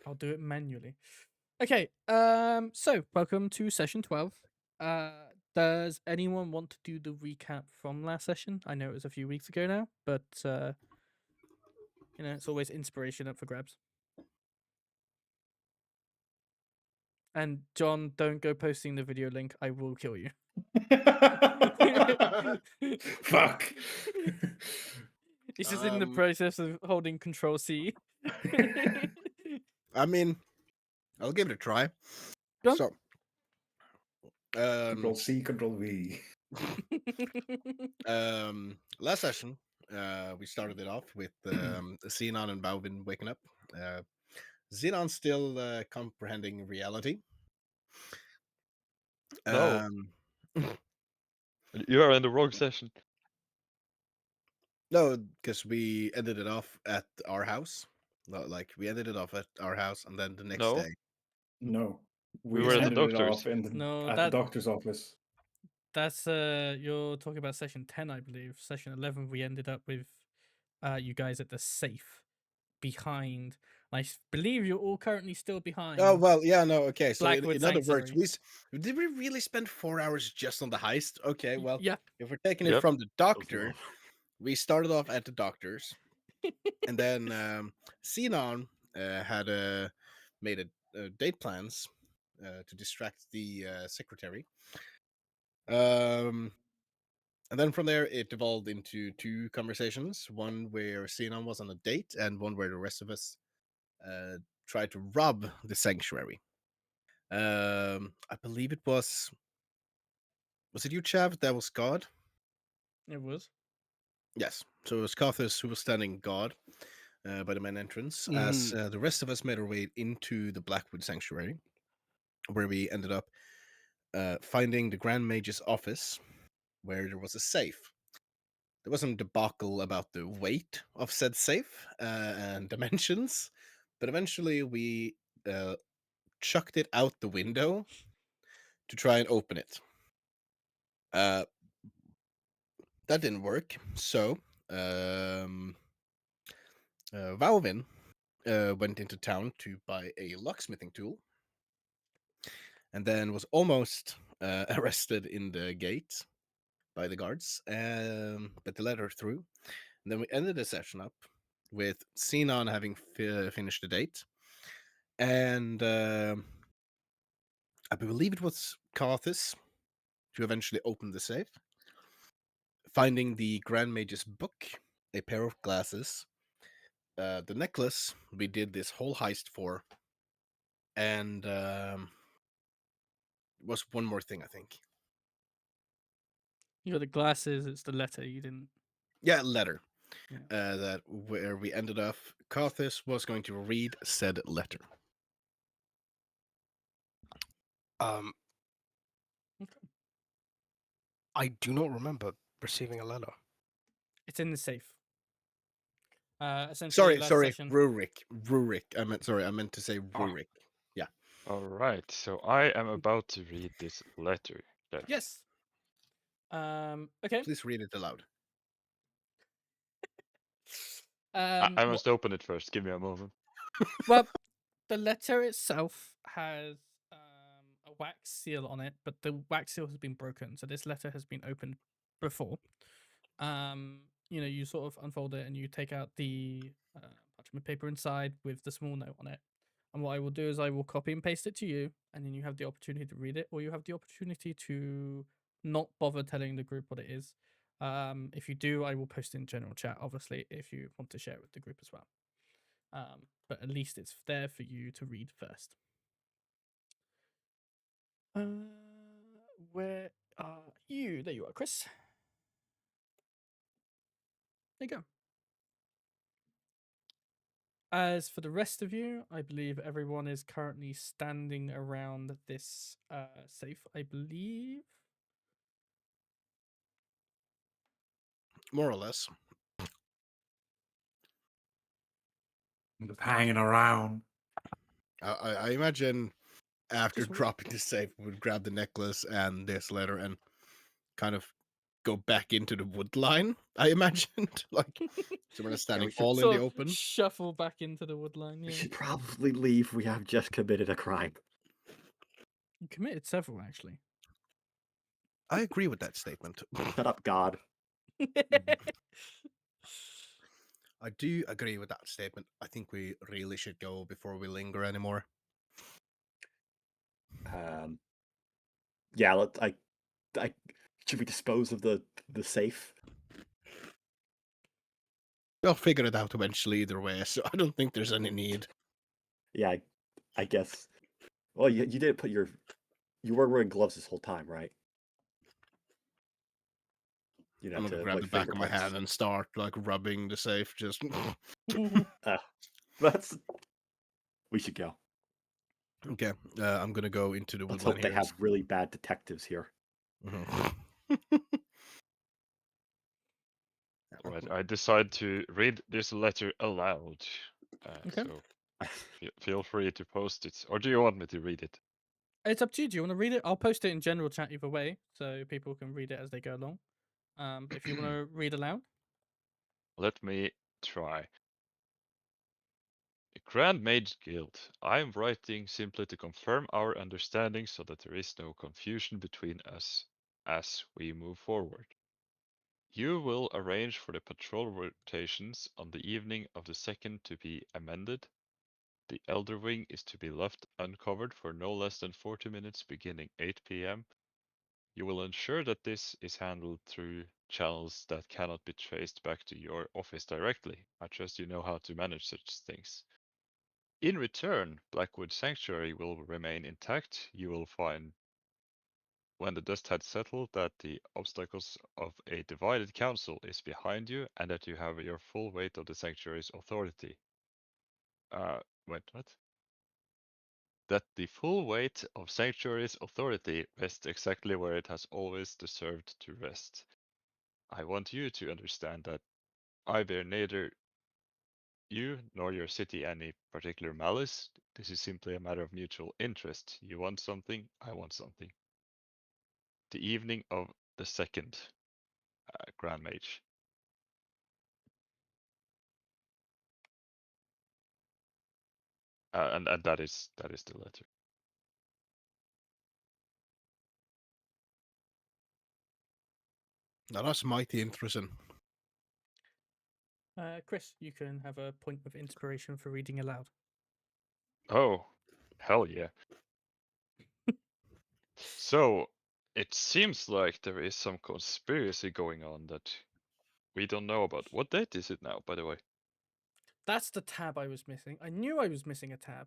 I'll do it manually. Okay. So welcome to session 12. Does anyone want to do the recap from last session? I know it was a few weeks ago now, but it's always inspiration up for grabs. And John, don't go posting the video link. I will kill you. Fuck. He's just in the process of holding Control C. I mean, I'll give it a try. Go on. So, Control C, Control V. last session, we started it off with Zinon and Wauvin waking up. Zinon still comprehending reality. No. You are in the wrong session. No, because we ended it off at our house. Like we ended it off at our house, and then the next No. day. No. We were at the ended it doctor's. off in No, at the doctor's office. That's you're talking about session 10, I believe. Session 11, we ended up with you guys at the safe behind. I believe you're all currently still behind. Oh well, yeah, no, okay. So BlackWood in other words, Sanctuary. did we really spend 4 hours just on the heist? Okay, well, Yeah. if we're taking it Yep. from the doctor, we started off at the doctor's, and then Zinon had made date plans to distract the secretary. And then from there, it evolved into two conversations: one where Zinon was on a date, and one where the rest of us tried to rob the sanctuary. I believe it was. Was it you, Chav? That was God. It was. Yes. So it was Carthus who was standing guard by the main entrance, as the rest of us made our way into the BlackWood sanctuary, where we ended up finding the Grand Mage's office, where there was a safe. There was some debacle about the weight of said safe and dimensions, but eventually we chucked it out the window to try and open it. That didn't work, so Wauvin went into town to buy a locksmithing tool, and then was almost arrested in the gate by the guards, but they let her through. And then we ended the session up with Zinon having finished the date, and I believe it was Carthus who eventually opened the safe, finding the Grand Mage's book, a pair of glasses, the necklace we did this whole heist for, and was one more thing, I think. You got the glasses, it's the letter you didn't. Yeah, letter. Yeah. That where we ended up. Carthus was going to read said letter. Okay. I do not remember receiving a letter. It's in the safe. Essentially, Sorry, session... Rurik. I meant to say Rurik. Yeah. All right. So I am about to read this letter. Yes. Okay. Please read it aloud. I must open it first. Give me a moment. Well, the letter itself has a wax seal on it, but the wax seal has been broken, so this letter has been opened before. You sort of unfold it and you take out the parchment paper inside with the small note on it. And what I will do is I will copy and paste it to you, and then you have the opportunity to read it, or you have the opportunity to not bother telling the group what it is. If you do, I will post in general chat, obviously, if you want to share it with the group as well. But at least it's there for you to read first. Where are you? There you are, Chris. There you go. As for the rest of you, I believe everyone is currently standing around this safe, I believe. More or less. Just hanging around. I imagine after Just dropping the safe, we would grab the necklace and this letter and kind of go back into the wood line, I imagined. Like, so we're not standing we should all in Sort the of open. shuffle back into the woodline. We Yeah, should probably leave. We have just committed a crime. you committed several actually. I agree with that statement. Shut up, God. I do agree with that statement. I think we really should go before we linger anymore. Yeah, I should we dispose of the safe? They'll figure it out eventually either way, so I don't think there's any need. Yeah, I guess. Well, you did put you were wearing gloves this whole time, right? You know, I'm gonna to grab avoid the back of my fingerprints. hand and start like rubbing the safe. Just That's. We should go. okay. I'm gonna go into the Let's woodland hope they here. have really bad detectives here. Mhm. Right, I decide to read this letter aloud. Okay. So feel free to post it. Or do you want me to read it? It's up to you. Do you want to read it? I'll post it in general chat either way, so people can read it as they go along. But if you want to read aloud, Let me try. Grand Mage Guild, I am writing simply to confirm our understanding so that there is no confusion between us as we move forward. You will arrange for the patrol rotations on the evening of the 2nd to be amended. The Elder Wing is to be left uncovered for no less than 40 minutes beginning 8 p.m. You will ensure that this is handled through channels that cannot be traced back to your office directly. I trust you know how to manage such things. In return, BlackWood Sanctuary will remain intact. You will find, when the dust had settled, that the obstacles of a divided council is behind you and that you have your full weight of the Sanctuary's authority. Wait, what? That the full weight of Sanctuary's authority rests exactly where it has always deserved to rest. I want you to understand that I bear neither you nor your city any particular malice. This is simply a matter of mutual interest. You want something, I want something. The evening of the 2nd, Grand Mage. And that is the letter. Now that's mighty interesting. Chris, you can have a point of inspiration for reading aloud. Oh, hell yeah. So, it seems like there is some conspiracy going on that we don't know about. What date is it now, by the way? That's the tab I was missing. I knew I was missing a tab.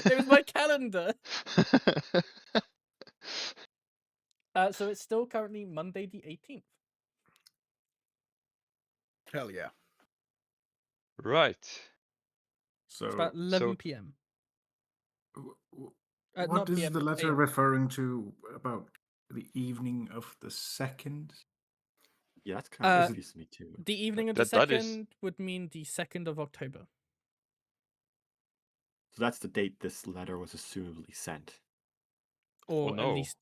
It was my calendar. So it's still currently Monday the 18th. Hell yeah. Right. So, It's about 11 p.m. what Not is PM, the letter AM. referring to about the evening of the 2nd? Yeah, that's kind of Uh, confused me too. The evening of the That is 2nd would mean the 2nd of October. So that's the date this letter was assumably sent. Or no. at least,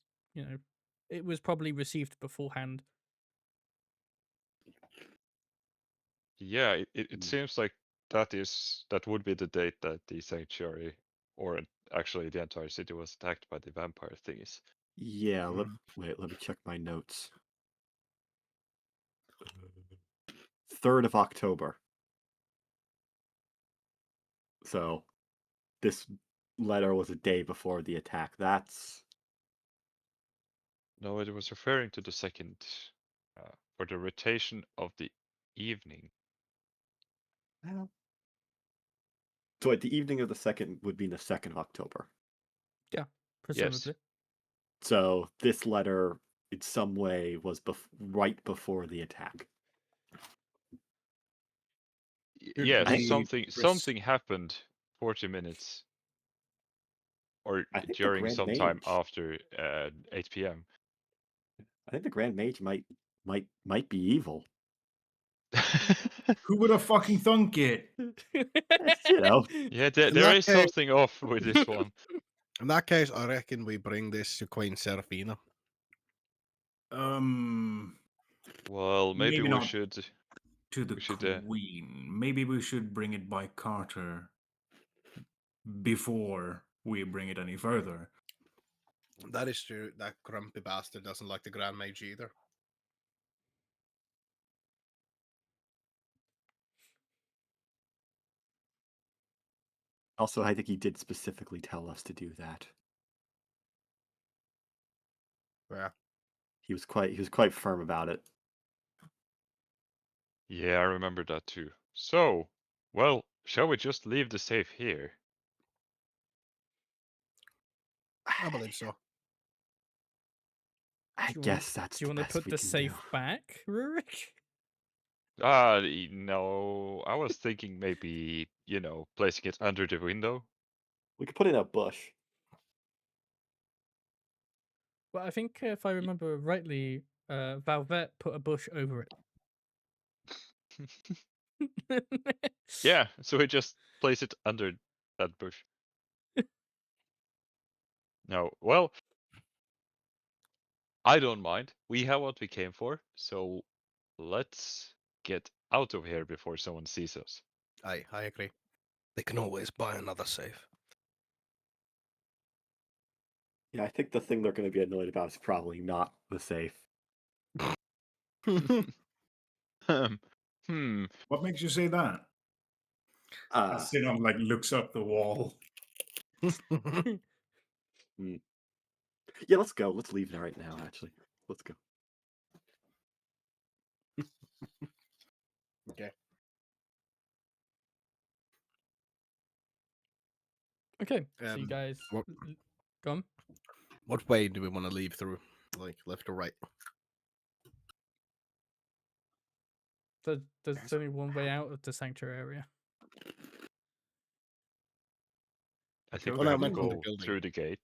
it was probably received beforehand. Yeah, it seems like that would be the date that the sanctuary, or actually the entire city, was attacked by the vampire thingies. Yeah, let me check my notes. 3rd of October. So this letter was a day before the attack. That's No, it was referring to the 2nd, for the rotation of the evening. so at the evening of the 2nd would be the 2nd of October. Yeah, presumably. So this letter, in some way, was right before the attack. Yeah, I- something happened 40 minutes, or I think the during Grand some time Mage. after 8 p.m. I think the Grand Mage might be evil. Who would have fucking thunk it? You know, Yeah, In there that is case- something off with this one. In that case, I reckon we bring this to Queen Serafina. Well, maybe Maybe we not should. to the We should. queen. Maybe we should bring it by Carter before we bring it any further. That is true. That grumpy bastard doesn't like the Grand Mage either. Also, I think he did specifically tell us to do that. Yeah. He was quite firm about it. Yeah, I remember that too. So, well, shall we just leave the safe here? I believe so. I Do you guess that's Do you the want to best put we the can safe do. back, Rurik? No. I was thinking maybe, placing it under the window. We could put it in a bush. Well, I think if I remember rightly, Valvet put a bush over it. Yeah, so we just place it under that bush. No, well, I don't mind. We have what we came for, so let's get out of here before someone sees us. I agree. They can always buy another safe. Yeah, I think the thing they're going to be annoyed about is probably not the safe. What makes you say that? Zinon like looks up the wall. Yeah, let's go. Let's leave right now, actually. Let's go. Okay. Okay, so you guys what- go on. What way do we want to leave through? Like left or right? There's only one way out of the sanctuary area. I think Go we no, I have to meant from the go building. through the gate.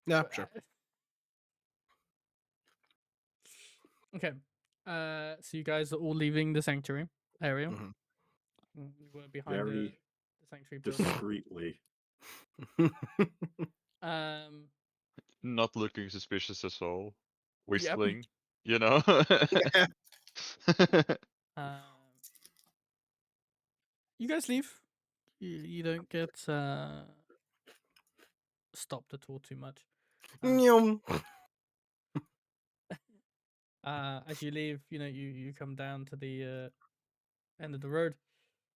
Yeah, sure. Okay. So you guys are all leaving the sanctuary area. Mhm. You were behind Very the sanctuary building. discreetly. Not looking suspicious at all. Yep. Whistling, you know? You guys leave. You don't get stopped at all too much. Nyum. As you leave, you come down to the end of the road.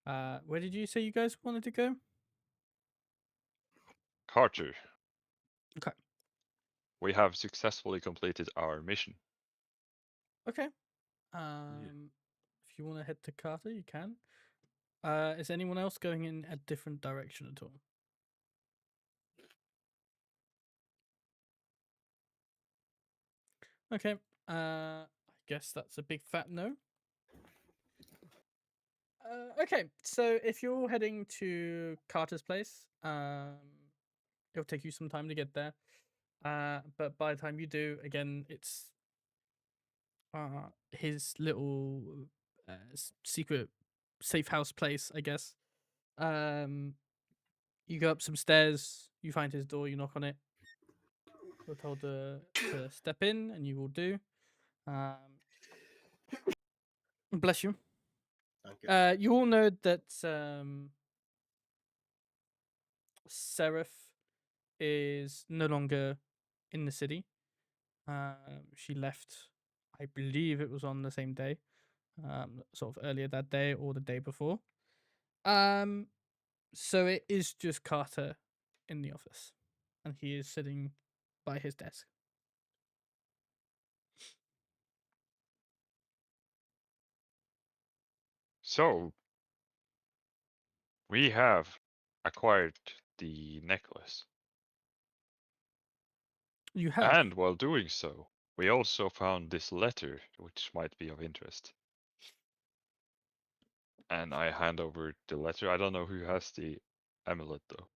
Where did you say you guys wanted to go? Carter, Okay. we have successfully completed our mission. Okay. If you want to head to Carter, you can. Is anyone else going in a different direction at all? Okay. I guess that's a big fat no. Okay, so if you're heading to Carter's place, it'll take you some time to get there. But by the time you do, again, it's his little secret safe house place, I guess. You go up some stairs, you find his door, you knock on it. You're told to step in, and you will do. Bless you. Thank you. You all know that Seraph is no longer in the city. She left, I believe it was on the same day, sort of earlier that day or the day before. So it is just Carter in the office, and he is sitting by his desk. So, we have acquired the necklace. You have. And while doing so, we also found this letter, which might be of interest. And I hand over the letter. I don't know who has the amulet, though.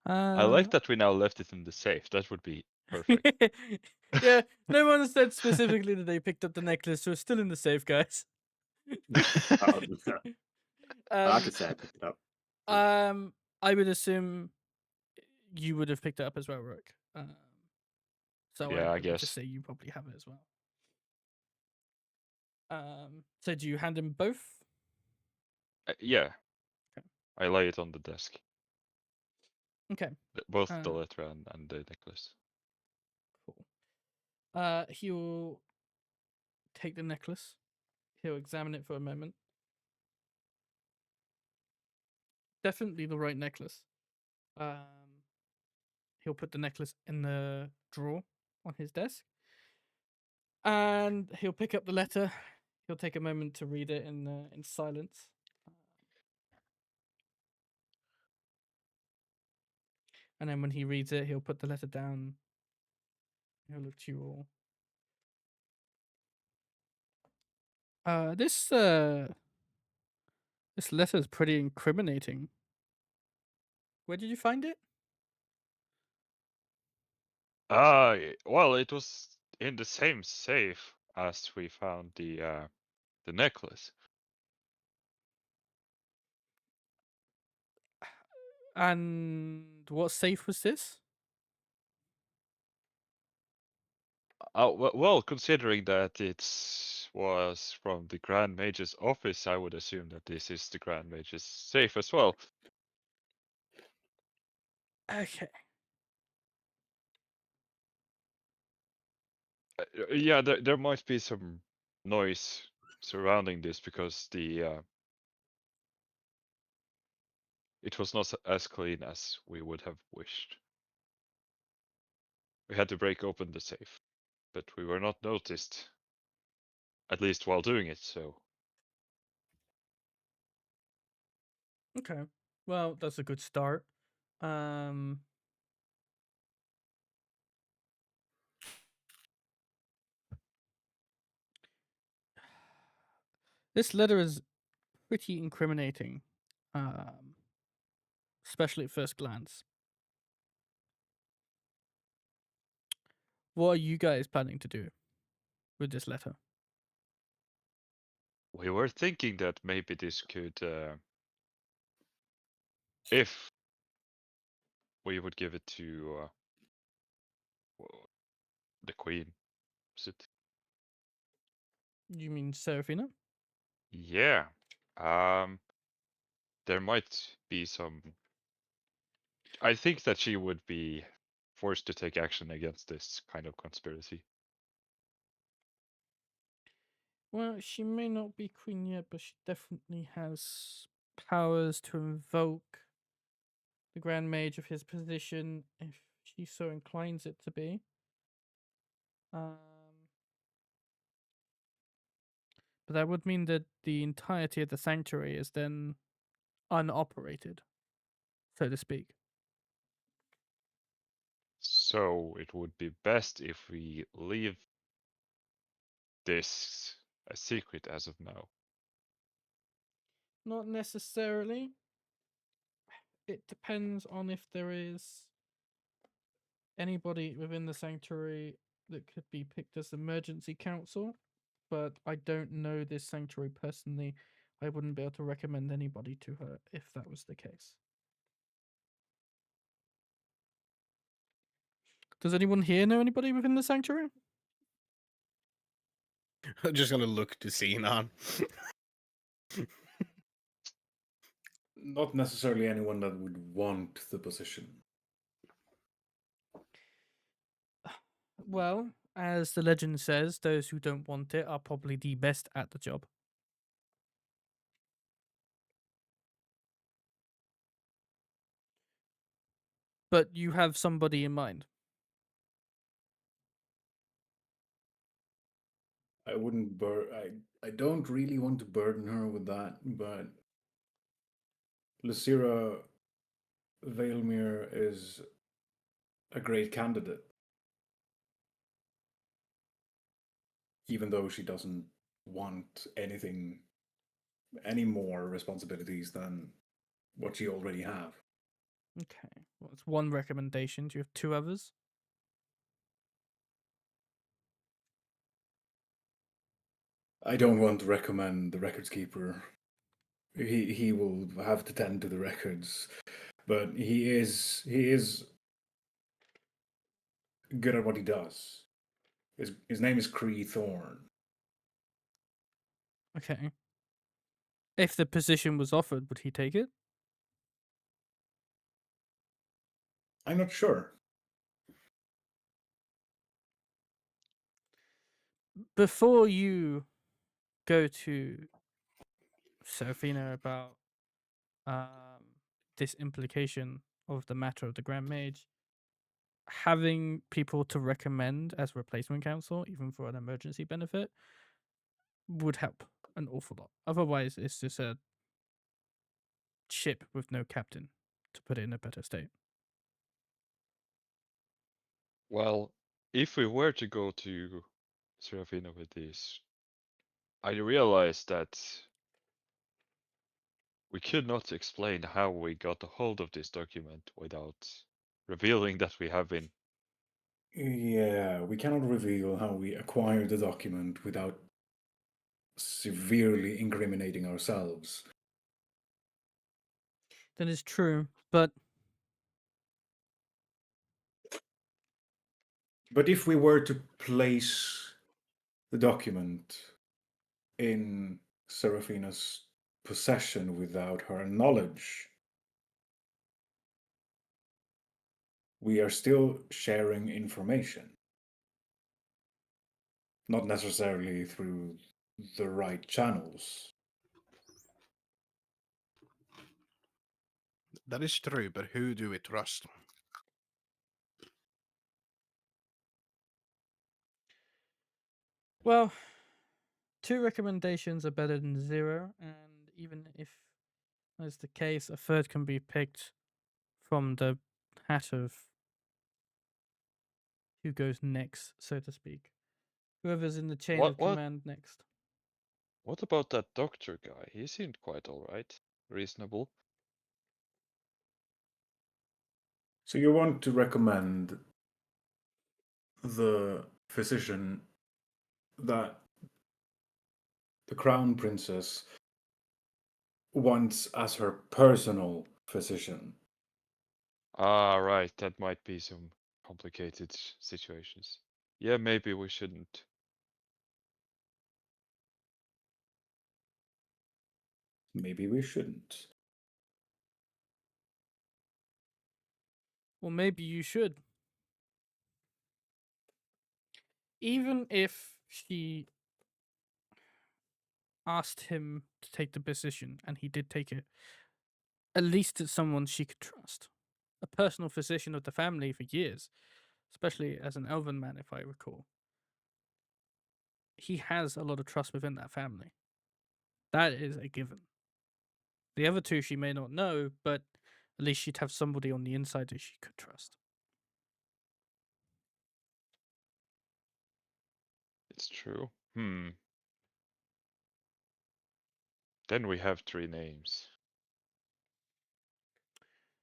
I like that we now left it in the safe. That would be perfect. Yeah, no one said specifically that they picked up the necklace, so it's still in the safe, guys. I could say I picked it up. I would assume you would have picked it up as well, Rurik. So Yeah, I would just guess. say you probably have it as well. So do you hand him both? Yeah. Okay. I lay it on the desk. Okay. Both the letter and the necklace. Cool. He'll take the necklace. He'll examine it for a moment. Definitely the right necklace. He'll put the necklace in the drawer on his desk. And he'll pick up the letter. He'll take a moment to read it in silence. And then when he reads it, he'll put the letter down. He'll look to you all. This letter is pretty incriminating. Where did you find it? Well, it was in the same safe as we found the necklace. And what safe was this? Well, considering that it was from the Grand Mage's office, I would assume that this is the Grand Mage's safe as well. Okay. Yeah, there might be some noise surrounding this because it was not as clean as we would have wished. We had to break open the safe, but we were not noticed, at least while doing it, so. Okay. Well, that's a good start. This letter is pretty incriminating, especially at first glance. What are you guys planning to do with this letter? We were thinking that maybe this could, if we would give it to the Queen, is it? You mean Serafina? Yeah. There might be some. I think that she would be forced to take action against this kind of conspiracy. Well, she may not be queen yet, but she definitely has powers to invoke the Grand Mage of his position if she so inclines it to be. But that would mean that the entirety of the sanctuary is then unoperated, so to speak. So it would be best if we leave this a secret as of now. Not necessarily. It depends on if there is anybody within the sanctuary that could be picked as emergency counsel, but I don't know this sanctuary personally. I wouldn't be able to recommend anybody to her if that was the case. Does anyone here know anybody within the sanctuary? I'm just gonna look to Zinon. Not necessarily anyone that would want the position. Well, as the legend says, those who don't want it are probably the best at the job. But you have somebody in mind. I wouldn't I don't really want to burden her with that, but Lucira Vailmere is a great candidate. Even though she doesn't want any more responsibilities than what she already have. Okay. Well, it's one recommendation. Do you have two others? I don't want to recommend the records keeper. He will have to tend to the records, but he is good at what he does. His name is Cree Thorn. Okay. If the position was offered, would he take it? I'm not sure. Before you go to Seraphina about this implication of the matter of the Grand Mage, having people to recommend as replacement counsel, even for an emergency benefit, would help an awful lot. Otherwise, it's just a ship with no captain, to put it in a better state. Well, if we were to go to Serafina with this, I realized that we could not explain how we got a hold of this document without revealing that we have been. Yeah, we cannot reveal how we acquired the document without severely incriminating ourselves. That is true, but if we were to place the document in Seraphina's possession without her knowledge, we are still sharing information. Not necessarily through the right channels. That is true, but who do we trust? well, 2 recommendations are better than 0, and even if that's the case, a third can be picked from the hat of who goes next, so to speak. Whoever's in the chain of command next. What about that doctor guy? He seemed quite alright. Reasonable. So you want to recommend the physician that the crown princess wants as her personal physician. Ah, right. That might be some complicated situations. Yeah, maybe we shouldn't. Maybe we shouldn't. Well, maybe you should. Even if she asked him to take the position and he did take it, at least it's someone she could trust. A personal physician of the family for years, especially as an elven man, if I recall. He has a lot of trust within that family. That is a given. The other 2 she may not know, but at least she'd have somebody on the inside that she could trust. It's true. Then we have 3 names.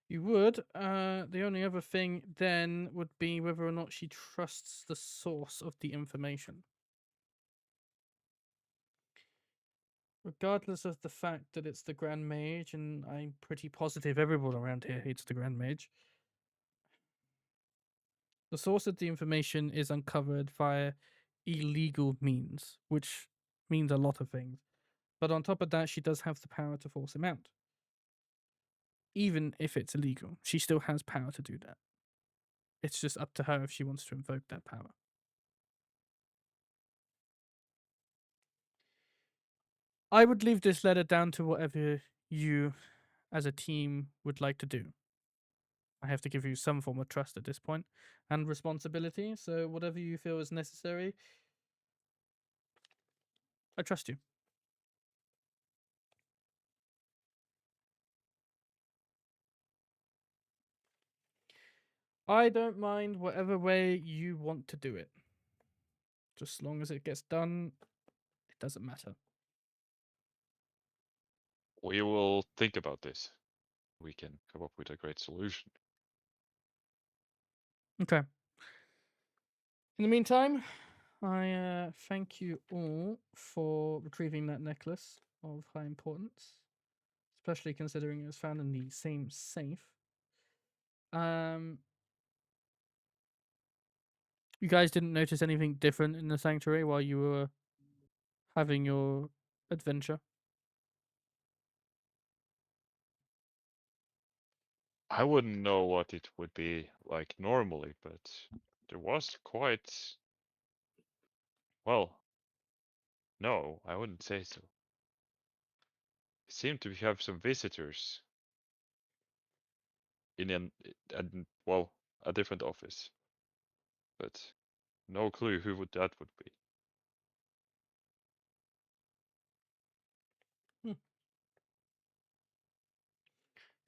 You would. The only other thing then would be whether or not she trusts the source of the information. Regardless of the fact that it's the Grand Mage, and I'm pretty positive everyone around here hates the Grand Mage, the source of the information is uncovered via illegal means, which means a lot of things. But on top of that, she does have the power to force him out. Even if it's illegal, she still has power to do that. It's just up to her if she wants to invoke that power. I would leave this letter down to whatever you, as a team, would like to do. I have to give you some form of trust at this point and responsibility, so whatever you feel is necessary, I trust you. I don't mind whatever way you want to do it. Just as long as it gets done, it doesn't matter. We will think about this. We can come up with a great solution. Okay. In the meantime, I thank you all for retrieving that necklace of high importance, especially considering it was found in the same safe. You guys didn't notice anything different in the sanctuary while you were having your adventure? I wouldn't know what it would be like normally, but there was quite. Well, no, I wouldn't say so. It seemed to have some visitors in well, a different office, but no clue who that would be.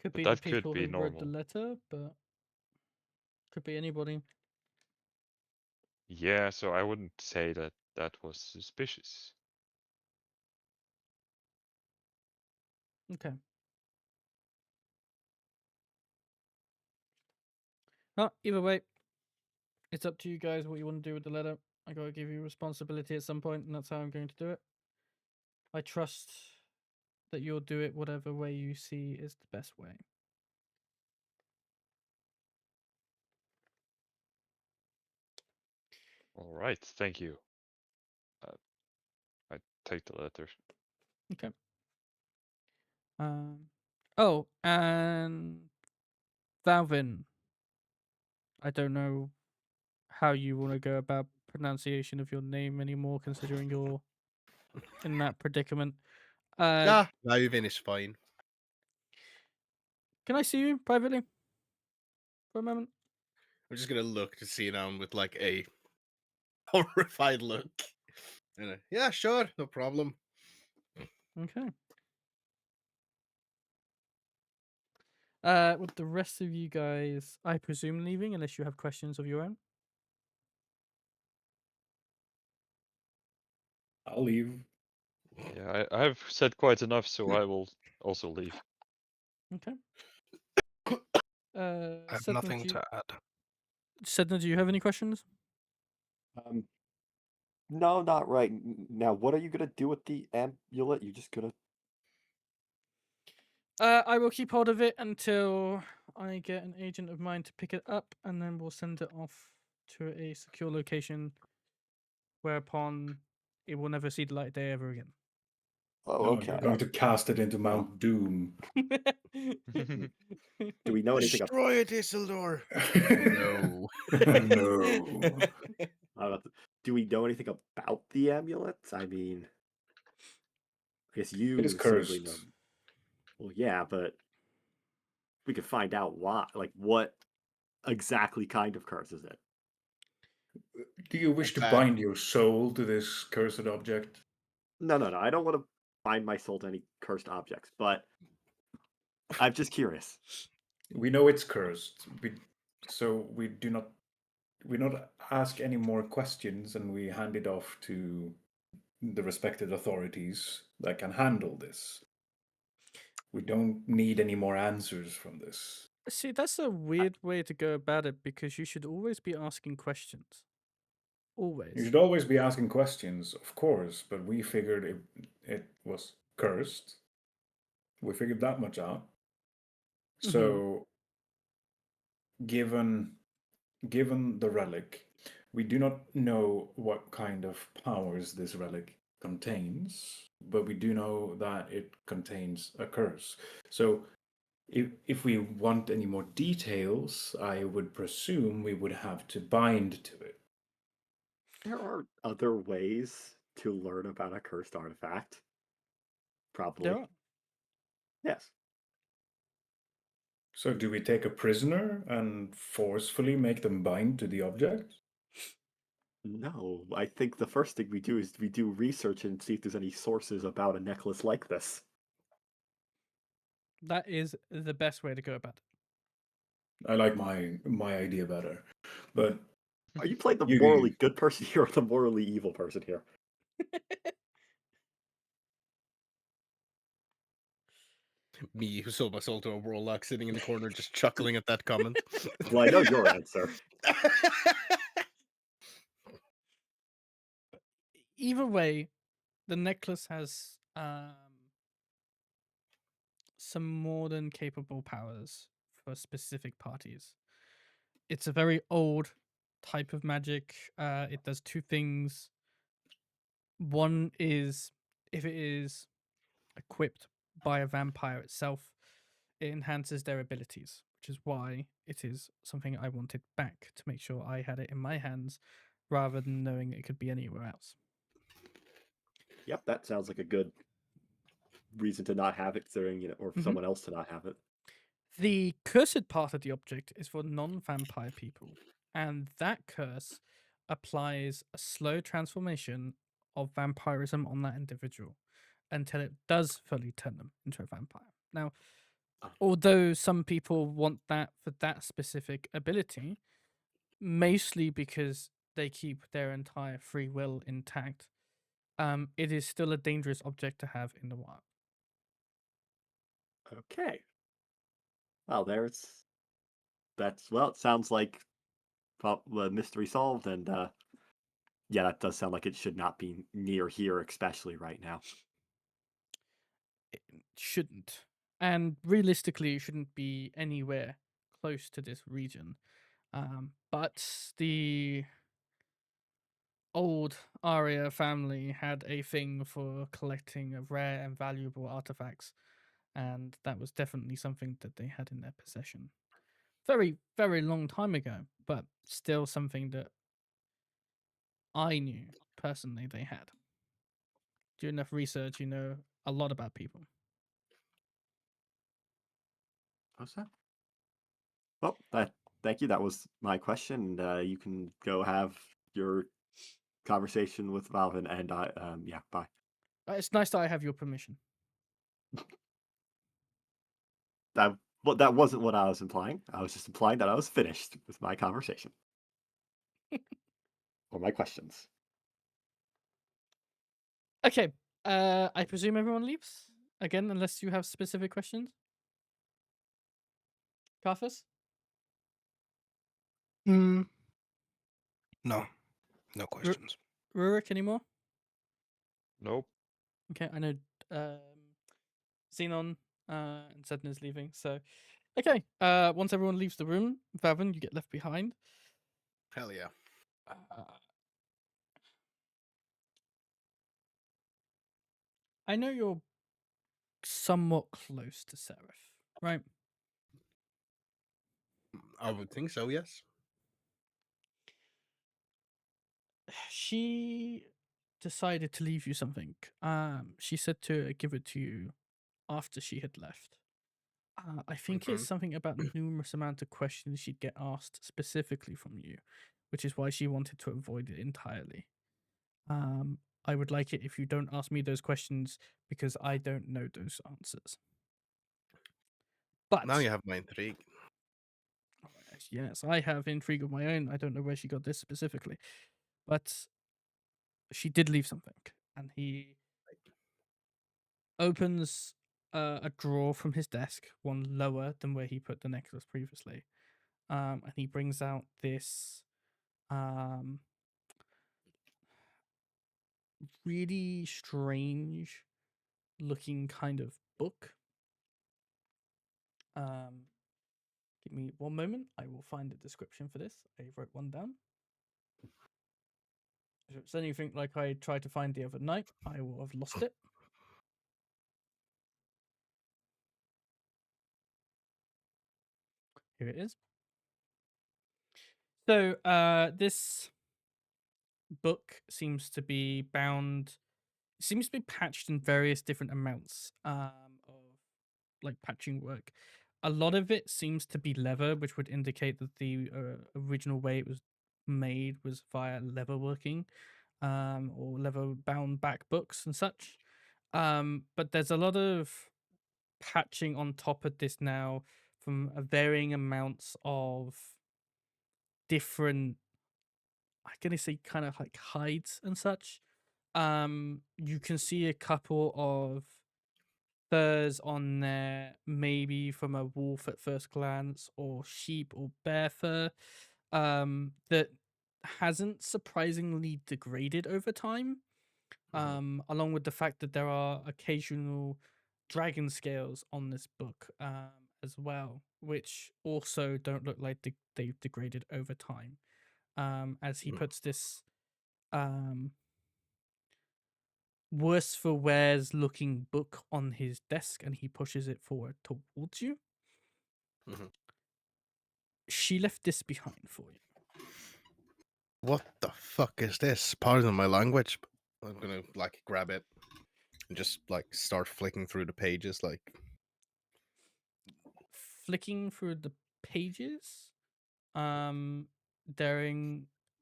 Could But be the that could people be who wrote the normal. letter, but could be anybody. Yeah, so I wouldn't say that that was suspicious. Okay. Oh, either way, it's up to you guys what you want to do with the letter. I gotta give you responsibility at some point, and that's how I'm going to do it. I trust that you'll do it whatever way you see is the best way. All right, thank you. I take the letter. Okay. Oh, and Wauvin. I don't know how you want to go about pronunciation of your name anymore, considering you're in that predicament. Wauvin is fine. Can I see you privately for a moment? I'm just gonna look to Zinon with like a horrified look. And yeah, sure, no problem. Okay. With the rest of you guys, I presume leaving, unless you have questions of your own. I'll leave. Yeah, I've said quite enough, so I will also leave. Okay. I have Sedna, nothing to add. Sedna, do you have any questions? No, not right now. What are you gonna do with the amulet? You just gonna? I will keep hold of it until I get an agent of mine to pick it up, and then we'll send it off to a secure location, whereupon it will never see the light of day ever again. Oh, No, okay. you're going to cast it into Mount Doom. Do we know anything Destroy it, Isildur. No. No. Do we know anything about the amulets? I mean, I guess It you is simply cursed. know. Well, yeah, but we could find out why. Like, what exactly kind of curse is it? Do you wish to Bad. bind your soul to this cursed object? No. I don't want to bind my soul to any cursed objects, but I'm just curious. We know it's cursed, so we do not ask any more questions, and we hand it off to the respected authorities that can handle this. We don't need any more answers from this. See, that's a weird way to go about it, because you should always be asking questions. You Always. should always be asking questions, of course, but we figured it was cursed. We figured that much out. So, given the relic, we do not know what kind of powers this relic contains, but we do know that it contains a curse. So, if we want any more details, I would presume we would have to bind to it. There are other ways to learn about a cursed artifact. Probably. There are. Yes. So, do we take a prisoner and forcefully make them bind to the object? No, I think the first thing we do is we do research and see if there's any sources about a necklace like this. That is the best way to go about it. I like my idea better, but Are you playing the You- morally good person here or the morally evil person here? Me, who sold my soul to a warlock, sitting in the corner just chuckling at that comment. Well, I know your answer. Either way, the necklace has some more than capable powers for specific parties. It's a very old type of magic. It does two things. One is if it is equipped by a vampire itself, it enhances their abilities, which is why it is something I wanted back to make sure I had it in my hands rather than knowing it could be anywhere else. Yep, that sounds like a good reason to not have it, considering, or for someone else to not have it. The cursed part of the object is for non-vampire people, and that curse applies a slow transformation of vampirism on that individual until it does fully turn them into a vampire. Now, although some people want that for that specific ability, mostly because they keep their entire free will intact, it is still a dangerous object to have in the wild. Okay. Well, it sounds like mystery solved, and yeah, that does sound like it should not be near here, especially right now. It shouldn't. And realistically, it shouldn't be anywhere close to this region. But the old Arya family had a thing for collecting of rare and valuable artifacts, and that was definitely something that they had in their possession. Very, very long time ago, but still something that I knew personally they had. Do enough research, you know a lot about people. What's that? Well, thank you. That was my question. You can go have your conversation with Wauvin, and yeah, bye. It's nice that I have your permission. That wasn't what I was implying. I was just implying that I was finished with my conversation or my questions. Okay. I presume everyone leaves again, unless you have specific questions. Carthus? No. No questions. Rurik anymore? Nope. Okay, I know Zinon and Sedna's leaving, so okay. Once everyone leaves the room, Vavan, you get left behind. Hell yeah. I know you're somewhat close to Seraph, right? I would think so, yes. She decided to leave you something. She said to give it to you after she had left. I think it's something about numerous amount of questions she'd get asked specifically from you, which is why she wanted to avoid it entirely. I would like it if you don't ask me those questions because I don't know those answers. But Now you have my intrigue. yes, I have intrigue of my own. I don't know where she got this specifically, but she did leave something, and he opens a drawer from his desk, one lower than where he put the necklace previously, and he brings out this really strange looking kind of book. Give me one moment. I will find a description for this. I wrote one down. If it's anything like I tried to find the other night, I will have lost it. Here it is. So this book seems to be bound, seems to be patched in various different amounts of like patching work. A lot of it seems to be leather, which would indicate that the original way it was made was via leather working, or leather bound back books and such. But there's a lot of patching on top of this now from varying amounts of different, I'm gonna say kind of like hides and such. You can see a couple of furs on there, maybe from a wolf at first glance, or sheep or bear fur, that hasn't surprisingly degraded over time. Along with the fact that there are occasional dragon scales on this book as well, which also don't look like they've degraded over time. as he puts this worse for wear's looking book on his desk and he pushes it forward towards you. Mhm. She left this behind for you. What the fuck is this? Pardon my language. I'm gonna like grab it and just like start flicking through the pages. Like, Flicking through the pages, there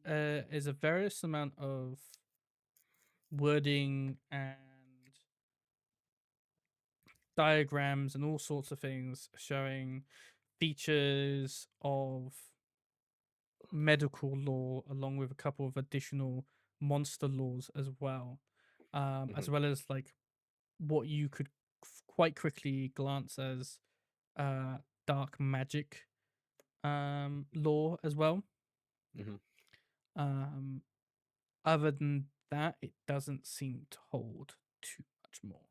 is a various amount of wording and diagrams and all sorts of things showing features of medical law along with a couple of additional monster laws as well, as well as like what you could quite quickly glance as dark magic law as well. Mhm. Other than that, it doesn't seem to hold too much more.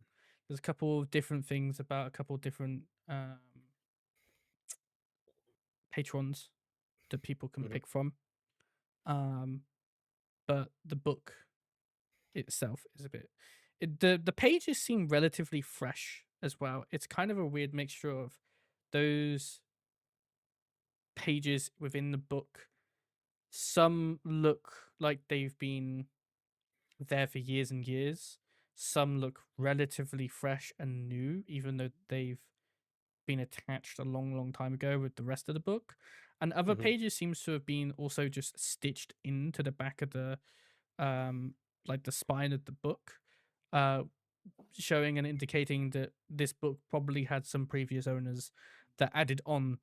There's a couple of different things about a couple of different patrons that people can Mhm. pick from. But the book itself is a bit. The pages seem relatively fresh as well. It's kind of a weird mixture of those pages within the book. Some look like they've been there for years and years. Some look relatively fresh and new, even though they've been attached a long, long time ago with the rest of the book. And other Mhm. pages seems to have been also just stitched into the back of the like the spine of the book, showing and indicating that this book probably had some previous owners that added on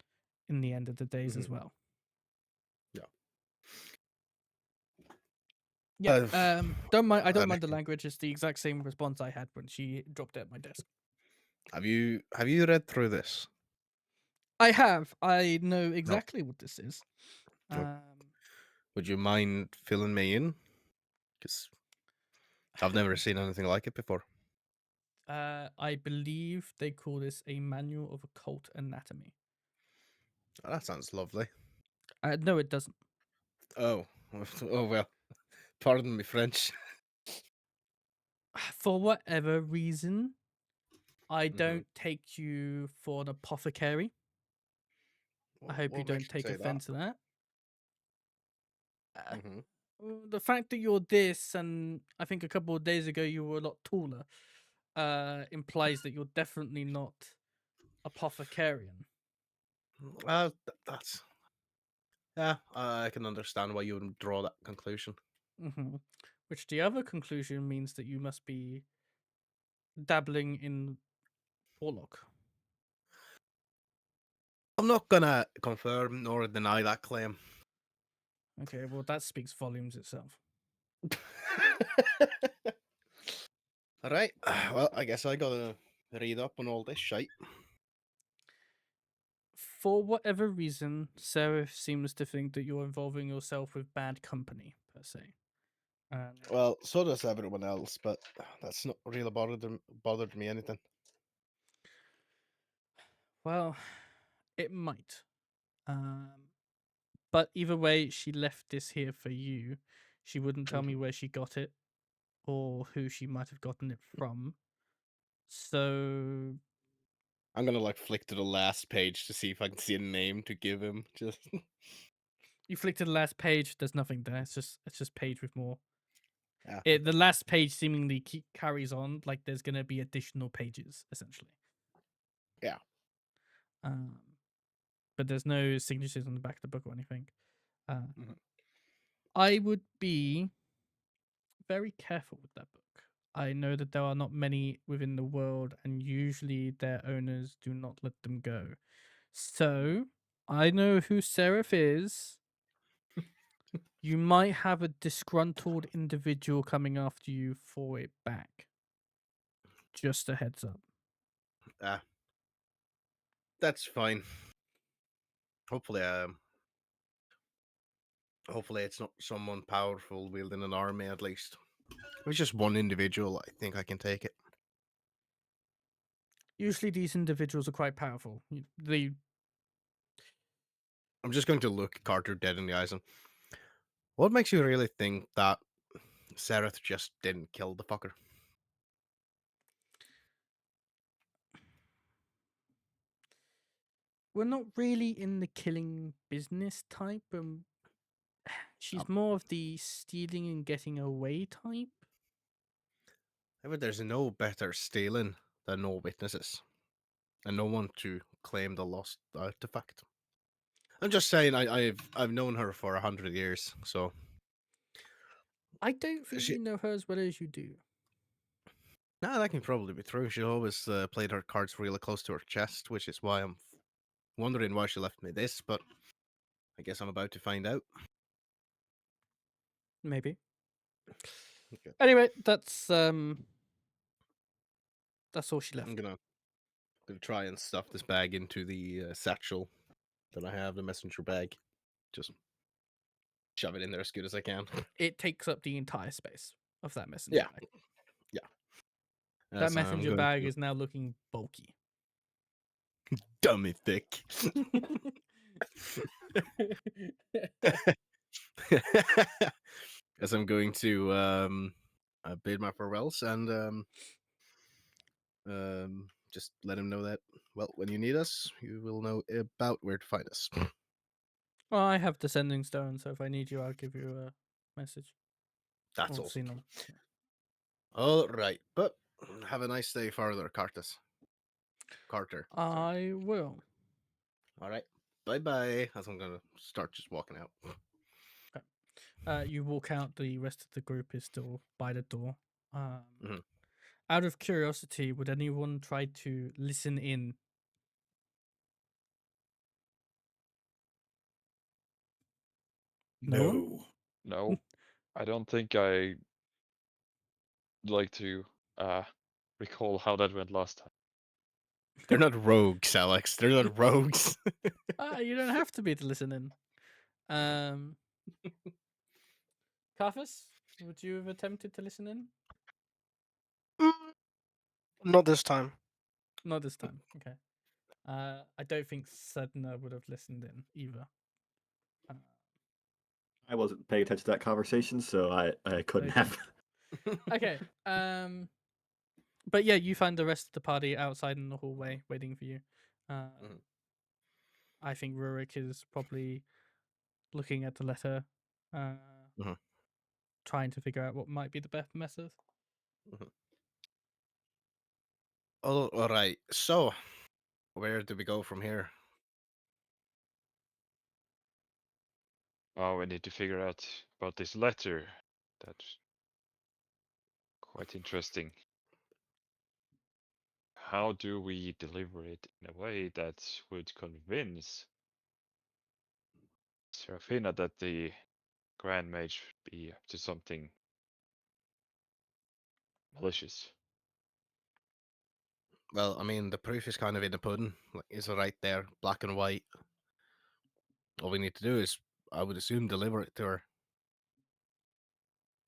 in the end of the days as well. Yeah. Yeah. Don't mind. I don't Um, mind the language. It's the exact same response I had when she dropped it at my desk. Have you read through this? I have. I know exactly what this is. Oh. Would you mind filling me in? Because I've never seen anything like it before. I believe they call this a manual of occult anatomy. Oh, that sounds lovely. No, it doesn't. Oh, oh well. Pardon me, French. For whatever reason, I Mhm. don't take you for an apothecary. I hope you What don't makes you take say offense to that. Mhm. The fact that you're this, and I think a couple of days ago you were a lot taller, implies that you're definitely not apothecarian. That's yeah. I can understand why you would draw that conclusion. Which the other conclusion means that you must be dabbling in warlock. I'm not gonna confirm nor deny that claim. Okay, well that speaks volumes itself. All right. Well, I guess I gotta read up on all this shite. For whatever reason, Seraph seems to think that you're involving yourself with bad company, per se. Well, so does everyone else, but that's not really bothered me anything. Well, it might. But either way, she left this here for you. She wouldn't tell me where she got it or who she might have gotten it from. So I'm gonna like flick to the last page to see if I can see a name to give him. Just you flick to the last page. There's nothing there. It's just page with more. yeah. The last page seemingly carries on like there's gonna be additional pages essentially. Yeah. But there's no signatures on the back of the book or anything. Mhm. I would be very careful with that book. I know that there are not many within the world, and usually their owners do not let them go. So I know who Seraph is. You might have a disgruntled individual coming after you for it back. Just a heads up. That's fine. Hopefully, hopefully it's not someone powerful wielding an army. At least, if it's just one individual, I think I can take it. Usually these individuals are quite powerful. They I'm just going to look Carter dead in the eyes and What makes you really think that Sereth just didn't kill the fucker? We're not really in the killing business type. She's more of the stealing and getting away type. I mean, there's no better stealing than no witnesses, and no one to claim the lost artifact. I'm just saying, I've known her for 100 years, so I don't think She- you know her as well as you do. nah, that can probably be true. She always played her cards really close to her chest, which is why I'm wondering why she left me this. But I guess I'm about to find out. Maybe. Okay. Anyway, that's all she left. I'm gonna try and stuff this bag into the satchel that I have, the messenger bag. Just shove it in there as good as I can. It takes up the entire space of that messenger Yeah. bag. That As I'm messenger going bag to- is now looking bulky. dummy thick. As I'm going to bid my farewells and just let him know that, well, when you need us, you will know about where to find us. Well, I have the sending stone, so if I need you, I'll give you a message. That's Or awesome. Zinon. Yeah. All right, but have a nice day further, Carthus. Carter. sorry. I will. All right. Bye bye. As I'm gonna start just walking out. You walk out. The rest of the group is still by the door. Mhm. Out of curiosity, would anyone try to listen in? No one? No, I don't think I like to recall how that went last time. They're not rogues, Alex. They're not rogues. You don't have to be to listen in. Carthus, would you have attempted to listen in? Not this time. Not this time. Okay. I don't think Sedna would have listened in either. I wasn't paying attention to that conversation, so I couldn't Okay. have. Okay. But yeah, you find the rest of the party outside in the hallway waiting for you. Mhm. I think Rurik is probably looking at the letter, Mhm. trying to figure out what might be the best method. Oh, all right. So, where do we go from here? Oh, we need to figure out about this letter. That's quite interesting. How do we deliver it in a way that would convince Serafina that the Grand Mage should be up to something malicious? Well, I mean, the proof is kind of in the pudding. Like, it's right there, black and white. All we need to do is, I would assume, deliver it to her.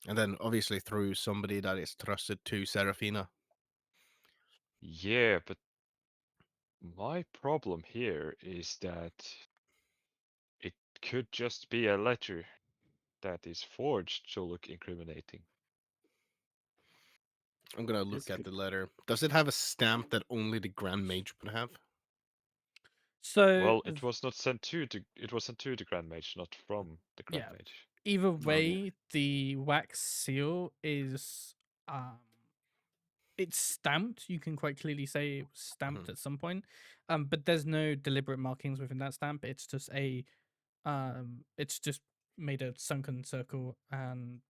And then, obviously, through somebody that is trusted to Serafina. Yeah, but my problem here is that it could just be a letter that is forged to look incriminating. I'm gonna look at the letter. Does it have a stamp that only the Grand Mage would have? So Well, it was not sent to the Grand Mage, not from the Grand yeah. Mage. Either yeah. way, the wax seal is it's stamped. You can quite clearly say it was stamped at some point. But there's no deliberate markings within that stamp. It's just it's just made a sunken circle and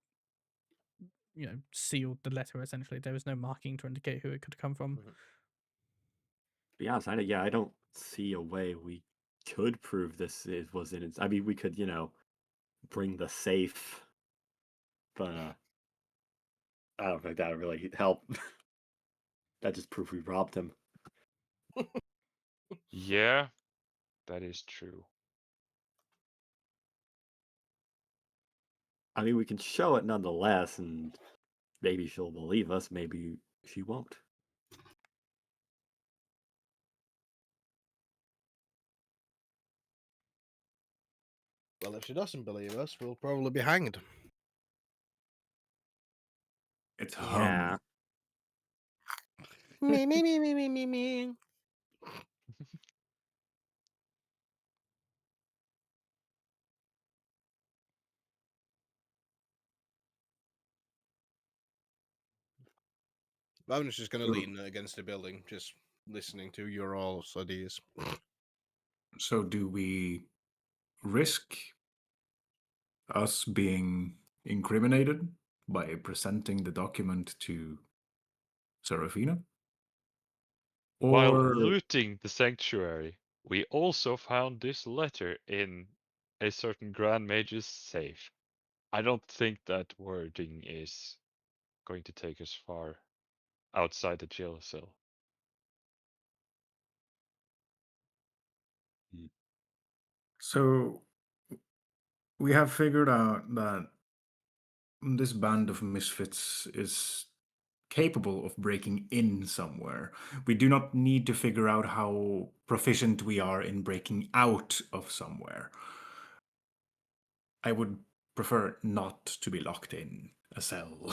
sealed the letter essentially. There was no marking to indicate who it could come from. Mhm. To be honest, I don't see a way we could prove this was in its. I mean, we could, bring the safe, but I don't think that would really help. That just proof we robbed him. Yeah, that is true. I mean, we can show it nonetheless, and maybe she'll believe us. Maybe she won't. Well, if she doesn't believe us, we'll probably be hanged. It's Yeah. hung. Me. Wauvin is just going to lean against the building, just listening to your all's ideas. So do we risk us being incriminated by presenting the document to Serafina? While Or looting the sanctuary, we also found this letter in a certain Grand Mage's safe. I don't think that wording is going to take us far outside the jail cell. so we have figured out that this band of misfits is capable of breaking in somewhere. We do not need to figure out how proficient we are in breaking out of somewhere. I would prefer not to be locked in a cell.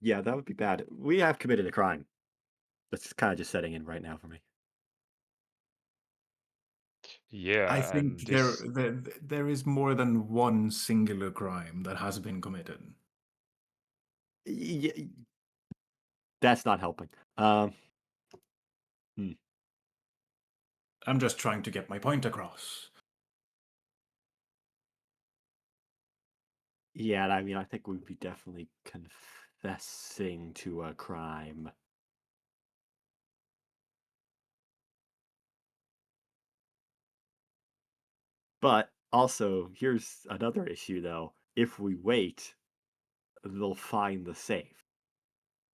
Yeah, that would be bad. We have committed a crime. That's kind of just setting in right now for me. Yeah, I and think this there is more than one singular crime that has been committed. Yeah, that's not helping. I'm just trying to get my point across. Yeah, and I mean, I think we'd be definitely confessing to a crime. But also, here's another issue though. If we wait, they'll find the safe.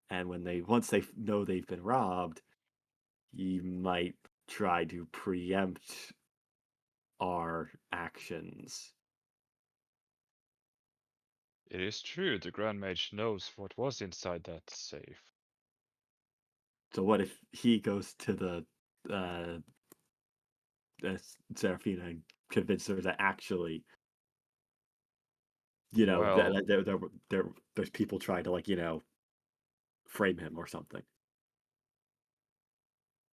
And once they know they've been robbed, you might try to preempt our actions. it is true the Grand Mage knows what was inside that safe. So what if he goes to the Serafina and convince her that actually, Well, there's people trying to frame him or something.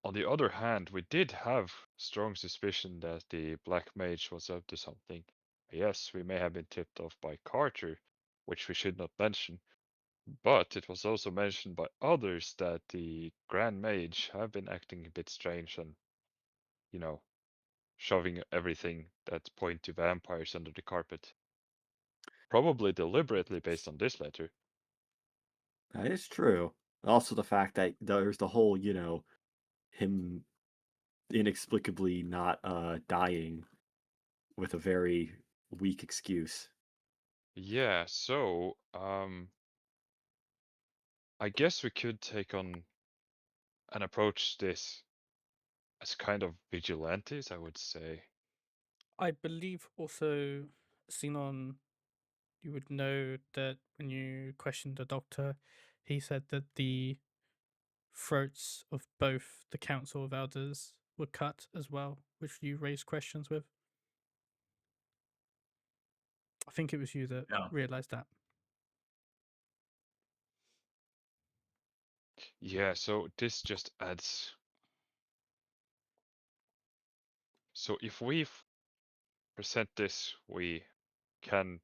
on the other hand, we did have strong suspicion that the Black Mage was up to something. Yes, we may have been tipped off by Carter, which we should not mention, but it was also mentioned by others that the Grand Mage have been acting a bit strange and, you know, shoving everything that point to vampires under the carpet. Probably deliberately based on this letter. That is true. Also, the fact that there's the whole, him inexplicably not dying with a very weak excuse. Yeah, so I guess we could take on and approach this as kind of vigilantes, I would say. I believe also, Zinon, you would know that when you questioned the doctor, he said that the throats of both the Council of Elders were cut as well, which you raised questions with. I think it was you that Yeah. realized that. Yeah, so this just adds. So if we present this, we can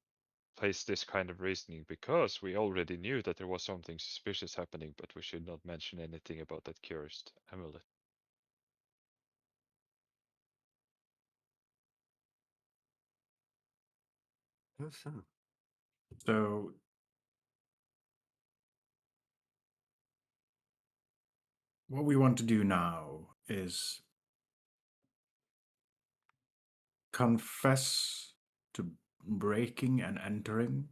place this kind of reasoning because we already knew that there was something suspicious happening, but we should not mention anything about that cursed amulet. Oh, so. So what we want to do now is confess to breaking and entering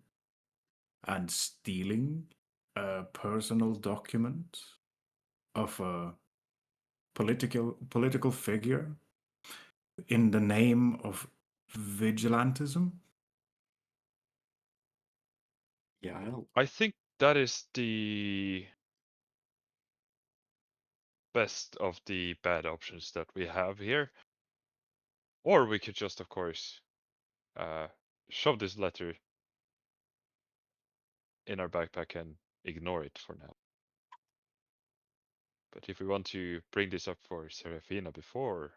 and stealing a personal document of a political figure in the name of vigilantism. Yeah, I don't. I think that is the best of the bad options that we have here. Or we could just, of course, shove this letter in our backpack and ignore it for now. But if we want to bring this up for Serafina before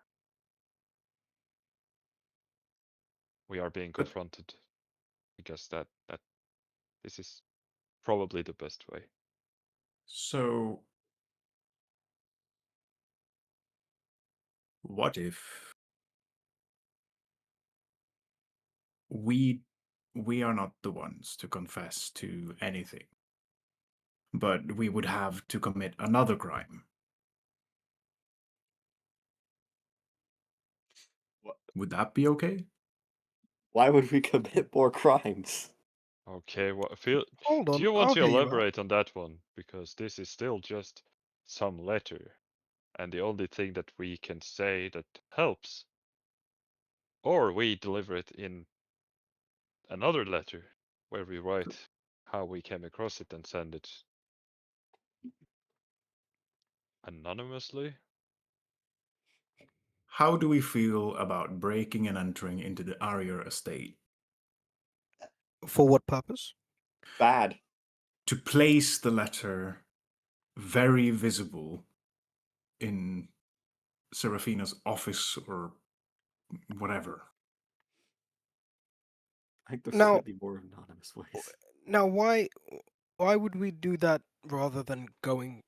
we are being But- confronted, I guess that this is probably the best way. So, what if we are not the ones to confess to anything, but we would have to commit another crime? What? Would that be okay? Why would we commit more crimes? Okay, what Phil? Hold Do on, you want I'll to hear you out. elaborate on that one? Because this is still just some letter, and the only thing that we can say that helps, or we deliver it in another letter where we write how we came across it and send it anonymously. How do we feel about breaking and entering into the Arya estate For what purpose? Bad. to place the letter very visible in Serafina's office or whatever? I think there's Now- slightly more anonymous ways. Now, why would we do that rather than going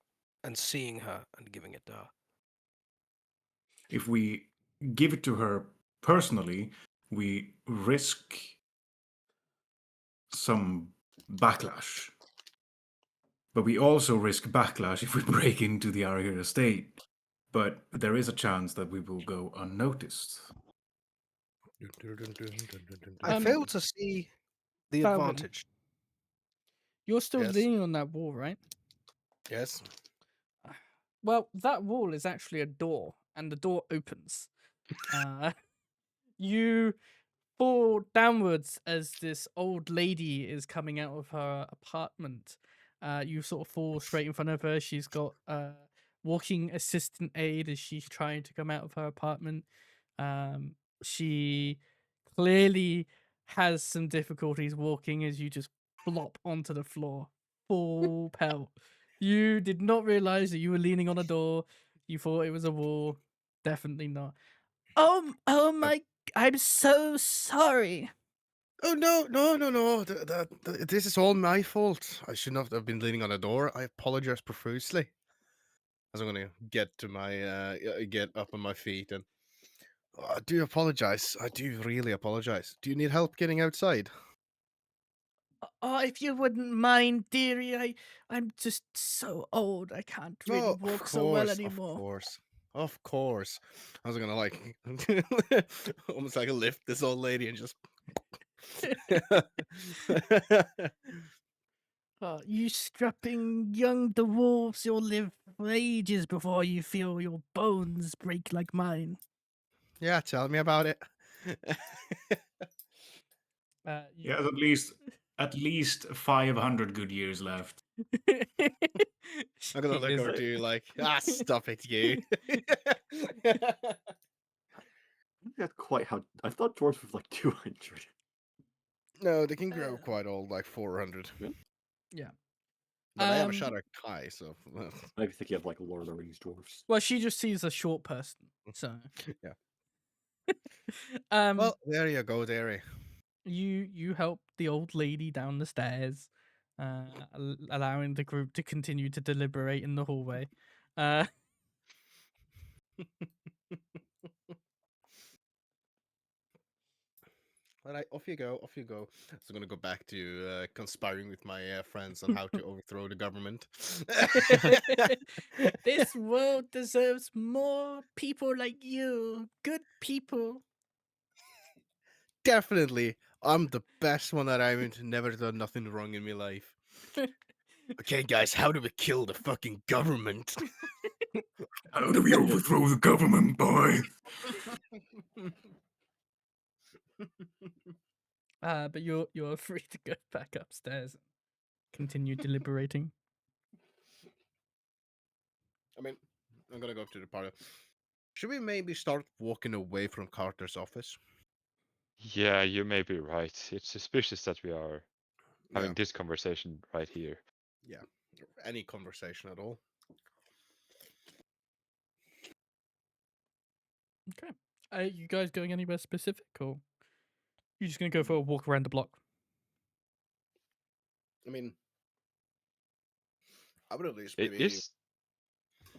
and seeing her and giving it to her? If we give it to her personally, we risk some backlash. But we also risk backlash if we break into the Arya estate. But there is a chance that we will go unnoticed. I fail to see the Wauvin. advantage. You're still Yes. leaning on that wall, right? Yes. Well, that wall is actually a door, and the door opens. You fall downwards as this old lady is coming out of her apartment. You sort of fall straight in front of her. She's got walking assistant aid as she's trying to come out of her apartment. She clearly has some difficulties walking as you just flop onto the floor, full pelt. You did not realize that you were leaning on a door. You thought it was a wall. Definitely not. Oh my! I'm so sorry. Oh no! This is all my fault. I should not have been leaning on a door. I apologize profusely. As I'm gonna get to my get up on my feet and I do apologize. I do really apologize. Do you need help getting outside? Oh, if you wouldn't mind, dearie, I'm just so old. I can't really Oh, walk so well of anymore. of course. I was gonna like almost like lift this old lady and just. Oh, you strapping young dwarves, you'll live for ages before you feel your bones break like mine. Yeah, tell me about it. He has at least 500 good years left. I'm gonna She look is- over to you like, stop it, you. That's quite how I thought dwarves was like 200. No, they can grow quite old, like 400. Yeah. But I have a Um, shot at Kai, so I think you have like Lord of the Rings dwarves. Well, she just sees a short person, so yeah. um, Well, there you go, Derry. you help the old lady down the stairs, allowing the group to continue to deliberate in the hallway. All right, off you go, off you go. So I'm gonna go back to conspiring with my friends on how to overthrow the government. This world deserves more people like you, good people. Definitely, I'm the best one that I've never done nothing wrong in my life. Okay, guys, how do we kill the fucking government? How do we overthrow the government, boy? But you're free to go back upstairs and continue deliberating. I mean, I'm gonna go up to the party. Should we maybe start walking away from Carter's office? Yeah, you may be right. It's suspicious that we are having Yeah, this conversation right here. any conversation at all. Okay. Are you guys going anywhere specific, or you just gonna go for a walk around the block? I mean, I would at least I- maybe.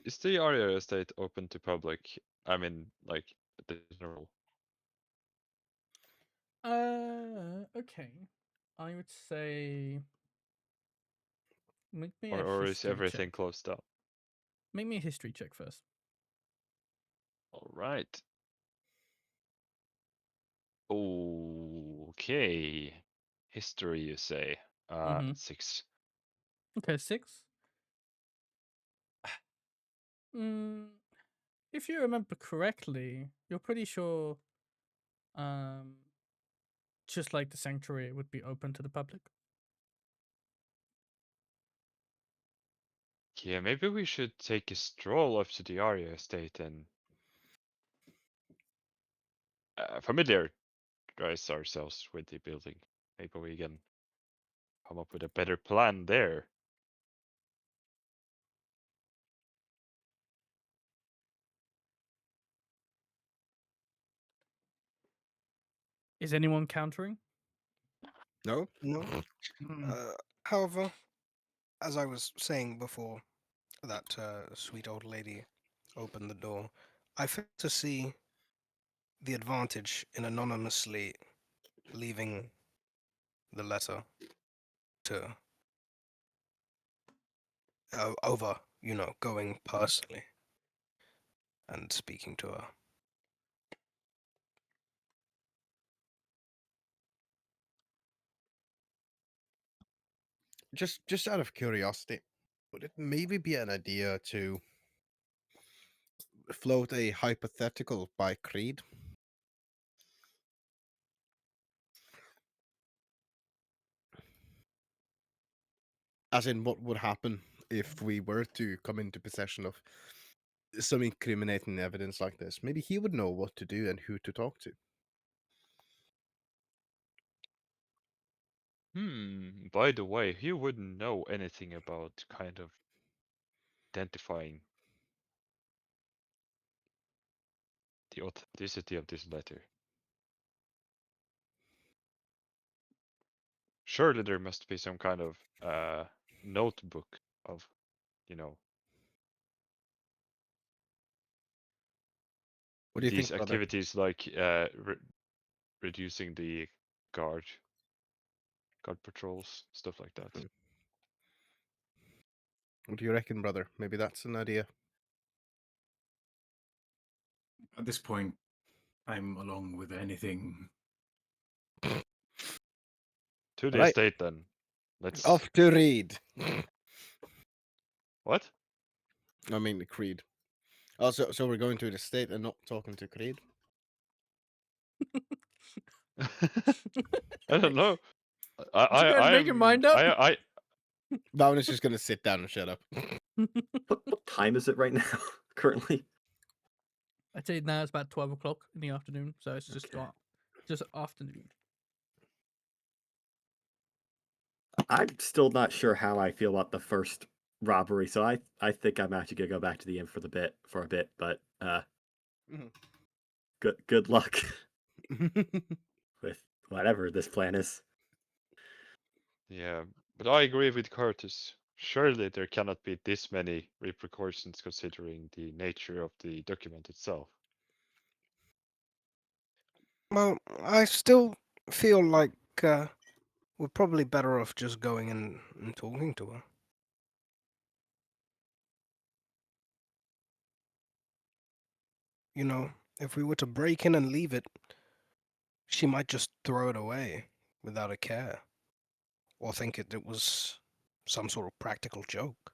Is the Aria estate open to public? I mean, like the general. Okay. I would say make me a Or is history everything check. closed down? Make me a history check first. All right. Okay. History, you say? Mhm. 6. Okay, 6. If you remember correctly, you're pretty sure, um, just like the sanctuary, it would be open to the public. Yeah, maybe we should take a stroll up to the Aria estate and familiarize ourselves with the building. Maybe we can come up with a better plan there. Is anyone countering? No. No. However, as I was saying before, that sweet old lady opened the door. I fail to see the advantage in anonymously leaving the letter to over, going personally and speaking to her. Just out of curiosity, would it maybe be an idea to float a hypothetical by Creed? As in, what would happen if we were to come into possession of some incriminating evidence like this? Maybe he would know what to do and who to talk to. By the way, he wouldn't know anything about kind of identifying the authenticity of this letter. Surely there must be some kind of notebook of, you know, What do you these think, brother? activities like reducing the guard patrols, stuff like that. What do you reckon, brother? Maybe that's an idea. At this point, I'm along with anything. To the Right. estate then. Let's. Off to Reed. What? I mean, Creed. Oh, so we're going to the state and not talking to Creed? I don't know. Did you guys make your mind up? Bowen just going to sit down and shut up. What time is it right now? Currently, I'd say now it's about 12 o'clock in the afternoon, so it's just Okay. just afternoon. I'm still not sure how I feel about the first robbery, so I think I'm actually gonna go back to the inn for a bit. But Mhm. good luck with whatever this plan is. Yeah, but I agree with Carthus. Surely there cannot be this many repercussions considering the nature of the document itself. Well, I still feel like we're probably better off just going and talking to her. If we were to break in and leave it, she might just throw it away without a care, or think it was some sort of practical joke.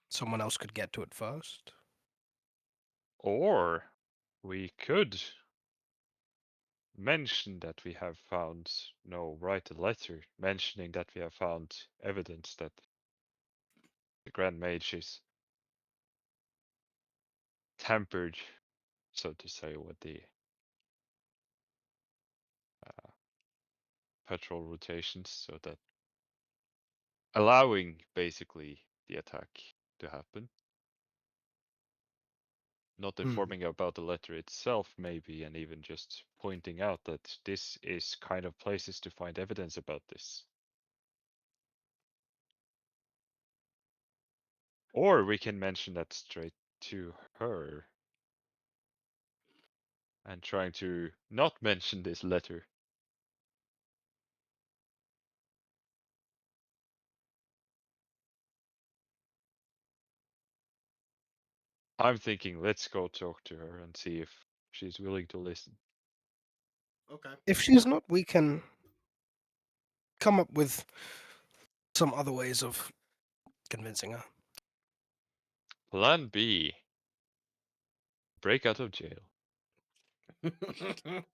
Someone else could get to it first. Or we could mention that we have found, write a letter mentioning that we have found evidence that the Grand Mage is tampered so to say, with the patrol rotations, so that allowing basically the attack to happen. Not informing about the letter itself, maybe, and even just pointing out that this is kind of places to find evidence about this. Or we can mention that straight to her. And trying to not mention this letter. I'm thinking let's go talk to her and see if she's willing to listen. Okay. If she's not, we can come up with some other ways of convincing her. Plan B. Break out of jail.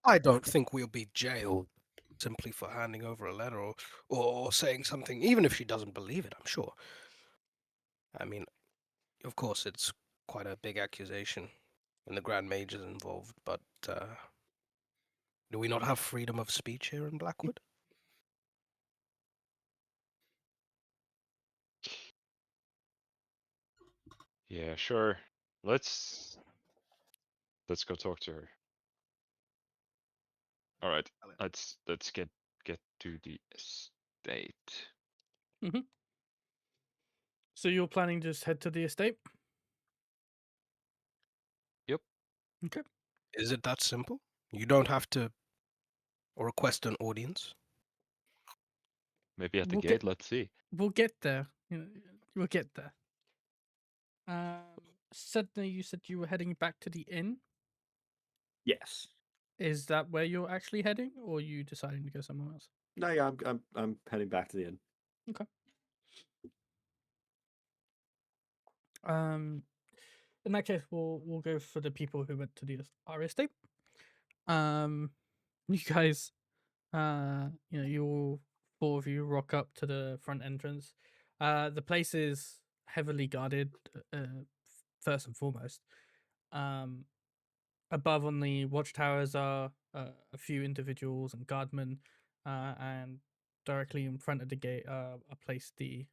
I don't think we'll be jailed simply for handing over a letter or saying something, even if she doesn't believe it, I'm sure. I mean, of course, it's quite a big accusation and the Grand Mage is involved, but do we not have freedom of speech here in BlackWood? Yeah, sure. Let's go talk to her. All right. Let's get to the estate. So you're planning to just head to the estate? Yep. Okay. Is it that simple? You don't have to request an audience? Maybe at the We'll gate. get- Let's see. We'll get there. We'll get there. Sedna, you said you were heading back to the inn. Yes. Is that where you're actually heading, or are you deciding to go somewhere else? No, yeah, I'm heading back to the inn. Okay. In that case, we'll go for the people who went to our estate. You guys, you all four of you rock up to the front entrance. The place is heavily guarded, first and foremost. Above on the watchtowers are a few individuals and guardmen, and directly in front of the gate are placed the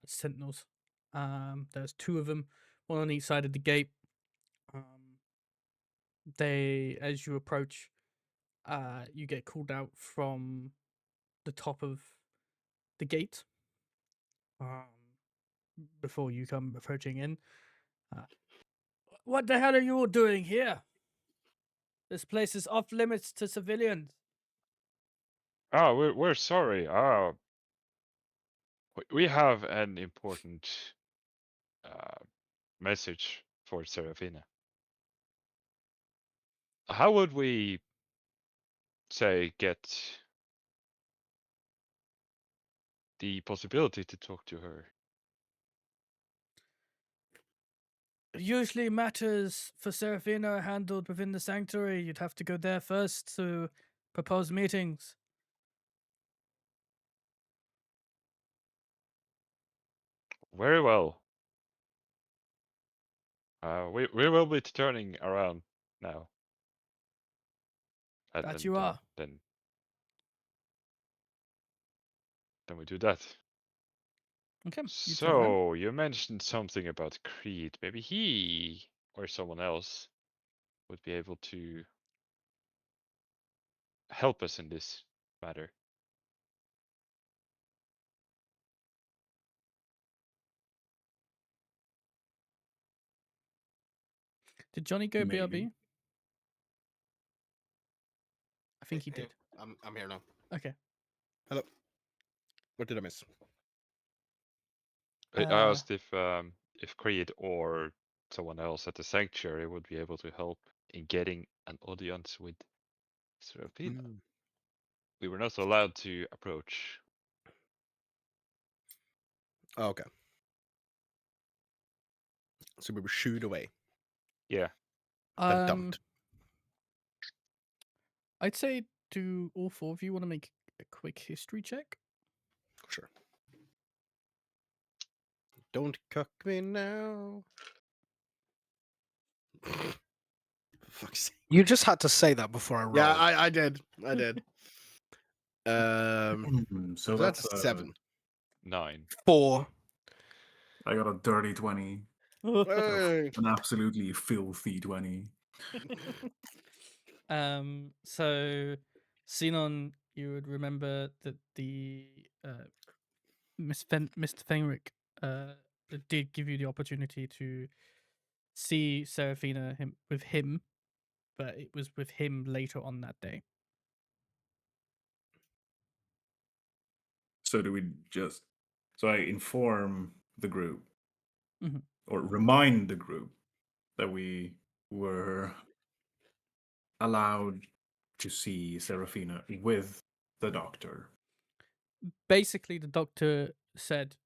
sentinels. There's two of them, one on each side of the gate. They, as you approach, you get called out from the top of the gate. Before you come approaching in, what the hell are you all doing here? This place is off limits to civilians. Oh, we're sorry. We have an important message for Serafina. How would we say get the possibility to talk to her? Usually matters for Serafina are handled within the sanctuary. You'd have to go there first to propose meetings. Very well. We will be turning around now. That you are. Then we do that. Okay, you turn around. So you mentioned something about Creed. Maybe he or someone else would be able to help us in this matter. Did Johnny go Maybe. BRB? I think he Hey, did. I'm here now. Okay. Hello. What did I miss? I asked if Creed or someone else at the sanctuary would be able to help in getting an audience with Serafina. We were not allowed to approach. Oh, okay. So we were shooed away. Yeah. Then dumped. I'd say, do all four of you want to make a quick history check? Sure. Don't cuck me now. Fuck's sake. You just had to say that before I rolled. Yeah, I did. I did. So So that's that's a 7. 9. 4. I got a dirty 20. Hey. An absolutely filthy 20. So Zinon, you would remember that the Mr. Fenric did give you the opportunity to see Seraphina with him, but it was with him later on that day. So do we just... So I inform the group, Mhm. or remind the group, that we were allowed to see Seraphina with the doctor. Basically, the doctor said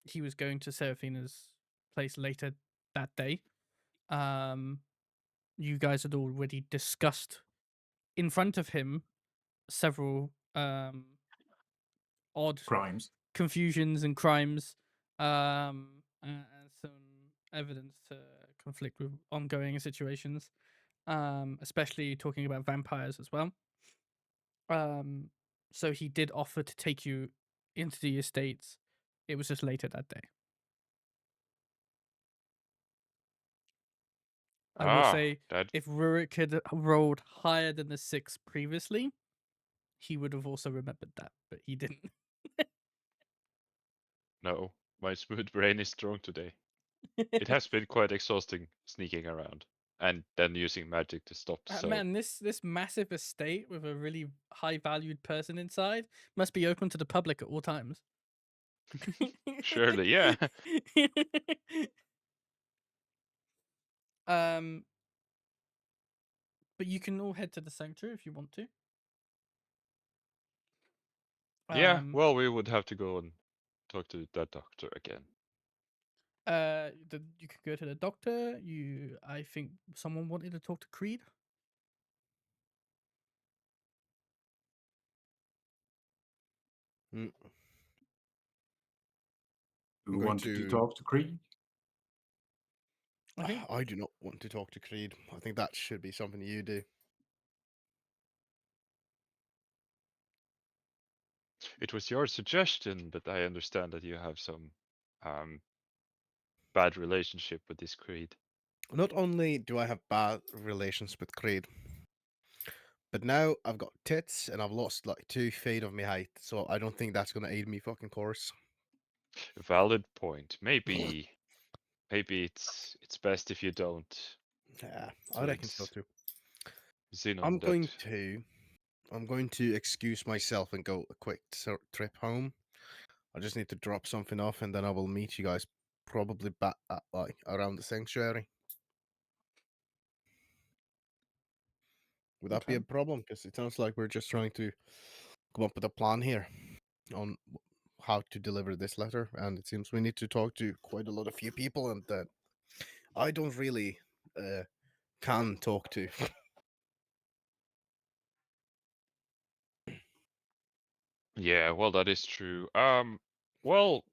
he was going to Seraphina's place later that day. You guys had already discussed in front of him several odd Crimes. confusions and crimes, and some evidence to conflict with ongoing situations, especially talking about vampires as well. So he did offer to take you into the estates. It was just later that day. I will say, that if Rurik had rolled higher than the 6 previously, he would have also remembered that, but he didn't. no, my smooth brain is strong today. It has been quite exhausting sneaking around and then using magic to stop. So Man, this massive estate with a really high valued person inside must be open to the public at all times. surely, yeah. But you can all head to the sanctuary if you want to. Yeah, well, we would have to go and talk to that doctor again. You could go to the doctor. I think someone wanted to talk to Creed. Mm. Who I'm going wanted to to- talk to Creed? I think I do not want to talk to Creed. I think that should be something you do. It was your suggestion, but I understand that you have some bad relationship with this Creed. Not only do I have bad relations with Creed, but now I've got tits and I've lost like 2 feet of my height, so I don't think that's gonna aid me fucking course. Valid point. Maybe it's best if you don't. Yeah, So I reckon so it's too. Zinon I'm that going to excuse myself and go a quick trip home. I just need to drop something off, and then I will meet you guys probably back at like around the sanctuary. Would that be a Okay. problem? Because it sounds like we're just trying to come up with a plan here on how to deliver this letter, and it seems we need to talk to quite a lot of few people, and that I don't really can talk to. Yeah, well, that is true. Well,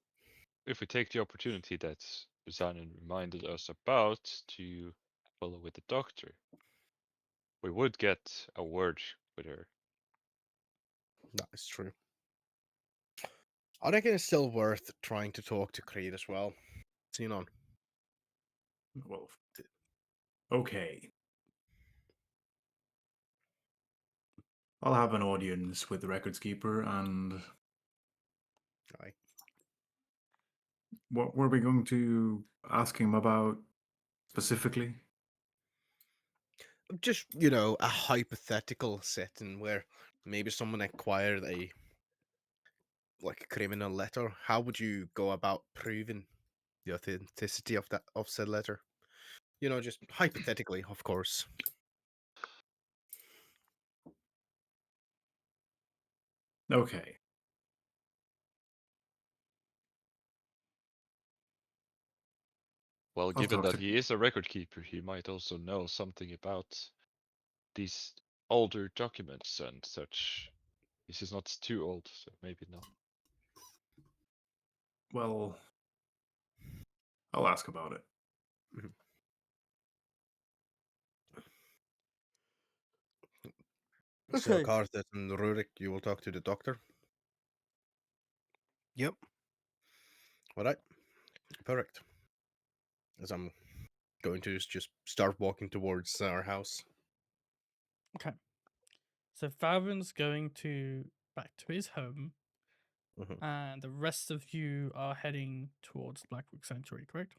if we take the opportunity that Zinon reminded us about to follow with the doctor, we would get a word with her. That is true. I reckon it's still worth trying to talk to Creed as well. Zinon. Well, okay. I'll have an audience with the records keeper, and Aye. what were we going to ask him about specifically? Just, a hypothetical setting where maybe someone acquired a criminal letter. How would you go about proving the authenticity of said letter? Just hypothetically, of course. Okay. Well, I'll given talk that to... he is a record keeper, he might also know something about these older documents and such. This is not too old, so maybe not. Well, I'll ask about it. Mhm. So, Okay. Carthus and Rurik, you will talk to the doctor. Yep. All right. Perfect. As I'm going to just start walking towards our house. Okay. So Farron's going back to his home, Mhm. and the rest of you are heading towards BlackWood Sanctuary, correct?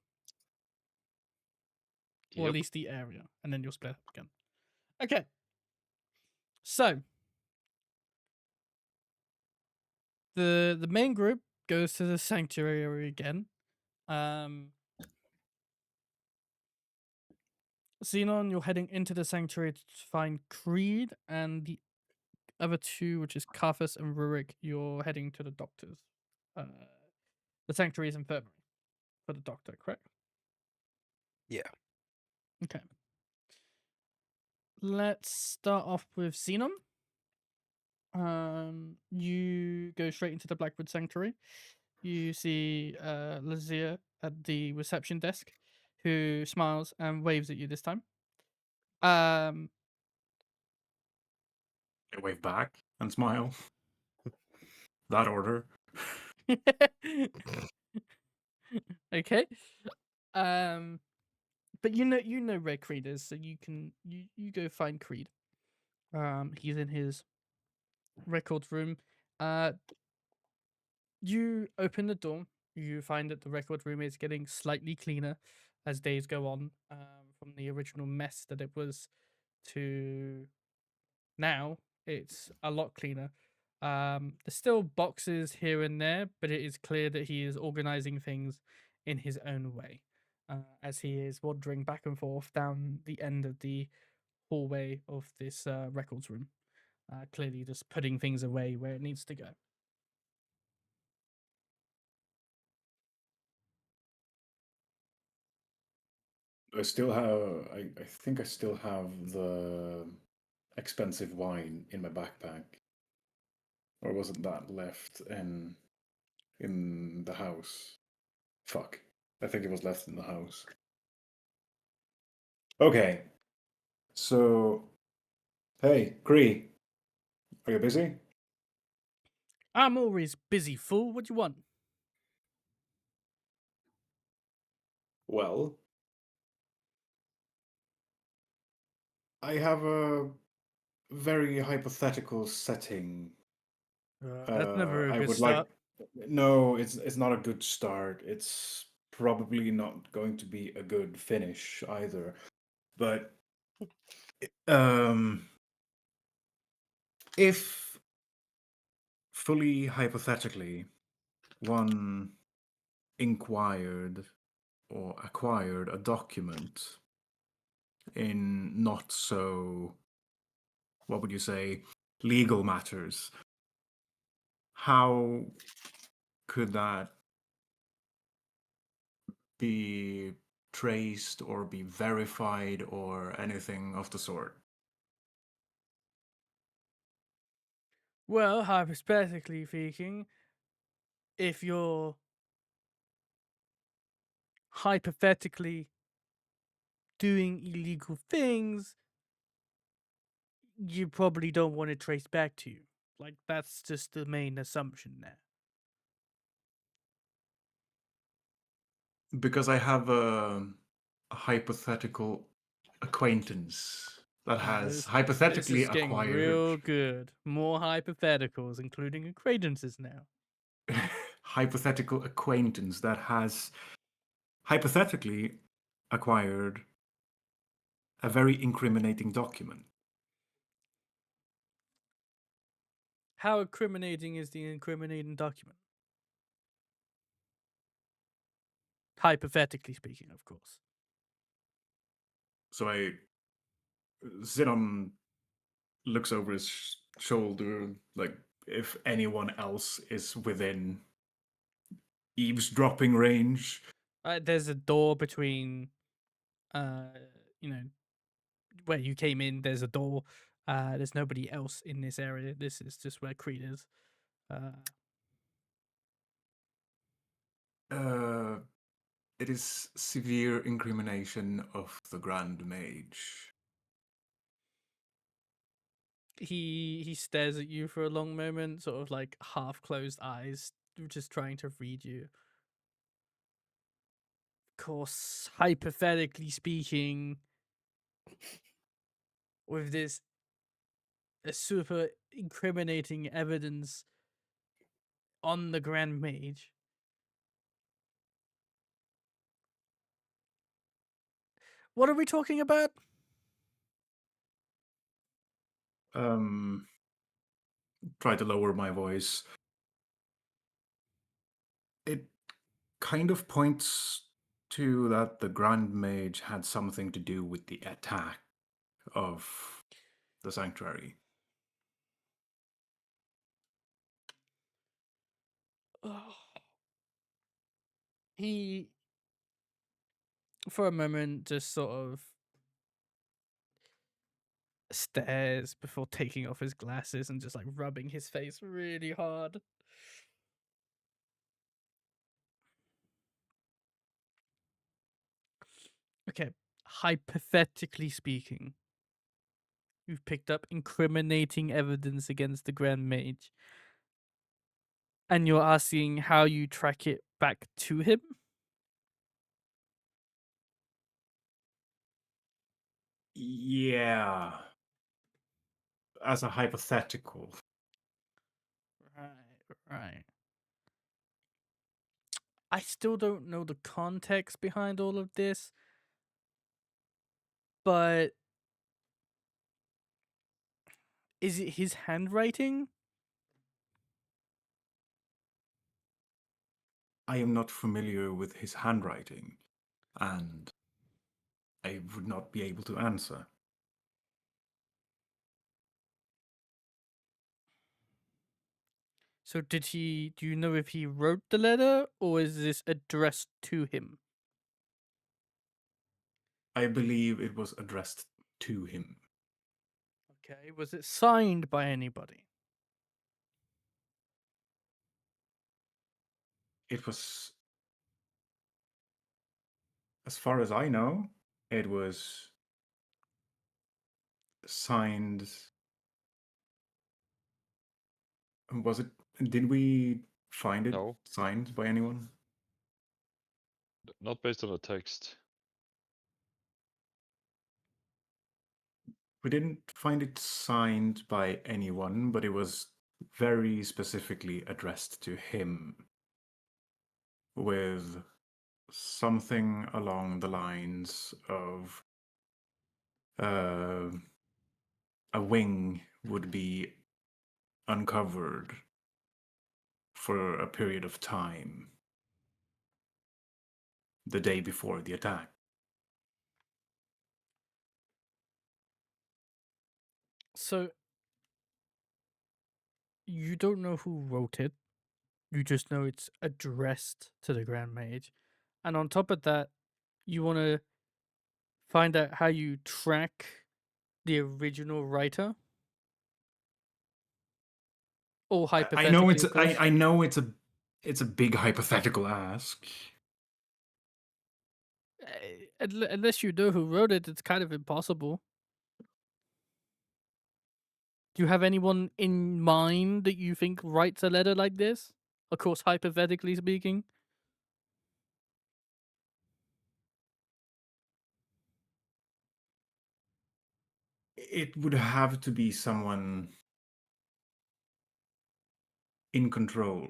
Or at Yep. least the area, and then you'll split up again. Okay. So the main group goes to the sanctuary again. Zinon, you're heading into the sanctuary to find Creed, and the other two, which is Carthus and Rurik, you're heading to the doctor's. The sanctuary's infirmary for the doctor, correct? Yeah. Okay. Let's start off with Zinon. You go straight into the BlackWood Sanctuary. You see Lazia at the reception desk, who smiles and waves at you this time. Um, I wave back and smile. That order. okay. But you know where Creed is, so you go find Creed. He's in his records room. You open the door. You find that the record room is getting slightly cleaner as days go on, from the original mess that it was to now. It's a lot cleaner. There's still boxes here and there, but it is clear that he is organizing things in his own way, as he is wandering back and forth down the end of the hallway of this records room, clearly just putting things away where it needs to go. I still have. I think I still have the expensive wine in my backpack, or wasn't that left in the house? Fuck. I think it was left in the house. Okay. So, hey, Cree, are you busy? I'm always busy, fool. What do you want? Well, I have a very hypothetical setting. That's never a I good would like. start. No, it's not a good start. It's probably not going to be a good finish either. But if fully hypothetically one inquired or acquired a document in not so, what would you say, legal matters, how could that be traced or be verified or anything of the sort? Well, hypothetically speaking, if you're hypothetically doing illegal things, you probably don't want to trace back to you. Like, that's just the main assumption there. Because I have a hypothetical acquaintance that has This hypothetically is getting acquired real good. More hypotheticals, including acquaintances now. hypothetical acquaintance that has hypothetically acquired a very incriminating document. How incriminating is the incriminating document? Hypothetically speaking, of course. So Zinon looks over his shoulder, like if anyone else is within eavesdropping range. There's a door between, uh, you know, where you came in. There's a door. There's nobody else in this area. This is just where Creed is. It is severe incrimination of the Grand Mage. He stares at you for a long moment, sort of like half closed eyes, just trying to read you. Of course, hypothetically speaking, with this super incriminating evidence on the Grand Mage. What are we talking about? Try to lower my voice. It kind of points to that the Grand Mage had something to do with the attack of the sanctuary. He, for a moment, just sort of stares before taking off his glasses and just like rubbing his face really hard. Okay, hypothetically speaking, you've picked up incriminating evidence against the Grand Mage, and you're asking how you track it back to him? Yeah. As a hypothetical. Right. I still don't know the context behind all of this, but is it his handwriting? I am not familiar with his handwriting, and I would not be able to answer. So do you know if he wrote the letter, or is this addressed to him? I believe it was addressed to him. Okay, was it signed by anybody? It was, as far as I know, it was signed. Was it? Did we find it No. signed by anyone? Not based on the text. We didn't find it signed by anyone, but it was very specifically addressed to him with something along the lines of a wing would be uncovered for a period of time the day before the attack. So you don't know who wrote it. You just know it's addressed to the Grand Mage. And on top of that, you want to find out how you track the original writer? Or I know hypothetically, it's of course. I know it's a big hypothetical ask. Unless you know who wrote it, it's kind of impossible. Do you have anyone in mind that you think writes a letter like this? Of course, hypothetically speaking. It would have to be someone in control.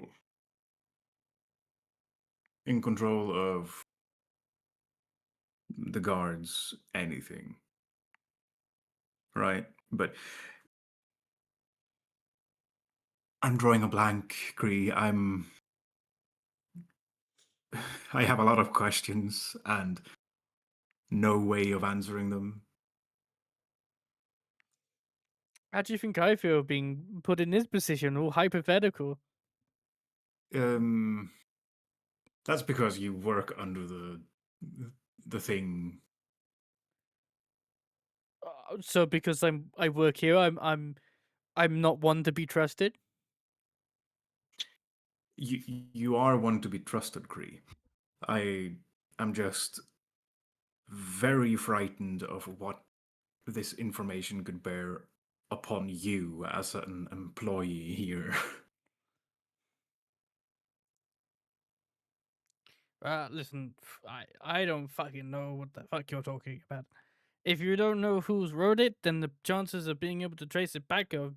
In control of the guards, anything. Right? But I'm drawing a blank, Cree. I have a lot of questions and no way of answering them. How do you think I feel being put in this position, all hypothetical? That's because you work under the thing. So because I work here, I'm not one to be trusted. You are one to be trusted, Cree. I am just very frightened of what this information could bear upon you as an employee here. Listen, I don't fucking know what the fuck you're talking about. If you don't know who's wrote it, then the chances of being able to trace it back are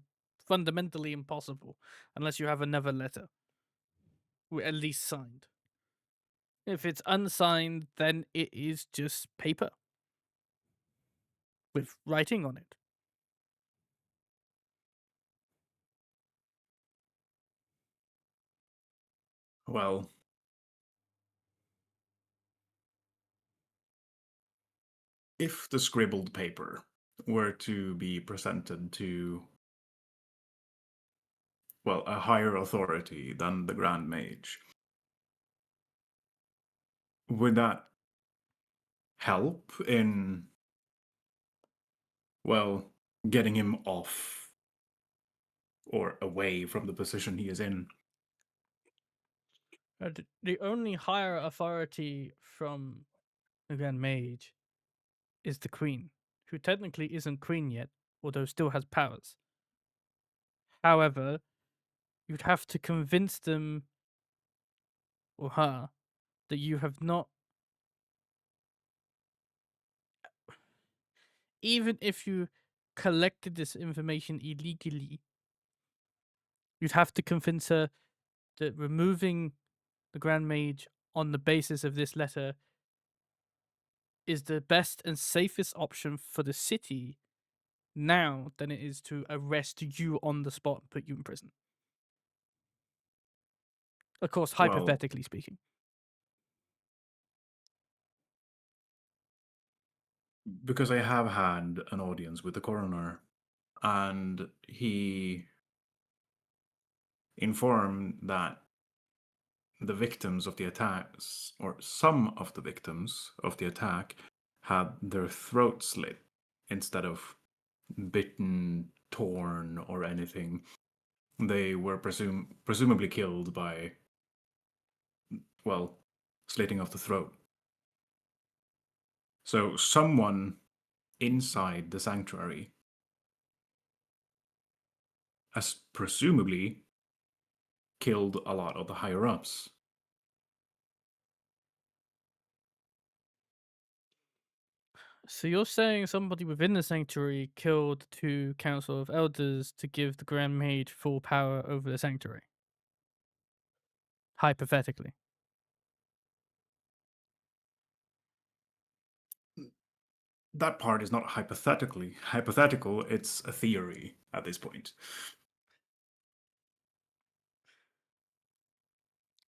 fundamentally impossible, unless you have another letter, at least signed. If it's unsigned, then it is just paper with writing on it. Well, if the scribbled paper were to be presented to, well, a higher authority than the Grand Mage, would that help in, well, getting him off or away from the position he is in? The only higher authority from the Grand Mage is the Queen, who technically isn't Queen yet, although still has powers. However, you'd have to convince them or her that you have not, even if you collected this information illegally, you'd have to convince her that removing the Grand Mage on the basis of this letter is the best and safest option for the city now than it is to arrest you on the spot and put you in prison. Of course, Well, hypothetically speaking. because I have had an audience with the coroner, and he informed that the victims of the attacks, or some of the victims of the attack, had their throat slit instead of bitten, torn, or anything. They were presumably killed by, well, slitting of the throat. So someone inside the sanctuary has presumably killed a lot of the higher-ups. So you're saying somebody within the sanctuary killed 2 council of elders to give the Grand Mage full power over the sanctuary? Hypothetically. That part is not hypothetical, it's a theory at this point.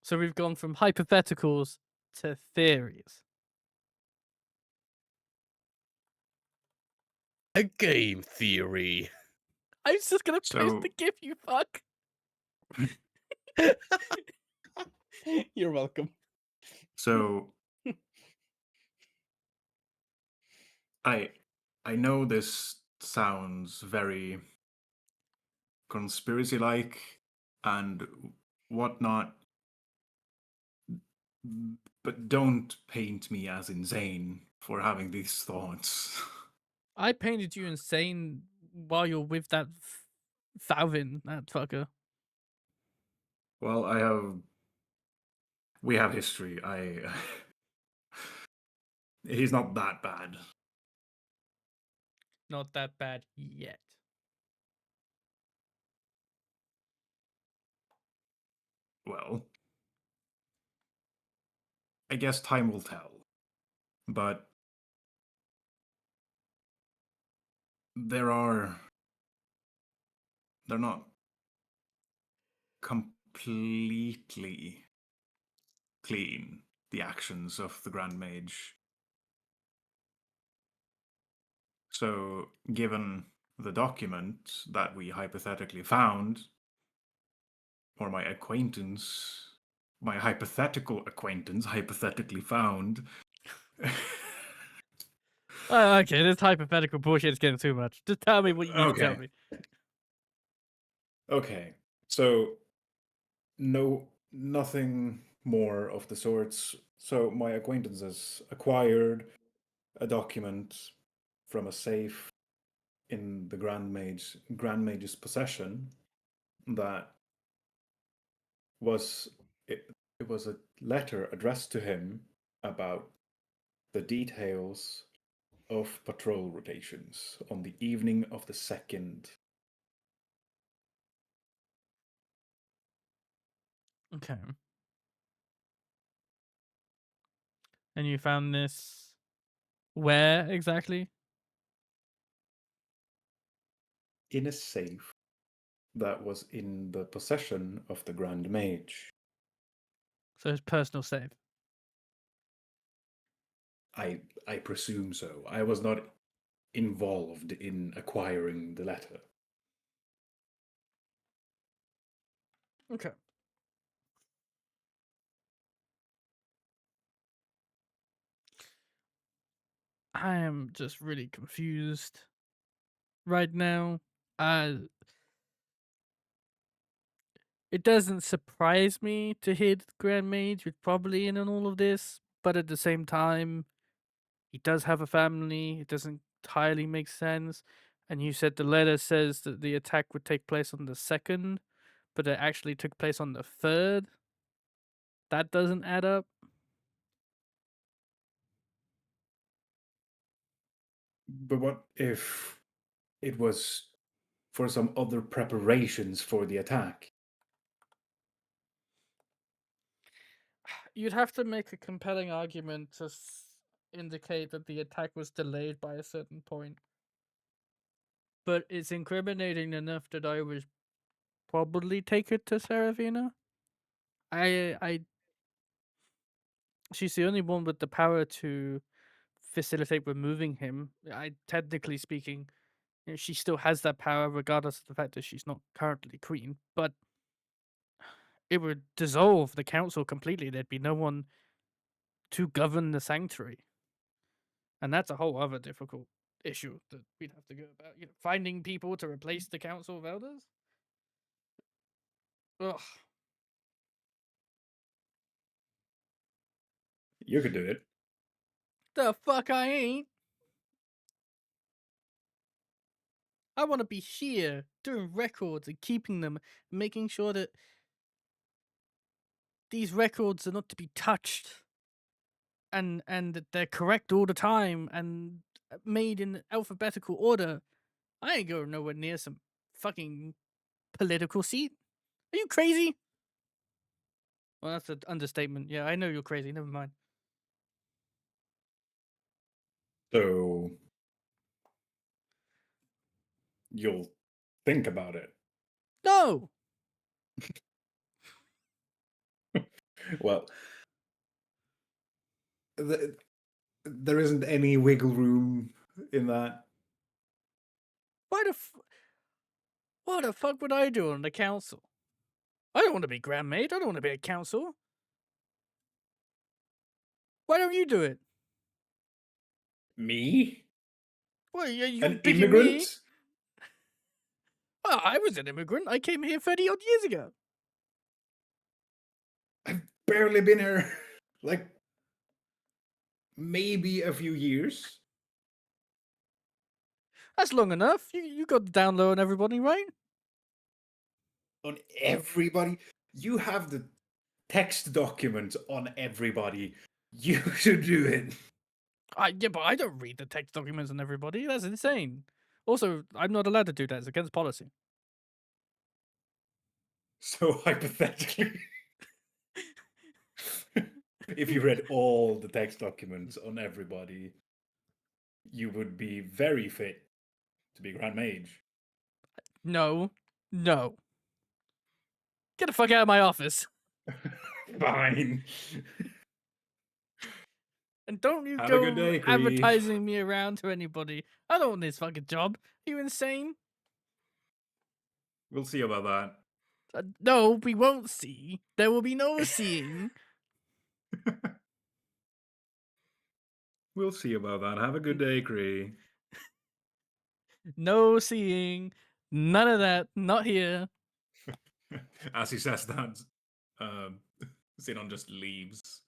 So we've gone from hypotheticals to theories. A game theory. I was just gonna post So- the GIF, you fuck. You're welcome. So I know this sounds very conspiracy-like and whatnot, but don't paint me as insane for having these thoughts. I painted you insane while you're with that Wauvin, that fucker. Well, we have history. He's not that bad. Not that bad yet. Well, I guess time will tell. But they're not completely clean, the actions of the Grand Mage. So, given the document that we hypothetically found, or my hypothetical acquaintance hypothetically found. Okay, this hypothetical bullshit is getting too much. Just tell me what you need to tell Okay. me. Okay, so nothing more of the sorts. So my acquaintances acquired a document from a safe in the Grand Mage's possession that was it was a letter addressed to him about the details of patrol rotations on the evening of the 2nd. Okay. And you found this where exactly? In a safe that was in the possession of the Grand Mage. So his personal save. I presume so. I was not involved in acquiring the letter. Okay. I am just really confused right now. It doesn't surprise me to hear that the Grand Mage was probably in on all of this, but at the same time, he does have a family. It doesn't entirely make sense. And you said the letter says that the attack would take place on the 2nd, but it actually took place on the 3rd. That doesn't add up. But what if it was for some other preparations for the attack? You'd have to make a compelling argument to indicate that the attack was delayed by a certain point. But it's incriminating enough that I would probably take it to Saravina. She's the only one with the power to facilitate removing him. Technically speaking, she still has that power regardless of the fact that she's not currently queen, but it would dissolve the council completely. There'd be no one to govern the sanctuary. And that's a whole other difficult issue that we'd have to go about. Finding people to replace the Council of Elders? Ugh. You could do it. The fuck I ain't. I want to be here, doing records and keeping them, making sure that these records are not to be touched. And that they're correct all the time and made in alphabetical order. I ain't going nowhere near some fucking political seat. Are you crazy? Well, that's an understatement. Yeah, I know you're crazy. Never mind. So you'll think about it. No! Well, there isn't any wiggle room in that. What the fuck would I do on the council? I don't want to be Grand Mage. I don't want to be a council. Why don't you do it? Me? Well, you're An picking immigrant? me. Well, I was an immigrant. I came here 30 odd years ago. I've barely been here, like, maybe a few years. That's long enough. You got the down low on everybody, right? On everybody? You have the text documents on everybody. You should do it. Yeah, but I don't read the text documents on everybody. That's insane. Also, I'm not allowed to do that. It's against policy. So hypothetically, if you read all the text documents on everybody, you would be very fit to be Grand Mage. No. Get the fuck out of my office. Fine. And don't you Have a go good day, Cree. advertising me around to anybody. I don't want this fucking job. Are you insane? We'll see about that. No, we won't see. There will be no seeing. We'll see about that. Have a good day, Cree. No seeing. None of that. Not here. As he says that, Zinon just leaves.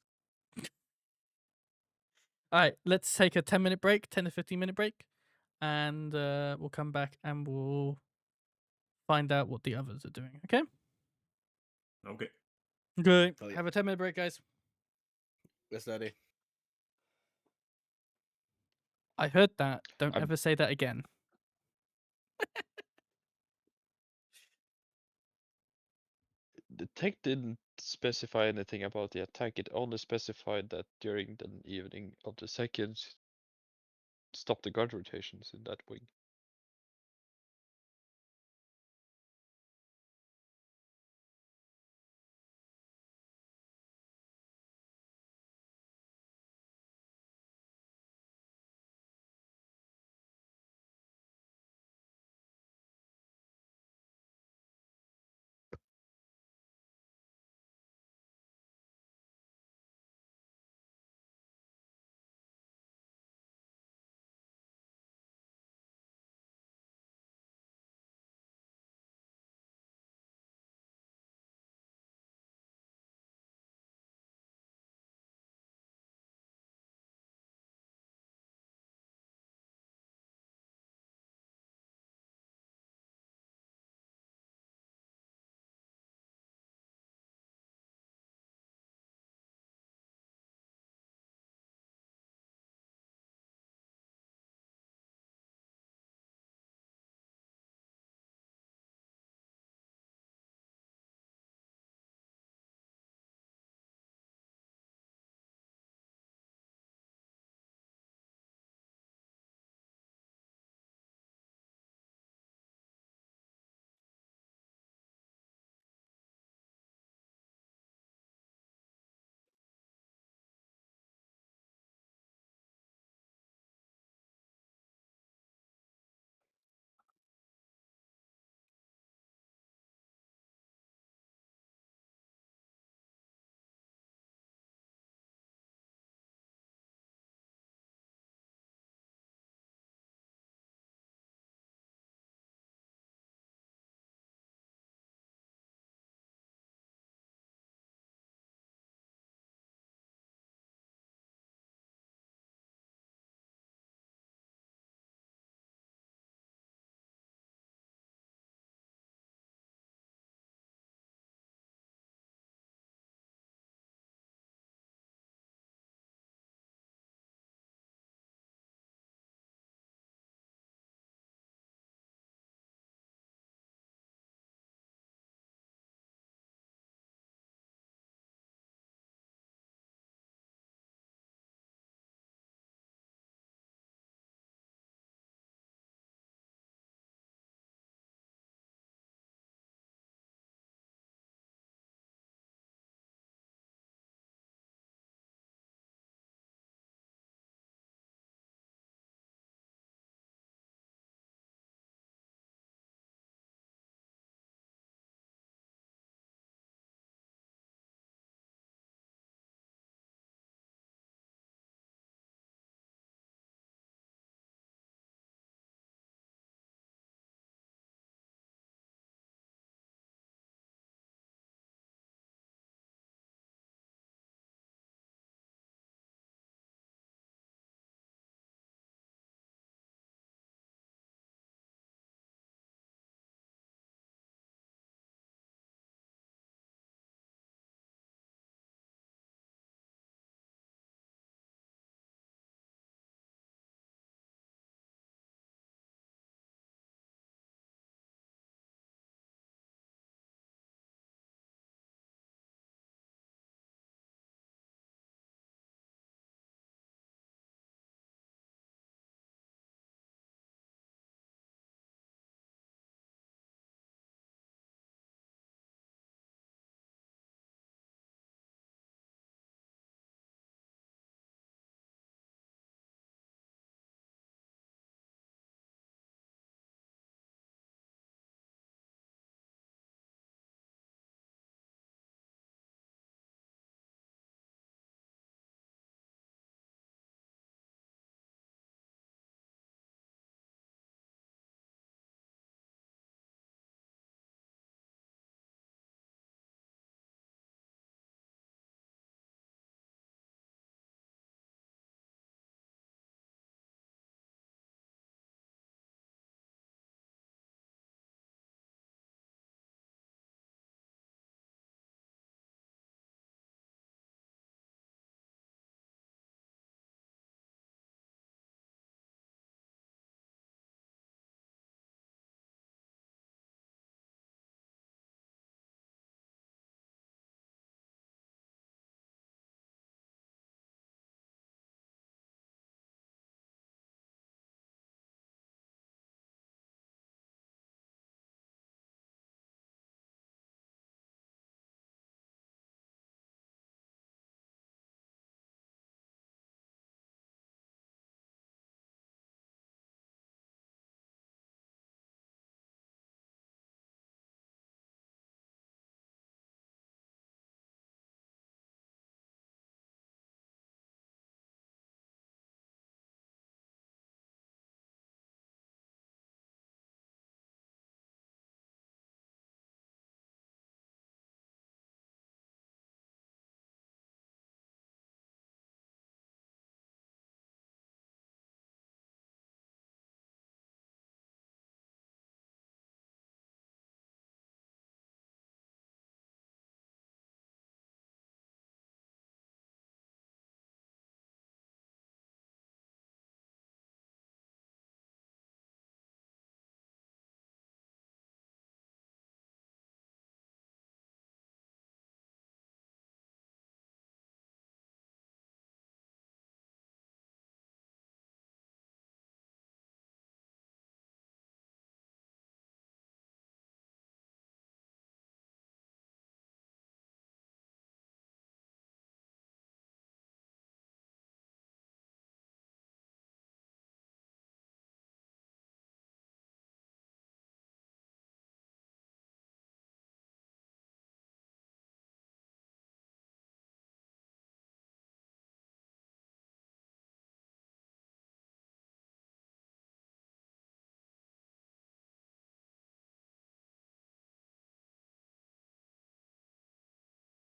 All right, let's take a 10-minute break, 10 to 15-minute break. and we'll come back and we'll find out what the others are doing. Okay. Okay. Okay. Hell yeah. Have a 10-minute break, guys. Yes, Daddy. I heard that. Don't I'm- ever say that again. The text didn't specify anything about the attack. It only specified that during the evening of the second, stop the guard rotations in that wing.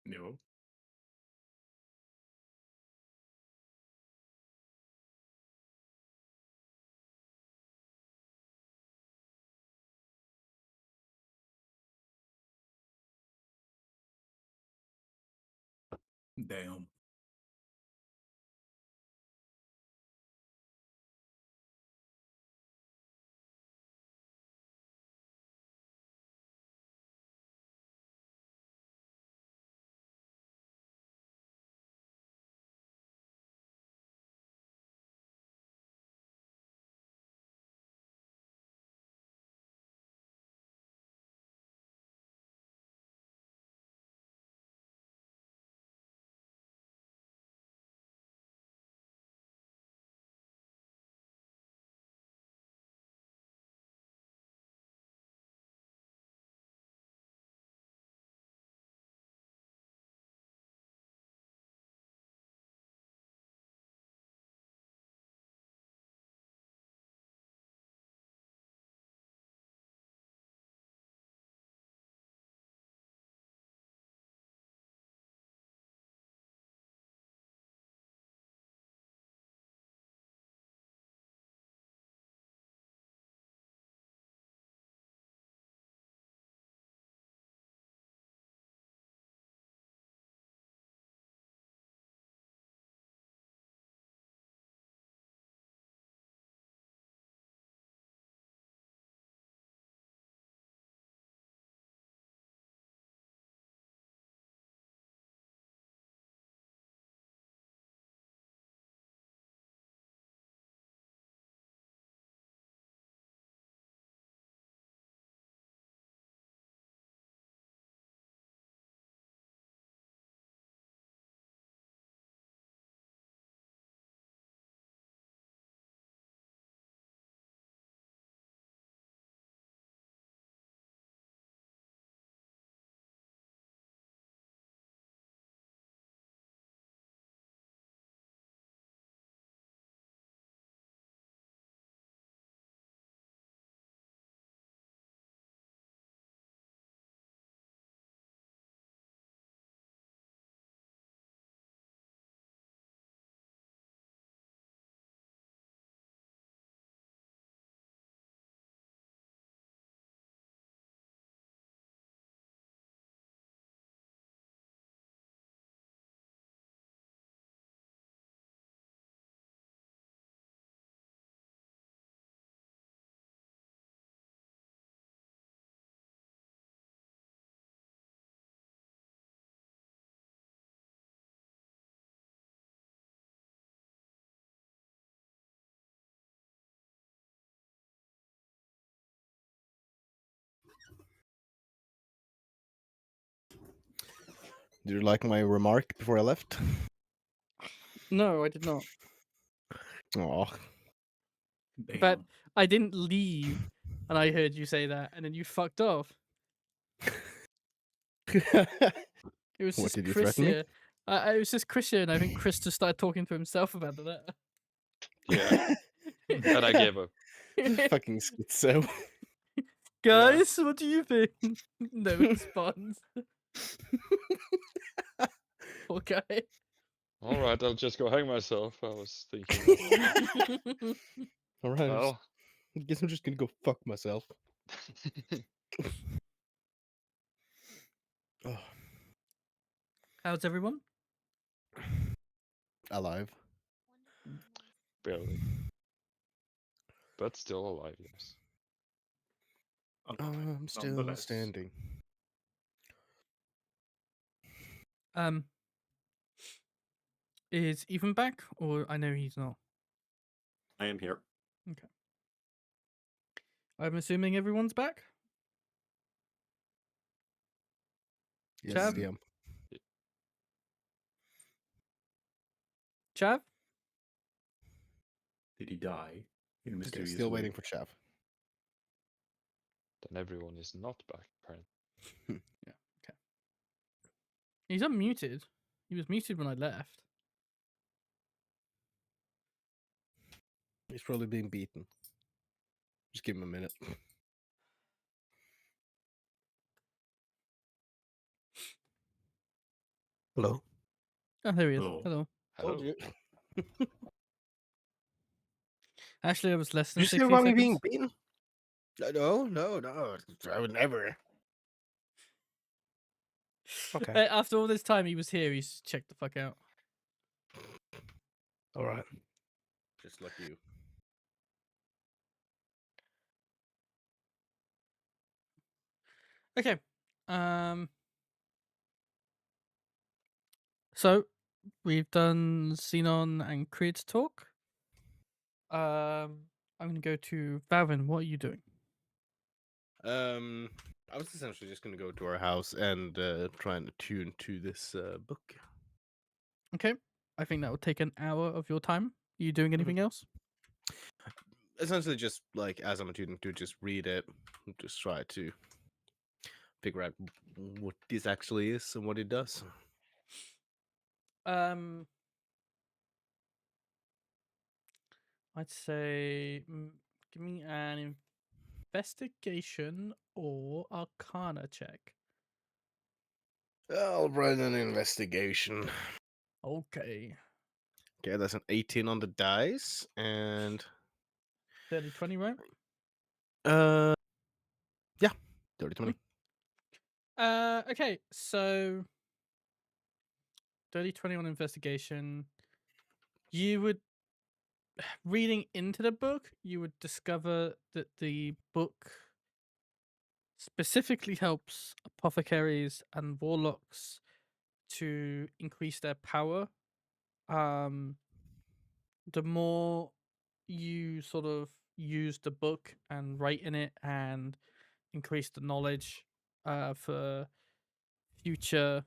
No. Damn. Did you like my remark before I left? No, I did not. Oh, Damn. But I didn't leave, and I heard you say that, and then you fucked off. It was What, just did you Chris threaten me? here. It was just Chris here, and I think Chris just started talking to himself about the letter. Yeah, and I gave up. Fucking schizo. Guys, what do you think? No response. Poor guy. All right, I'll just go hang myself. I was thinking that. All right, Well, I guess I'm just gonna go fuck myself. Oh, How's everyone? alive. barely, but still alive. Yes. I'm still Nonetheless. standing. Is Ethan back, or I know he's not? I am here. I'm assuming everyone's back. Yes, Chav? DM. Chav? Did he die in a Okay, mysterious still way? waiting for Chav. Then everyone is not back, apparently. Yeah. Okay. He's unmuted. He was muted when I left. He's probably being beaten. Just give him a minute. Hello. Oh, there he is. Hello. Hello. Told Hello. you. Actually, it was less than Did you say 60 about me seconds. being beaten? No. I would never. Okay. After all this time he was here, he's checked the fuck out. All right. Just like you. Okay. So we've done Zinon and Creed's talk. I'm gonna go to Vauvin. What are you doing? I was essentially just gonna go to our house and try and attune to this book. Okay. I think that would take an hour of your time. Are you doing anything else? Essentially, just like as I'm attuning to, just read it, just try to figure out what this actually is and what it does. I'd say give me an investigation or arcana check. I'll run an investigation. Okay. Okay, that's an 18 on the dice, and 30-20, right? yeah, 30-20. Okay, so 30-20 on investigation. You would reading into the book, you would discover that the book specifically helps apothecaries and warlocks to increase their power. The more you sort of use the book and write in it and increase the knowledge for future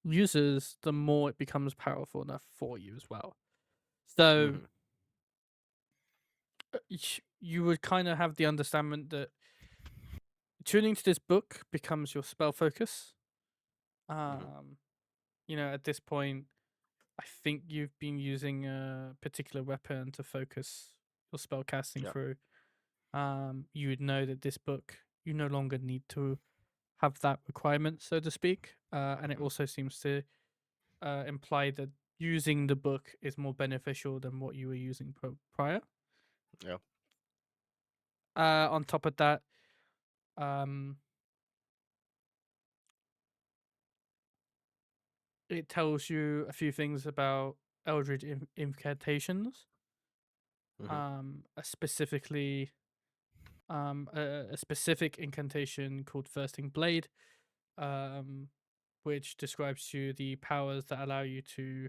users, the more it becomes powerful enough for you as well. So you would kind of have the understanding that tuning to this book becomes your spell focus. You know, at this point, I think you've been using a particular weapon to focus your spell casting Yep. through. You would know that this book, you no longer need to have that requirement, so to speak. And it also seems to imply that using the book is more beneficial than what you were using prior. Yeah. On top of that, it tells you a few things about Eldritch incantations. Specifically, a specific incantation called Thirsting Blade, which describes to you the powers that allow you to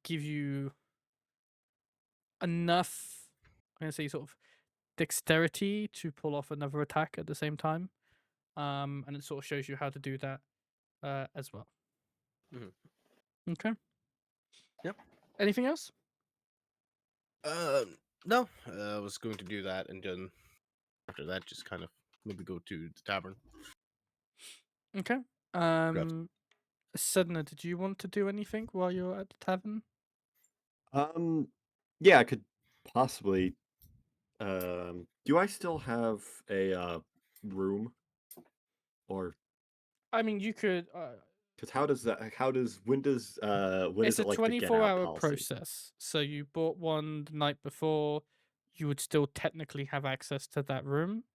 give you enough, I'm going to say, sort of dexterity to pull off another attack at the same time. And it sort of shows you how to do that as well. Okay. Yep. Anything else? No. I was going to do that, and then after that, just kind of maybe go to the tavern. Okay. Sedna, did you want to do anything while you're at the tavern? Yeah, I could possibly. Do I still have a room, or I mean, you could. because how does that? How does when It's is a it like the get out 24-hour policy? process. So you bought one the night before, you would still technically have access to that room,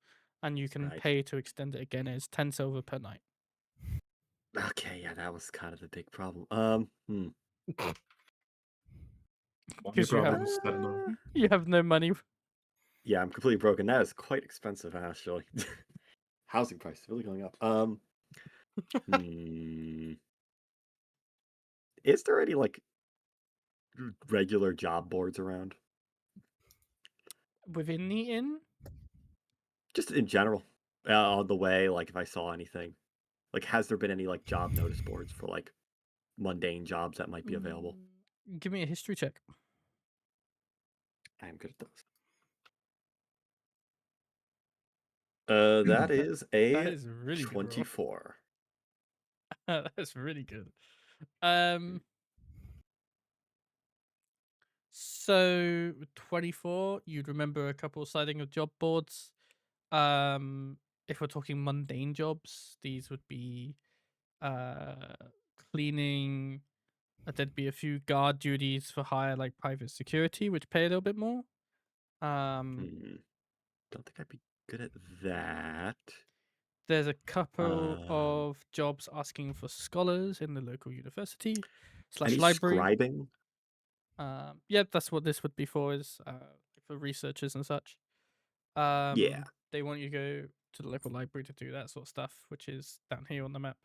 and you can Right. pay to extend it again. It's 10 silver per night. Okay, yeah, that was kind of the big problem. Money 'Cause you have- problems, Sedna. You have no money. Yeah, I'm completely broken. That is quite expensive, actually. Housing prices really going up. Is there any like regular job boards around? Within the inn? Just in general, on the way, like if I saw anything, like has there been any like job notice boards for like mundane jobs that might be available? Give me a history check. I am good at those. That is a That is really good roll. 24. That's really good. So 24, you'd remember a couple citing of job boards. if we're talking mundane jobs, these would be cleaning. There'd be a few guard duties for hire, like private security, which pay a little bit more. Don't think I'd be good at that. There's a couple of jobs asking for scholars in the local university Any / library. scribing? Yeah, that's what this would be for, is for researchers and such. Yeah. They want you to go to the local library to do that sort of stuff, which is down here on the map.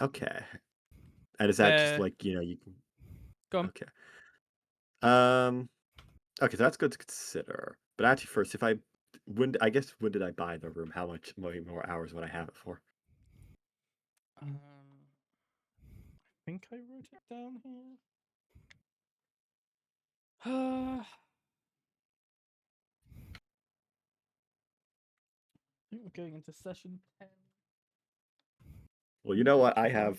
Okay. And is that just like, you can... Go on. Okay. Okay, so that's good to consider. But actually, first, when did I buy the room? How much more hours would I have it for? I think I wrote it down here. I think we're going into session 10. Well, you know what? I have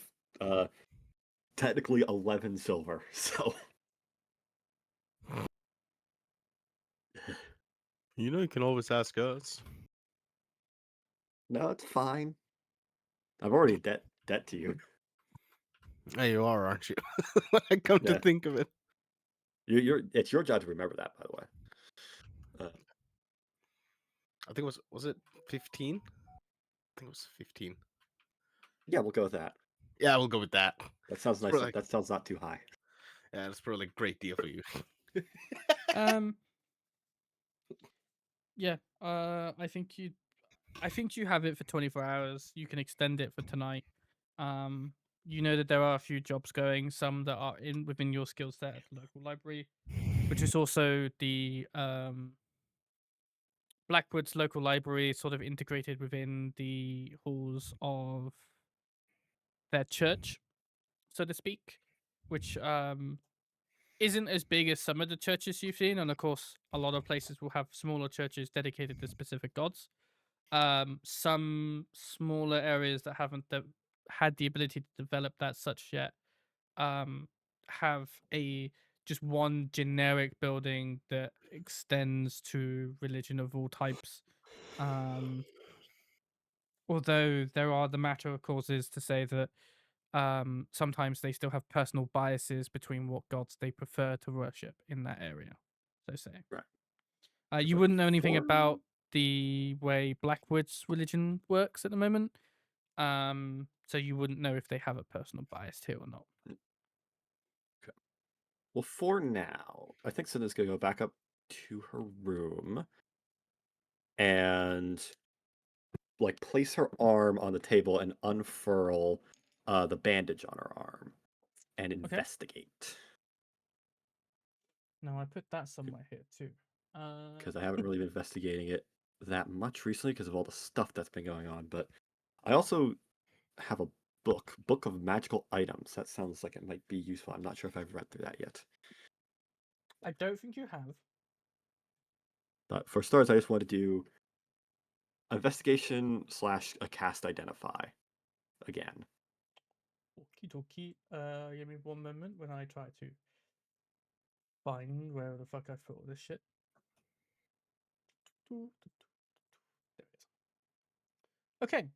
technically 11 silver, so... You can always ask us. No, it's fine. I'm already debt to you. Hey, you are, aren't you? When I come to Yeah. think of it. It's your job to remember that, by the way. I think it was it 15? I think it was 15. Yeah, we'll go with that. Yeah, we'll go with that. That sounds nice. That sounds not too high. Yeah, that's probably a great deal for you. Yeah. I think you have it for 24 hours. You can extend it for tonight. You know that there are a few jobs going, some that are within your skill set at the local library, which is also the BlackWood's local library, sort of integrated within the halls of their church, so to speak, which isn't as big as some of the churches you've seen, and of course, a lot of places will have smaller churches dedicated to specific gods. Some smaller areas that haven't had the ability to develop that such yet have just one generic building that extends to religion of all types. Although there are the matter of causes to say that sometimes they still have personal biases between what gods they prefer to worship in that area, so say. Right. You wouldn't know anything about the way BlackWood's religion works at the moment, so you wouldn't know if they have a personal bias here or not. Okay. Well, for now, I think Sedna's gonna go back up to her room and like place her arm on the table and unfurl the bandage on her arm and investigate. No, I put that somewhere here too. Because I haven't really been investigating it that much recently because of all the stuff that's been going on. But I also have a book of magical items. That sounds like it might be useful. I'm not sure if I've read through that yet. I don't think you have. But for starters, I just want to do investigation / a cast identify again. Okie dokie. Give me one moment when I try to find where the fuck I put all this shit. There it is. Okay.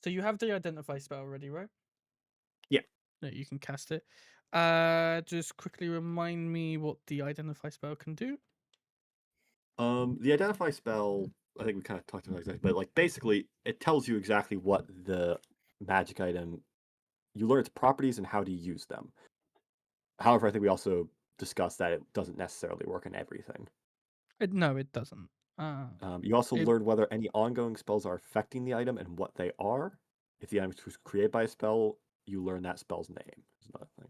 So you have the identify spell already, right? Yeah. No, you can cast it. Just quickly remind me what the identify spell can do. The identify spell, I think we kind of talked about exactly, but like basically it tells you exactly what the magic item, you learn its properties and how to use them. However, I think we also discussed that it doesn't necessarily work in everything. No, it doesn't. You also learn whether any ongoing spells are affecting the item and what they are. If the item was created by a spell, you learn that spell's name. Is another thing.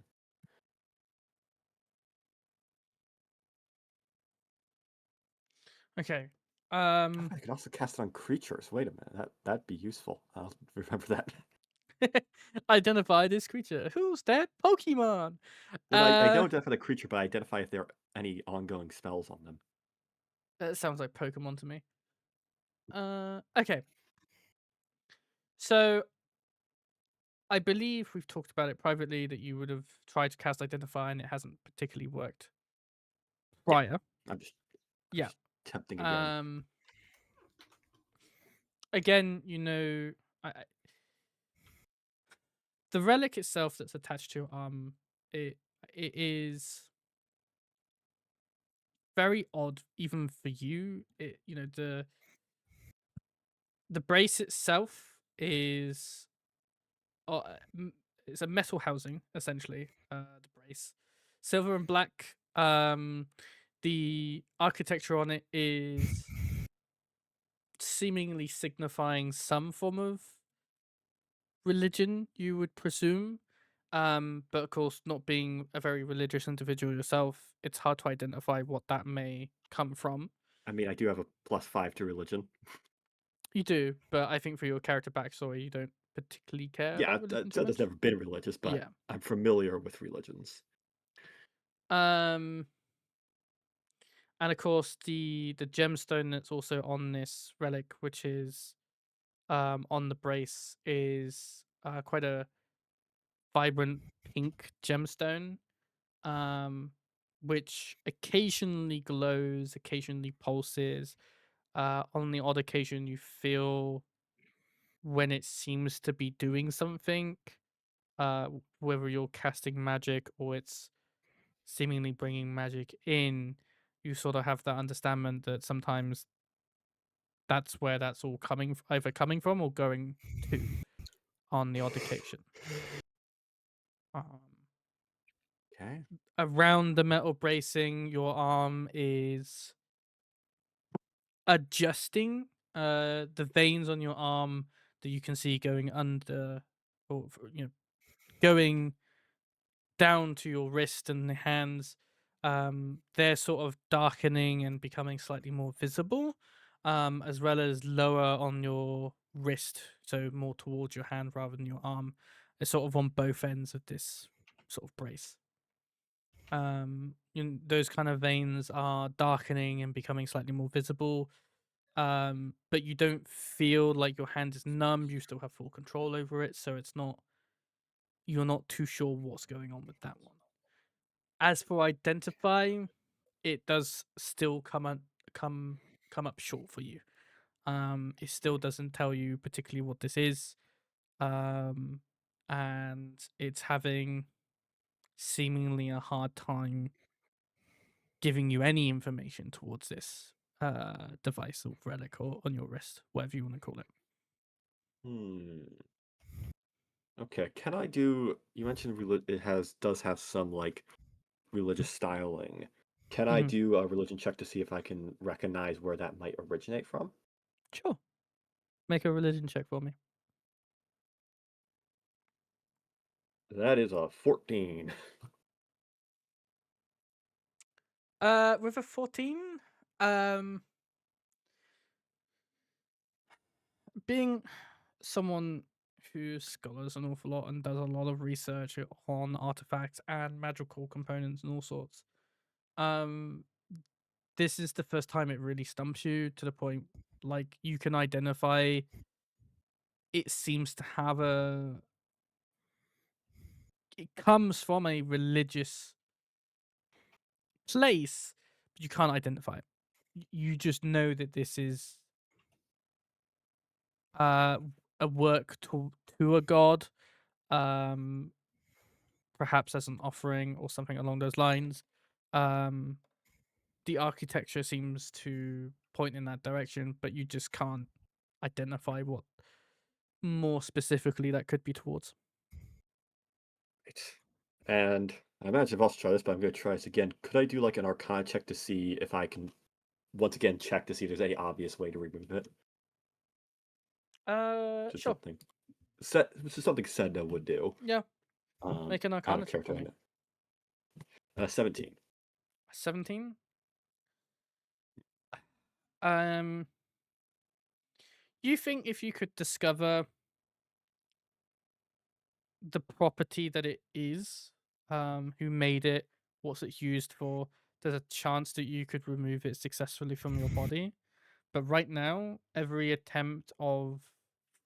Okay. I can also cast it on creatures. Wait a minute, that'd be useful. I'll remember that. Identify this creature. Who's that Pokemon? I don't identify the creature, but I identify if there are any ongoing spells on them. That sounds like Pokemon to me. Okay. So I believe we've talked about it privately that you would have tried to cast Identify and it hasn't particularly worked prior. I'm just Yeah. Tempting again. Again, the relic itself that's attached to your arm, it is very odd, even for you. The brace itself is it's a metal housing, essentially. The brace, silver and black. The architecture on it is seemingly signifying some form of religion, you would presume. But of course, not being a very religious individual yourself, it's hard to identify what that may come from. I mean, I do have a +5 to religion. You do, but I think for your character backstory, you don't particularly care Yeah, about religion too Sedna's much. never been religious, but Yeah. I'm familiar with religions. And of course, the gemstone that's also on this relic, which is on the brace, is quite a vibrant pink gemstone, which occasionally glows, occasionally pulses. On the odd occasion, you feel when it seems to be doing something, whether you're casting magic or it's seemingly bringing magic in. You sort of have that understanding that sometimes that's where that's all either coming from or going to on the odd occasion. Okay. Around the metal bracing, your arm is adjusting. The veins on your arm that you can see going under, or going down to your wrist and the hands, they're sort of darkening and becoming slightly more visible, as well as lower on your wrist, so more towards your hand rather than your arm. It's sort of on both ends of this sort of brace. Those kind of veins are darkening and becoming slightly more visible, but you don't feel like your hand is numb. You still have full control over it, so you're not too sure what's going on with that one. As for identifying, it does still come up short for you. It still doesn't tell you particularly what this is, and it's having seemingly a hard time giving you any information towards this device or relic or on your wrist, whatever you want to call it. Okay, can I do? You mentioned it does have some like religious styling. Can I do a religion check to see if I can recognize where that might originate from? Sure. Make a religion check for me. That is a 14. With a 14, being someone who scholars an awful lot and does a lot of research on artifacts and magical components and all sorts, this is the first time it really stumps you to the point like you can identify it seems to have it comes from a religious place, but you can't identify it. You just know that this is a work to a god, perhaps as an offering or something along those lines. The architecture seems to point in that direction, but you just can't identify what more specifically that could be towards. Right. And I imagine I've also tried this, but I'm going to try this again. Could I do like an Arcana check to see if I can, once again, check to see if there's any obvious way to remove it? Sure. Something. This is something Sedna would do. Yeah. Make an Out Arcana of check for character. me. 17. 17. You think if you could discover the property that it is, who made it, what's it used for, there's a chance that you could remove it successfully from your body. But right now, every attempt of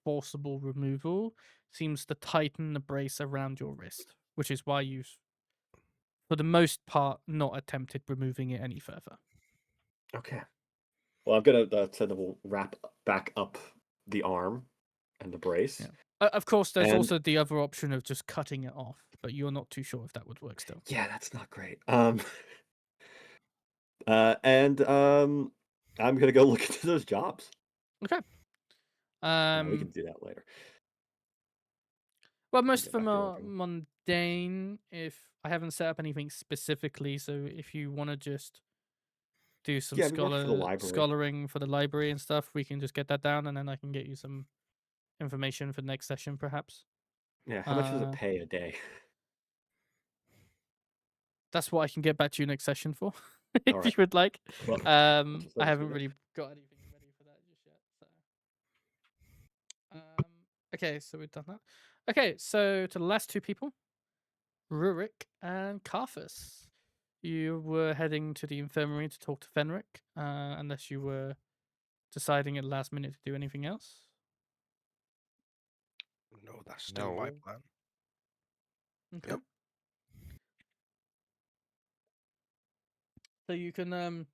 forcible removal seems to tighten the brace around your wrist, which is why you've, for the most part, not attempted removing it any further. Okay. Well, I'm gonna Sedna will wrap back up the arm and the brace. Yeah. Of course, there's And- also the other option of just cutting it off, but you're not too sure if that would work still. Yeah, that's not great. And I'm gonna go look into those jobs. Okay. We can do that later. Well, most get of them back to are working. mundane. If I haven't set up anything specifically, so if you want to just do some Yeah, we work for the library. scholaring for the library and stuff, we can just get that down, and then I can get you some information for the next session, perhaps. Yeah, how much does it pay a day? That's what I can get back to you next session for, if All you right. would like. Well, I let us haven't do really got anything ready for that just yet. So, okay, so we've done that. Okay, so to the last two people, Rurik and Carthus. You were heading to the infirmary to talk to Fenric, unless you were deciding at the last minute to do anything else. No, that's still my No. plan. Okay. Yep. So you can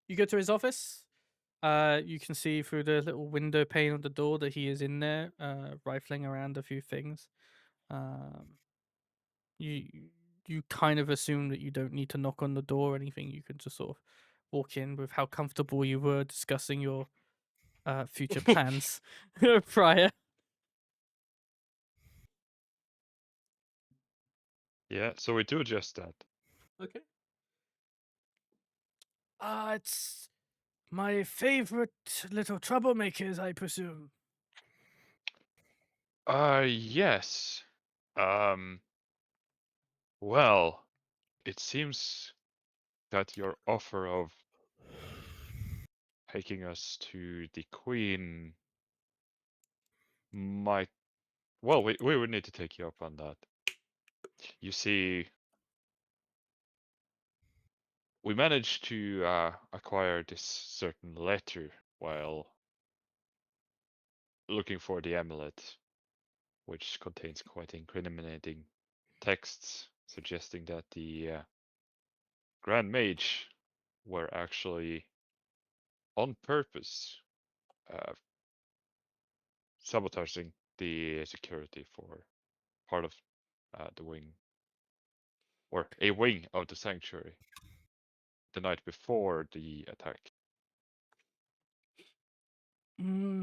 you go to his office. You can see through the little window pane of the door that he is in there, rifling around a few things. You you kind of assume that you don't need to knock on the door or anything. You can just sort of walk in with how comfortable you were discussing your future plans prior. Yeah, so we do just that. Okay. It's my favorite little troublemakers, I presume. Yes. Well, it seems that your offer of taking us to the Queen might. Well, we would need to take you up on that. You see, we managed to acquire this certain letter while looking for the amulet, which contains quite incriminating texts suggesting that the Grand Mage were actually on purpose sabotaging the security for part of the wing, or a wing of the sanctuary, the night before the attack.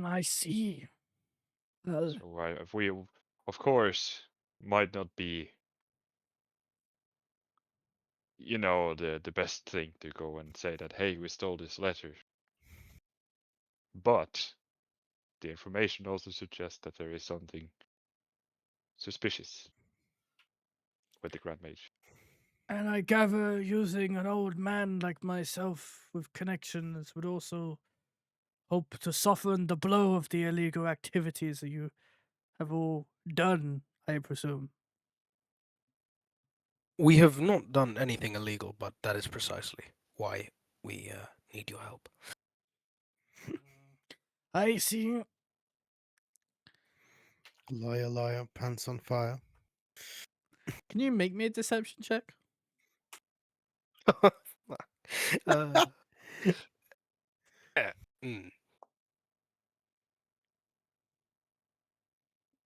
I see. Well, So we, of course, might not be, the best thing to go and say that, hey, we stole this letter. But the information also suggests that there is something suspicious with the Grand Mage. and I gather using an old man like myself with connections would also hope to soften the blow of the illegal activities that you have all done, I presume. We have not done anything illegal, but that is precisely why we need your help. I see. Liar, liar, pants on fire. Can you make me a deception check? uh, mm.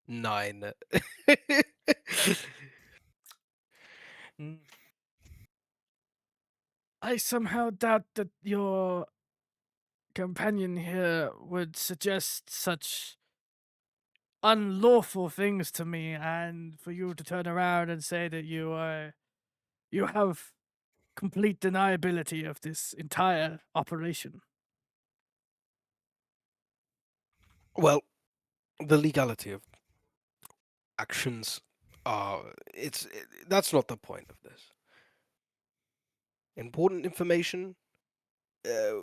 9. Mm. I somehow doubt that your companion here would suggest such unlawful things to me, and for you to turn around and say that you have complete deniability of this entire operation. Well, the legality of actions that's not the point of this. Important information uh,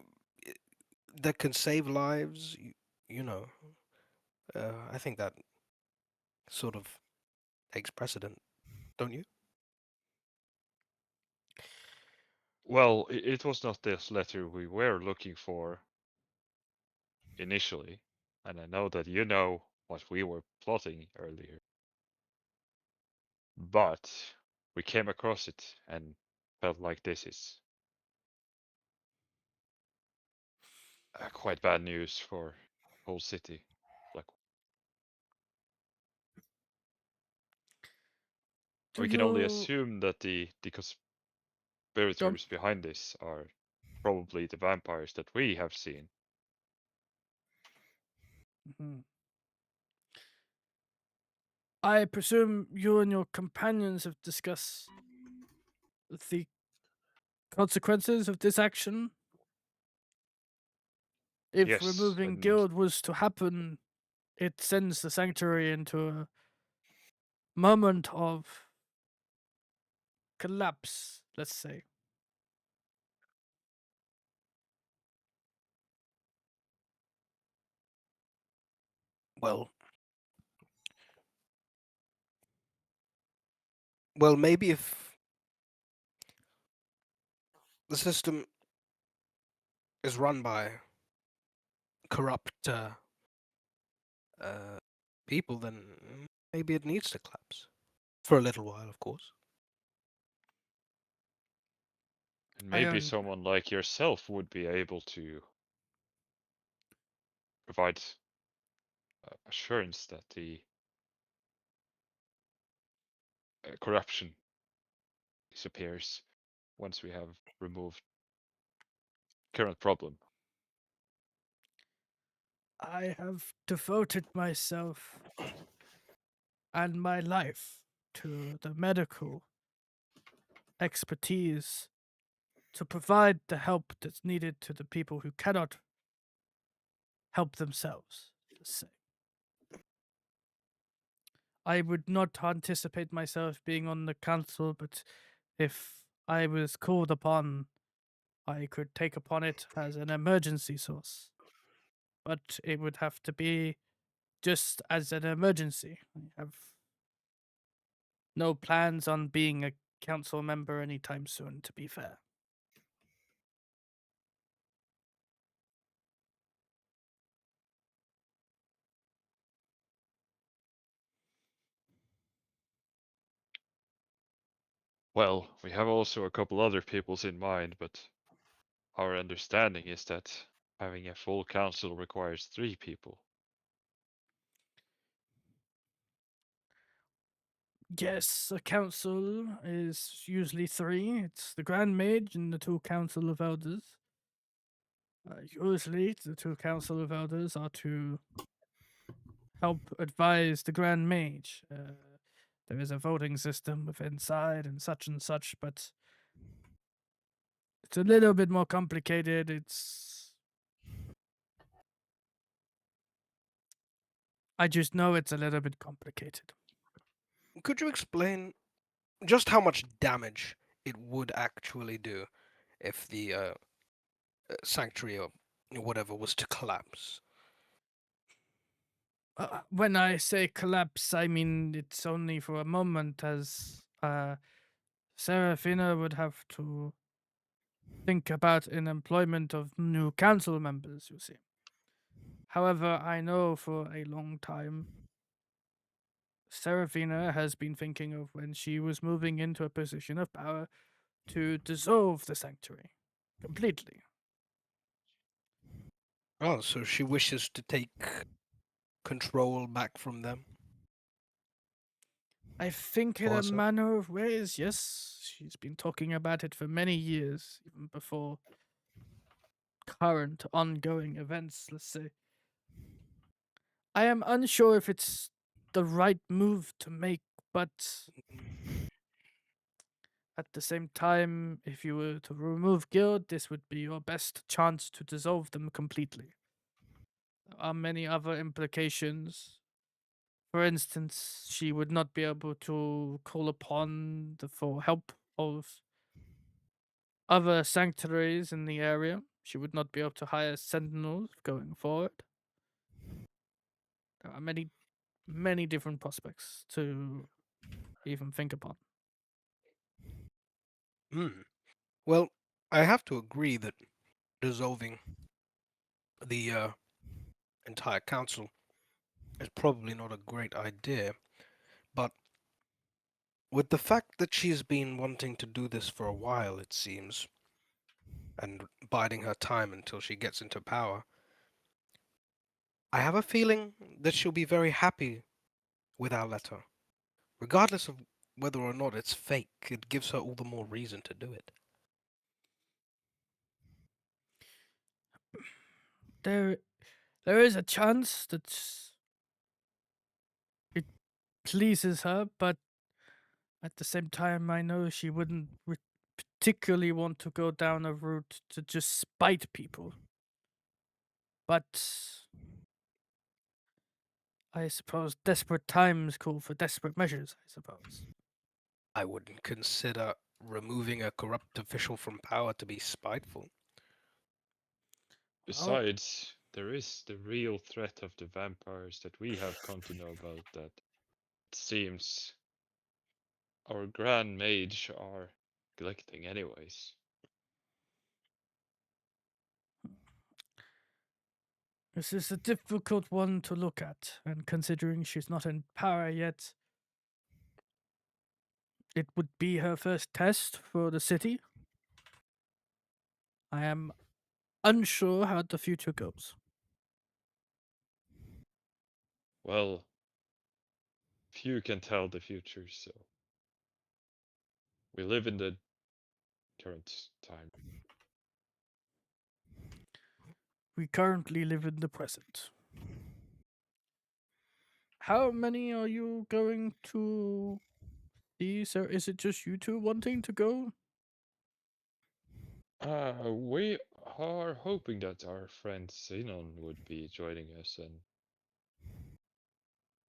that can save lives, you know. I think that sort of takes precedent, don't you? Well, it was not this letter we were looking for initially, and I know that you know what we were plotting earlier. But we came across it and felt like this is quite bad news for whole city. Like, we can only assume that the conspirators behind this are probably the vampires that we have seen. I presume you and your companions have discussed the consequences of this action. If Yes, removing and guild was to happen, it sends the sanctuary into a moment of collapse, let's say. Well, maybe if the system is run by corrupt people, then maybe it needs to collapse for a little while, of course. and maybe someone like yourself would be able to provide assurance that the corruption disappears once we have removed current problem. I have devoted myself and my life to the medical expertise to provide the help that's needed to the people who cannot help themselves, let's say. I would not anticipate myself being on the council, but if I was called upon, I could take upon it as an emergency source. But it would have to be just as an emergency. I have no plans on being a council member anytime soon, to be fair. Well, we have also a couple other peoples in mind, but our understanding is that having a full council requires 3 people. Yes, a council is usually 3. It's the Grand Mage and the 2 Council of Elders. Usually, the 2 Council of Elders are to help advise the Grand Mage. There is a voting system within side and such, but it's a little bit more complicated. I just know it's a little bit complicated. Could you explain just how much damage it would actually do if the sanctuary or whatever was to collapse? When I say collapse, I mean it's only for a moment, as Serafina would have to think about an employment of new council members, you see. However, I know for a long time Serafina has been thinking of when she was moving into a position of power to dissolve the sanctuary completely. Oh, so she wishes to take control back from them? I think in a manner of ways, yes. She's been talking about it for many years, even before current ongoing events, let's say. I am unsure if it's the right move to make, but at the same time, if you were to remove Guild, this would be your best chance to dissolve them completely. There are many other implications. For instance, she would not be able to call upon the full help of other sanctuaries in the area. She would not be able to hire sentinels going forward. There are many different prospects to even think upon. Well, I have to agree that dissolving the entire council is probably not a great idea, but with the fact that she's been wanting to do this for a while, it seems, and biding her time until she gets into power. I have a feeling that she'll be very happy with our letter. Regardless of whether or not it's fake, it gives her all the more reason to do it. There is a chance that it pleases her, but at the same time, I know she wouldn't particularly want to go down a route to just spite people. But I suppose desperate times call for desperate measures, I suppose. I wouldn't consider removing a corrupt official from power to be spiteful. Well, Besides, there is the real threat of the vampires that we have come to know about that it seems our Grand Mage are neglecting anyways. this is a difficult one to look at, and considering she's not in power yet, it would be her first test for the city. I am unsure how the future goes. Well, few can tell the future, so we live in the current time. We currently live in the present. How many are you going to see? So is it just you two wanting to go? We are hoping that our friend Zinon would be joining us, and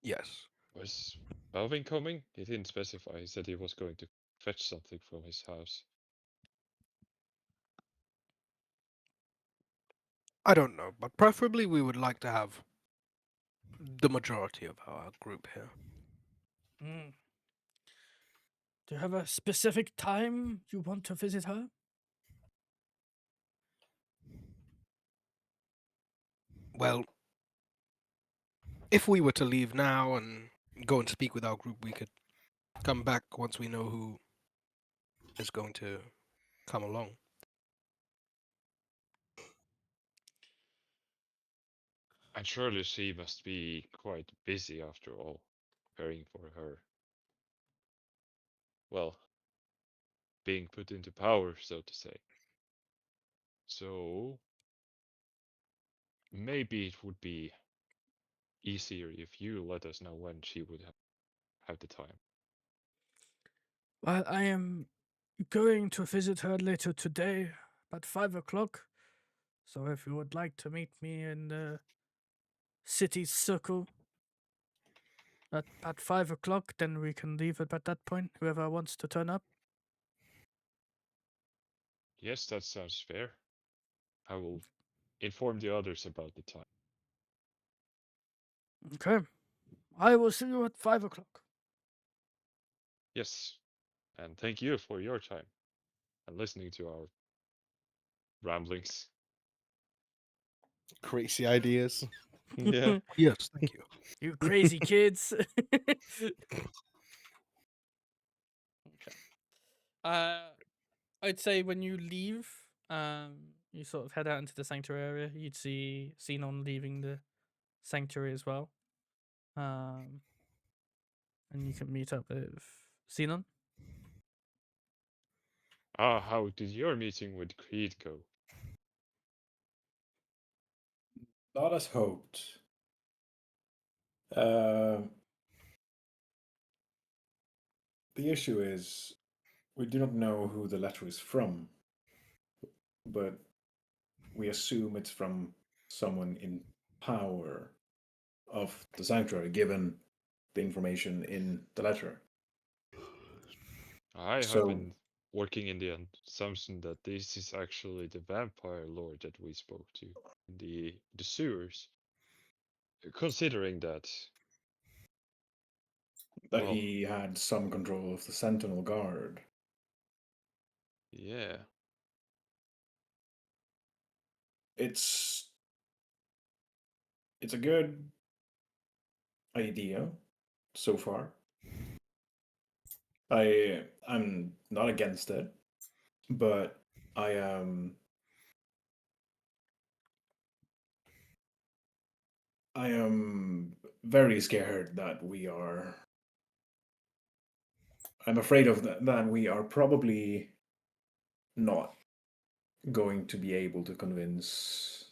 Yes. was Wauvin coming? He didn't specify. He said he was going to fetch something from his house. I don't know, but preferably we would like to have the majority of our group here. Mm. Do you have a specific time you want to visit her? Well, if we were to leave now and go and speak with our group, we could come back once we know who is going to come along. And surely she must be quite busy after all, preparing for her. Well, being put into power, so to say. So maybe it would be easier if you let us know when she would have the time. Well, I am going to visit her later today at 5 o'clock. So if you would like to meet me in the city circle at 5 o'clock, then we can leave it at that point, whoever wants to turn up. Yes, that sounds fair. I will inform the others about the time. Okay. I will see you at 5 o'clock. Yes, and thank you for your time and listening to our ramblings. Crazy ideas. Yeah. Yes, thank you. You crazy kids. Okay. I'd say when you leave, you sort of head out into the sanctuary area. You'd see Zinon leaving the sanctuary as well. And you can meet up with Zinon. How did your meeting with Creed go? Not as hoped. Uh, the issue is we do not know who the letter is from, but we assume it's from someone in power of the sanctuary, given the information in the letter. I have So been working in the assumption that this is actually the vampire lord that we spoke to in the sewers. Considering that, well, he had some control of the Sentinel Guard. yeah. It's a good idea so far. I'm not against it, but I am I am very scared that we are. I'm afraid of that we are probably not going to be able to convince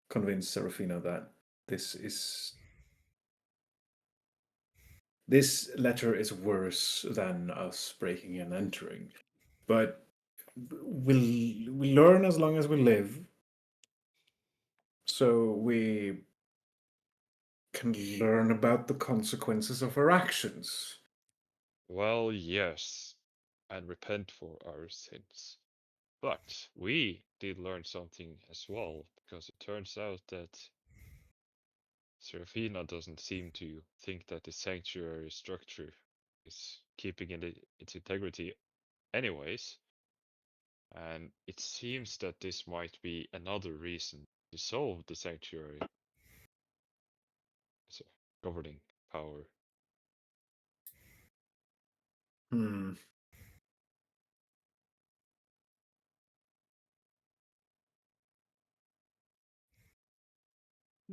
Serafina that this is this letter is worse than us breaking and entering. But we learn as long as we live, so we can learn about the consequences of our actions. Well, yes, and repent for our sins. But we did learn something as well, because it turns out that Serafina doesn't seem to think that the sanctuary structure is keeping its integrity anyways. And it seems that this might be another reason to dissolve the sanctuary as a governing power. Hmm.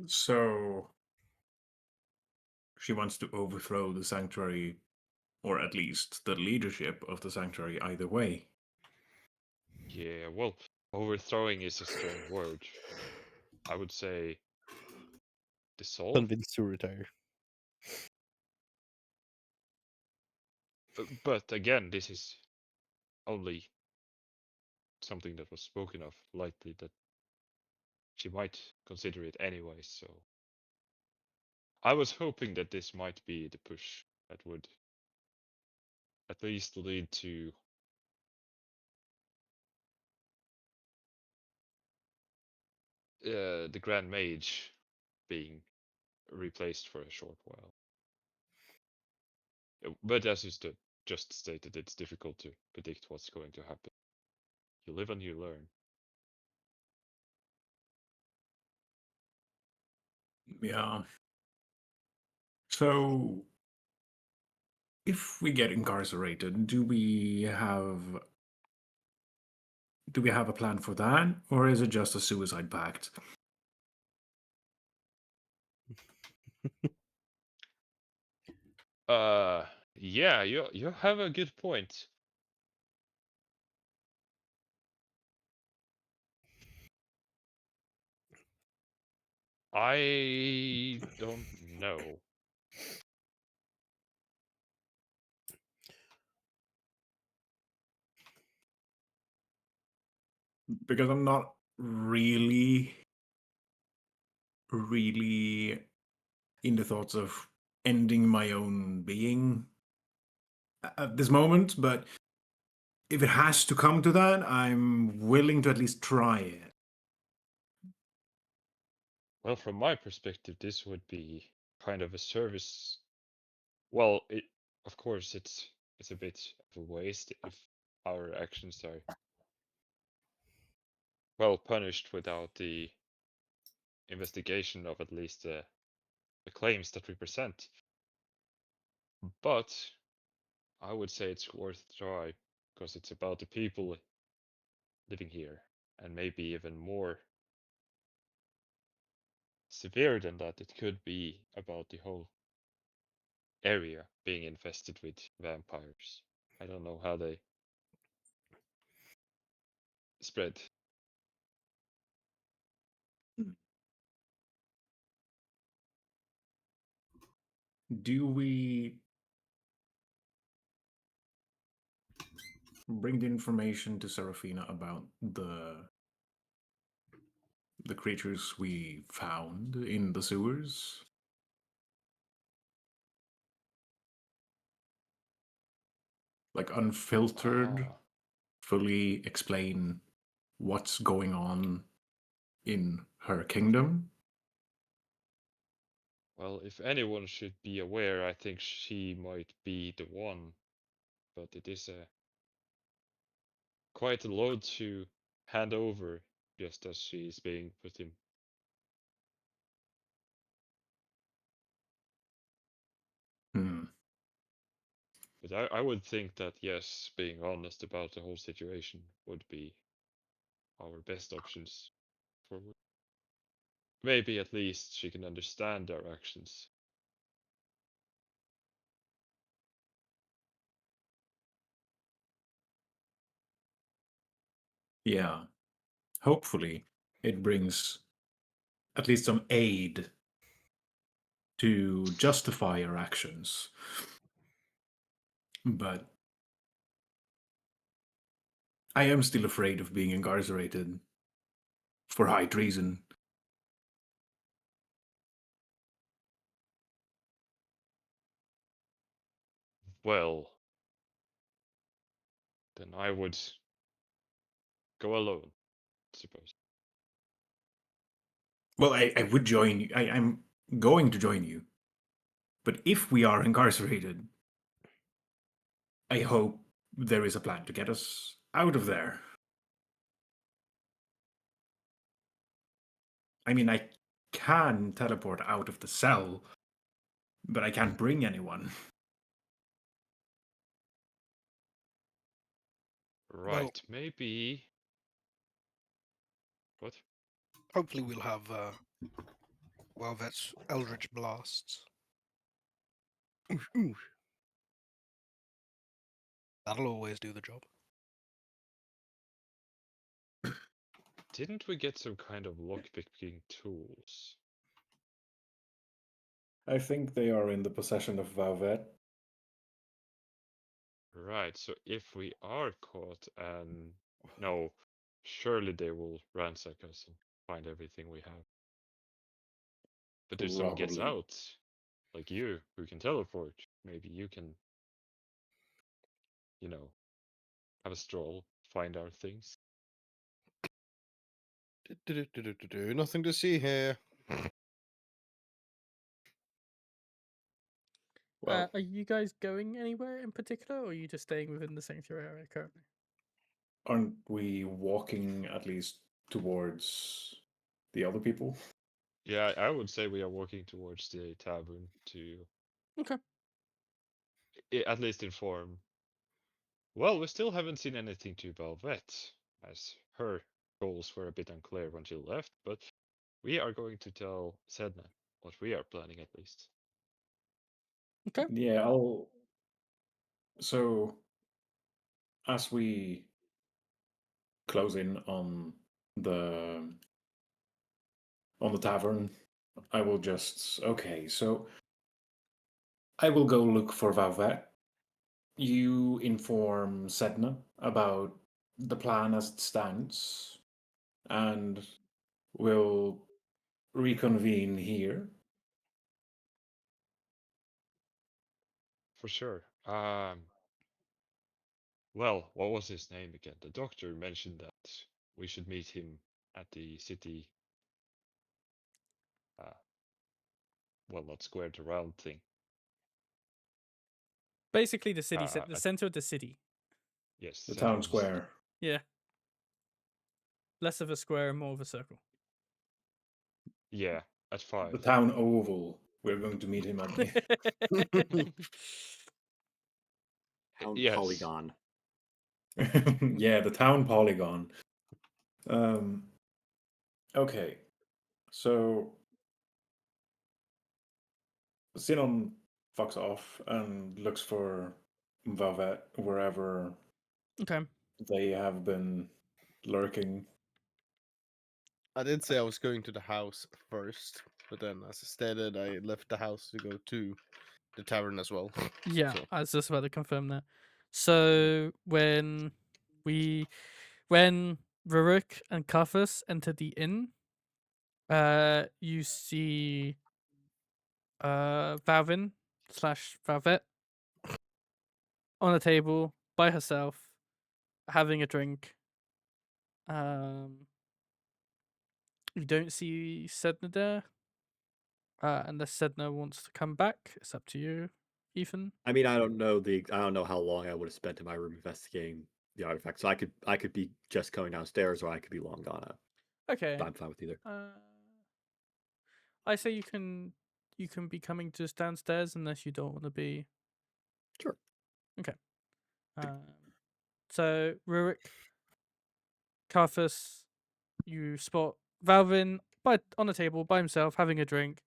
So she wants to overthrow the sanctuary, or at least the leadership of the sanctuary, either way. Yeah, well, overthrowing is a strong word. I would say dissolve. Convinced to retire. But again, this is only something that was spoken of lightly, that she might consider it anyway, so I was hoping that this might be the push that would at least lead to the Grand Mage being replaced for a short while. But as you just stated, it's difficult to predict what's going to happen. You live and you learn. Yeah. So, if we get incarcerated, do we have a plan for that, or is it just a suicide pact? Yeah, you have a good point. I don't know. Because I'm not really in the thoughts of ending my own being at this moment, but if it has to come to that, I'm willing to at least try it. Well, from my perspective, this would be kind of a service. Well, of course it's a bit of a waste if our actions are well punished without the investigation of at least the claims that we present. But I would say it's worth a try because it's about the people living here, and maybe even more severe than that, it could be about the whole area being infested with vampires. I don't know how they spread. Do we bring the information to Serafina about the creatures we found in the sewers? Like unfiltered, fully explain what's going on in her kingdom? Well, if anyone should be aware, I think she might be the one, but it is quite a load to hand over just as she is being put in. Hmm. But I would think that yes, being honest about the whole situation would be our best options forward. maybe at least she can understand our actions. Yeah. Hopefully, it brings at least some aid to justify our actions. But I am still afraid of being incarcerated for high treason. Well, then I would go alone, I suppose. Well, I would join you. I'm going to join you. But if we are incarcerated, I hope there is a plan to get us out of there. I mean, I can teleport out of the cell, but I can't bring anyone. Right, maybe. What? Hopefully we'll have Wauvin's Eldritch Blasts. That'll always do the job. Didn't we get some kind of lockpicking tools? I think they are in the possession of Wauvin. Right, so if we are caught and no, surely they will ransack us and find everything we have. But if someone gets Probably. out, like you, who can teleport, maybe you can, you know, have a stroll, find our things. Nothing to see here. Well, Are you guys going anywhere in particular, or are you just staying within the sanctuary area currently? aren't we walking at least towards the other people? Yeah, I would say we are walking towards the tavern to Okay. at least inform. Well, we still haven't seen anything to Velvet, as her goals were a bit unclear when she left, but we are going to tell Sedna what we are planning at least. Okay. Yeah, I'll. So, as we close in the on the tavern, I will just okay. So, I will go look for Vavet. You inform Sedna about the plan as it stands, and we'll reconvene here. For sure. Well, what was his name again? The doctor mentioned that we should meet him at the city. Uh, well, not square to round thing. Basically, the city, the at- center of the city. Yes, The center town of the city. square. Yeah. Less of a square and more of a circle. Yeah, at 5. The town oval. We're going to meet him at the. Town Yes. Polygon. Yeah, the town polygon. Okay, so Zinon fucks off and looks for Vavet wherever Okay. they have been lurking. I did say I was going to the house first, but then, as I stated, I left the house to go to the tavern as well. Yeah, So, I was just about to confirm that. So when Rurik and Carthus enter the inn, you see Vauvin / Vavet on a table by herself, having a drink. You don't see Sedna there. Unless Sedna wants to come back, it's up to you, Ethan. I mean, I don't know how long I would have spent in my room investigating the artifact. So I could be just going downstairs, or I could be long gone out. Okay. I'm fine with either. I say you can be coming just downstairs unless you don't want to be. Sure. Okay. So Rurik, Carthus, you spot Vauvin on a table by himself having a drink.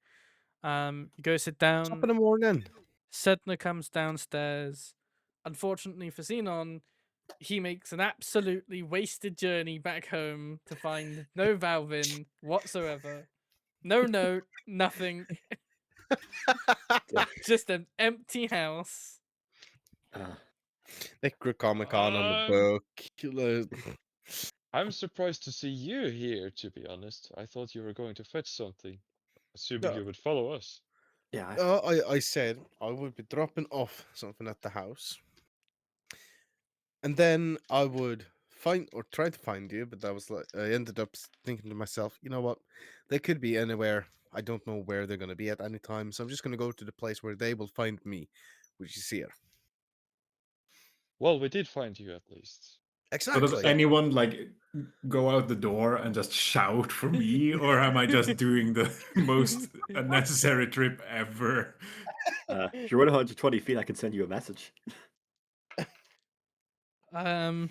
You go sit Top down. in the morning. Sedna comes downstairs. Unfortunately for Zinon, he makes an absolutely wasted journey back home to find no Wauvin whatsoever. No note, nothing. Just an empty house. Necronomicon on the book. I'm surprised to see you here, to be honest. I thought you were going to fetch something, assuming No. you would follow us. Yeah. I said I would be dropping off something at the house. And then I would find or try to find you, but that was like I ended up thinking to myself, you know what? They could be anywhere. I don't know where they're gonna be at any time, so I'm just gonna go to the place where they will find me, which is here. Well, we did find you at least. So does Exactly. anyone like go out the door and just shout for me, or am I just doing the most unnecessary trip ever? If you're 120 feet, I can send you a message. Um.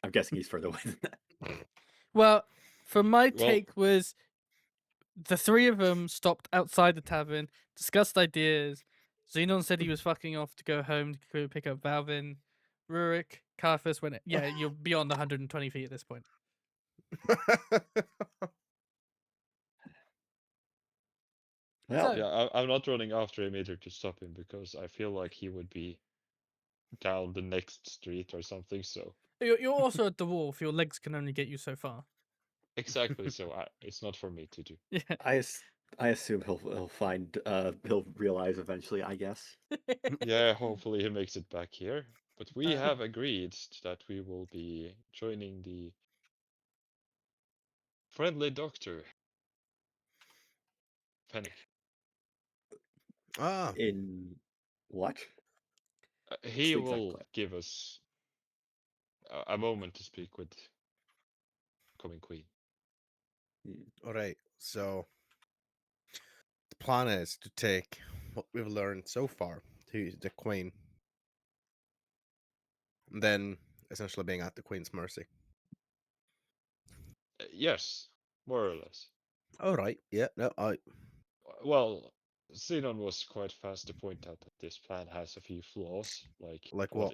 I'm guessing he's further away than that. Well, from my Well- take was the three of them stopped outside the tavern, discussed ideas. Zinon said he was fucking off to go home to go pick up Wauvin. Rurik, Carthus went. Yeah, you're beyond 120 feet at this point. Well, So- Yeah, I'm not running after him either to stop him because I feel like he would be down the next street or something. So You're also at the wharf. Your legs can only get you so far. exactly, so it's not for me to do. Yeah. I assume he'll find he'll realize eventually. I guess. Yeah, hopefully he makes it back here. But we Uh, have agreed that we will be joining the friendly doctor. Panic. Ah, In what? He the exact will plan? give us a moment to speak with coming queen. all right. So the plan is to take what we've learned so far to the Queen, and then essentially being at the Queen's mercy. Yes, more or less. All right. Yeah. No. Well, Zinon was quite fast to point out that this plan has a few flaws. Like what what?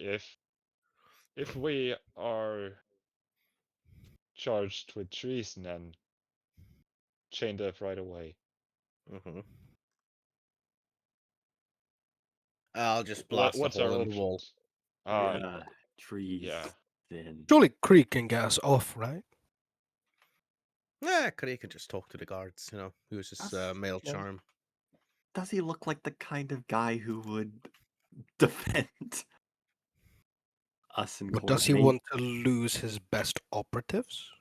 if we are charged with treason and chained up right away? Mm-hmm. I'll just blast a What's our hole in the wall. options? Ah, Yeah, trees. yeah. Then Surely Creek can get us off, right? Yeah, Craig can just talk to the guards. You know, use his That's- male yeah. charm. Does he look like the kind of guy who would defend us in But court? does he Maybe- want to lose his best operatives?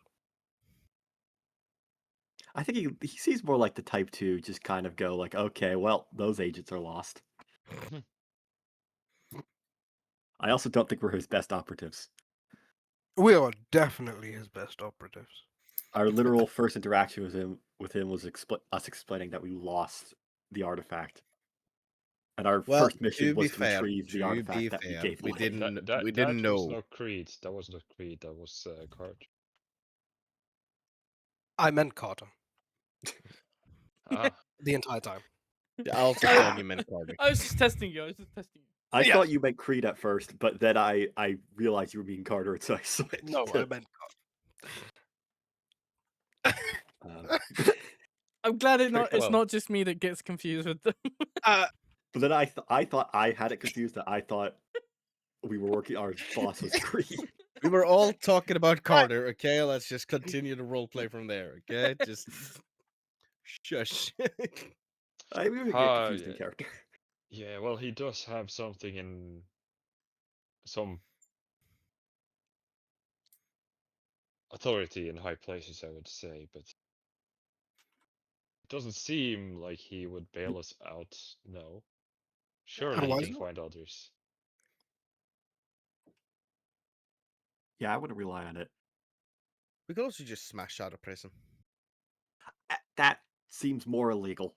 I think he seems more like the type to just kind of go like, okay, well, those agents are lost. I also don't think we're his best operatives. We are definitely his best operatives. Our literal first interaction with him was us explaining that we lost the artifact, and our Well, first mission to be was to fair, retrieve the to artifact be that we fair, gave we away. didn't. That we didn't was know. not Creed. That was not Creed. That was Card. I meant Carter Ah, the entire time. I also thought you meant Carter. I was just testing you. I Yes. thought you meant Creed at first, but then I realized you were being Carter, and so I switched. No, I meant I'm glad it's Well. not just me that gets confused with them. Carter. But then I thought I had it confused. That I thought we were working. Our boss was Creed. We were all talking about Carter. Okay, let's just continue the role play from there. Okay, just shush. I we would get Ah, confused in yeah. character. yeah. Well, he does have something in some authority in high places, I would say, but it doesn't seem like he would bail us out. No. Surely why he is can it? find others. Yeah, I wouldn't rely on it. We could also just smash out of prison. That seems more illegal.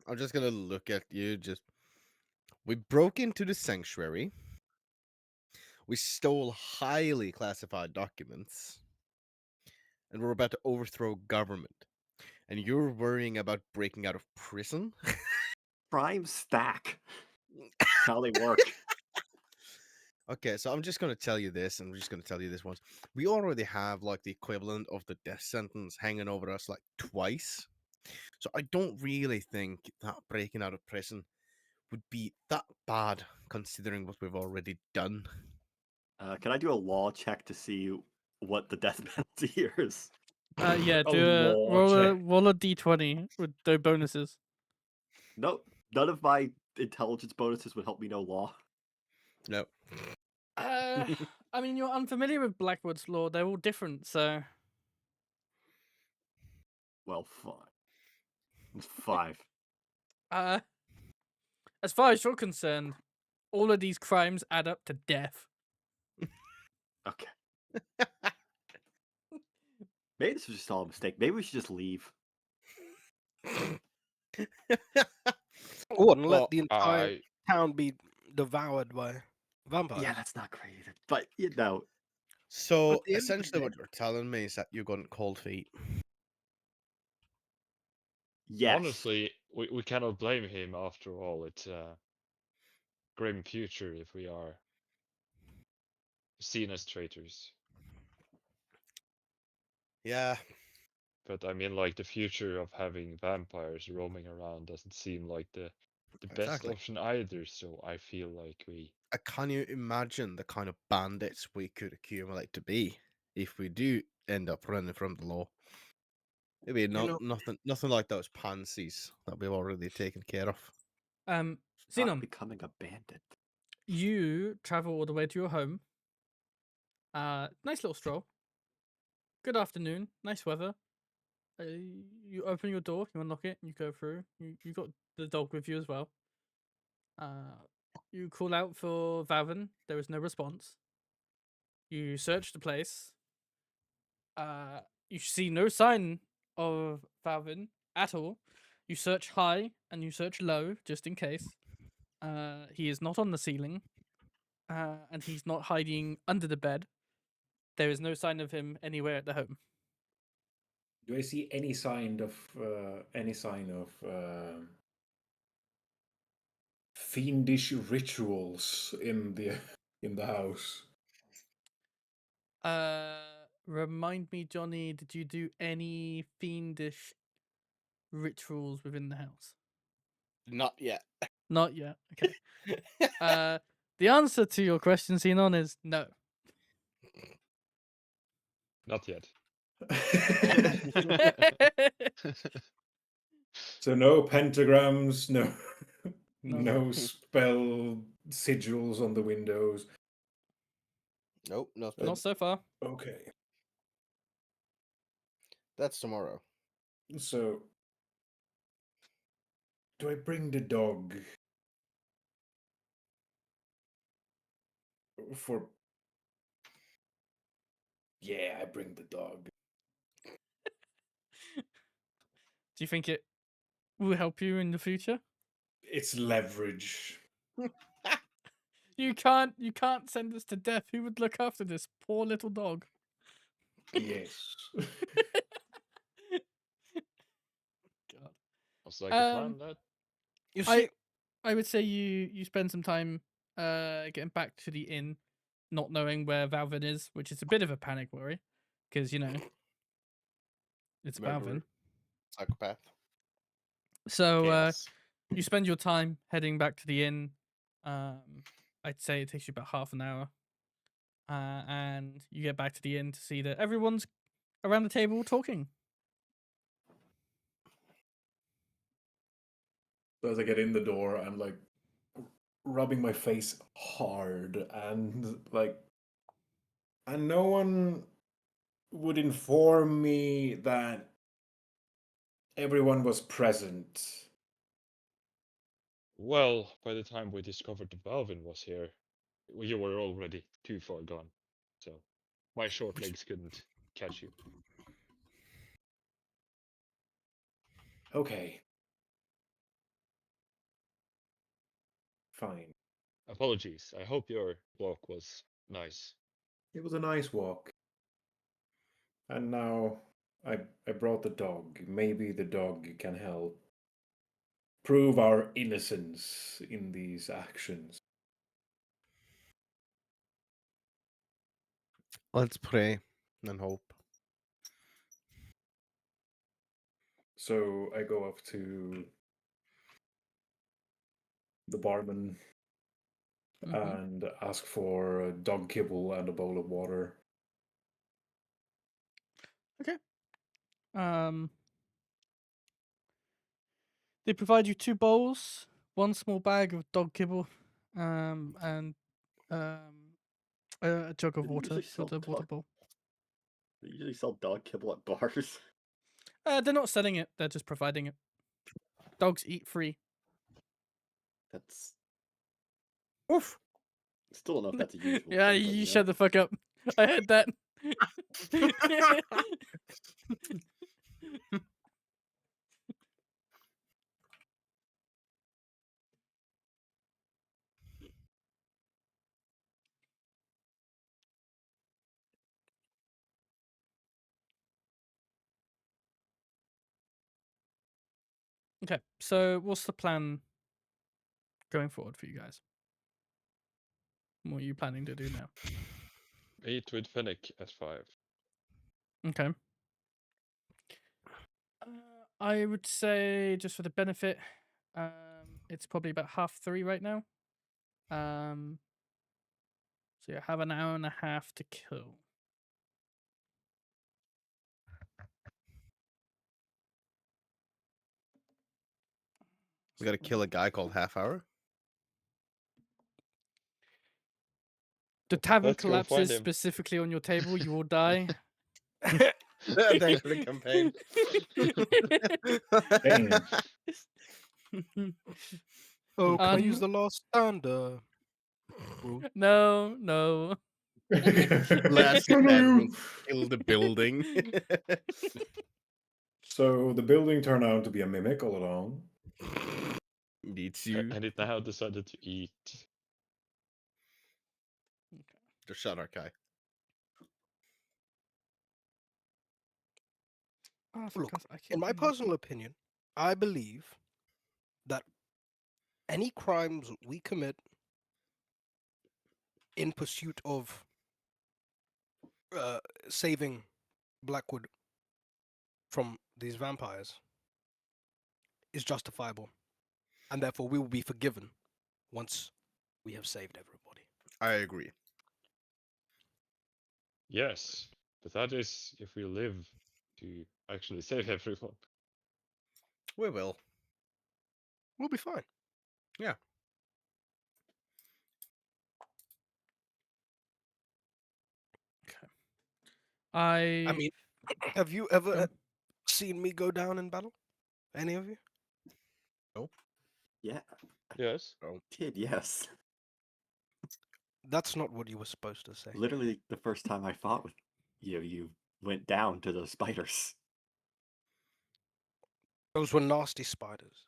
I'm just gonna look at you. Just we broke into the sanctuary. We stole highly classified documents, and we're about to overthrow government, and you're worrying about breaking out of prison? Prime stack. How they work. Okay, so I'm just going to tell you this, and I'm just going to tell you this once. We already have like the equivalent of the death sentence hanging over us like twice. So I don't really think that breaking out of prison would be that bad considering what we've already done. Can I do a law check to see what the death penalty here is? Yeah, A do a law check. roll a d20 with no bonuses. No, none of my intelligence bonuses would help me know law. No. I mean, you're unfamiliar with BlackWood's law. They're all different, so Well, fine. It's 5. as far as you're concerned, all of these crimes add up to death. Okay. Maybe this was just all a mistake. Maybe we should just leave. Or and let Well, the entire I town be devoured by vampires. Yeah, that's not great. But, you know, So At the end of the essentially, day- what you're telling me is that you're going cold feet. yes. honestly, we cannot blame him after all. It's a grim future if we are seen as traitors. Yeah, But I mean, like, the future of having vampires roaming around doesn't seem like the best exactly. option either. So I feel like we Can you imagine the kind of bandits we could accumulate to be if we do end up running from the law? Maybe not know- nothing like those pansies that we've already taken care of. Not Zinon, becoming a bandit. you travel all the way to your home. Nice little stroll. Good afternoon. Nice weather. You open your door, you unlock it, and you go through. You got the dog with you as well. You call out for Wauvin. There is no response. You search the place. You see no sign of Wauvin at all. You search high and you search low just in case. He is not on the ceiling, and he's not hiding under the bed. There is no sign of him anywhere at the home. Do I see any sign of fiendish rituals in the house? Remind me, Johnny, did you do any fiendish rituals within the house? Not yet. Not yet. Okay. The answer to your question, Zinon, is no. not yet. So no pentagrams, no No. no spell sigils on the windows. Nope, not Not so far. Okay. That's tomorrow. So do I bring the dog for Yeah, I bring the dog. Do you think it will help you in the future? It's leverage. You can't send us to death. Who would look after this poor little dog? Yes. God. Was like a plan Um, that You see, I would say you spend some time getting back to the inn, not knowing where Wauvin is, which is a bit of a panic worry, because it's Murderer. Wauvin. Psychopath. So Chaos. you spend your time heading back to the inn. I'd say it takes you about half an hour, and you get back to the inn to see that everyone's around the table talking. So as I get in the door, I'm like rubbing my face hard and no one would inform me that everyone was present. Well, by the time we discovered the Balvin was here, you were already too far gone. So my short legs couldn't catch you. Okay. Fine. Apologies. I hope your walk was nice. It was a nice walk. And now I brought the dog. Maybe the dog can help prove our innocence in these actions. Let's pray and hope. So I go up to the barman and ask for a dog kibble and a bowl of water. Okay. They provide you 2 bowls, 1 small bag of dog kibble, and a jug of Do they water, usually sell filled a water dog- bowl. They usually sell dog kibble at bars. They're not selling it; they're just providing it. Dogs eat free. That's Oof. still enough. That's a usual. Yeah, thing, but, you know. shut the fuck up. I heard that. Okay, so what's the plan going forward for you guys? What are you planning to do now? Meet with Fennec at 5. Okay. I would say, just for the benefit, it's probably about 3:30 right now. So you have an hour and a half to kill. We gotta kill a guy called Half Hour. The tavern Let's go find collapses him. specifically on your table. You will die. Thanks for the campaign. Damn. Oh, can I use Um, the last stand? No, no. Last No, no, stand no. will kill the building. So the building turned out to be a mimic all along. Needs you. And it now decided to eat. To shut our guy. Oh, for Look, God's- I keep In my doing that. personal opinion, I believe that any crimes we commit in pursuit of saving BlackWood from these vampires is justifiable, and therefore we will be forgiven once we have saved everybody. I agree. Yes, but that is if we live to actually save everyone. We will. We'll be fine. I I mean, have you ever Go. seen me go down in battle? Any of you? Yeah, Yes. did yes. That's not what you were supposed to say. Literally, the first time I fought with you went down to those spiders. Those were nasty spiders.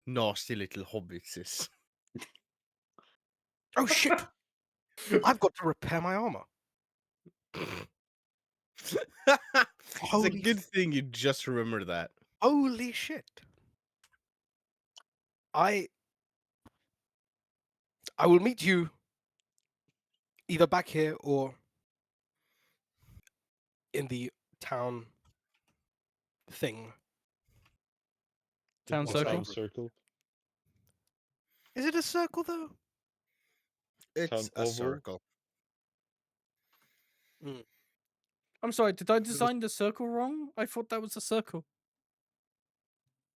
Nasty little hobbitses. Oh shit! I've got to repair my armor. It's a Holy good thing you just remember that. Holy shit! I will meet you either back here or in the town thing. Town What's circle. Town circle. Is it a circle though? It's Town a oval. circle. I'm sorry, did I design the circle wrong? I thought that was a circle.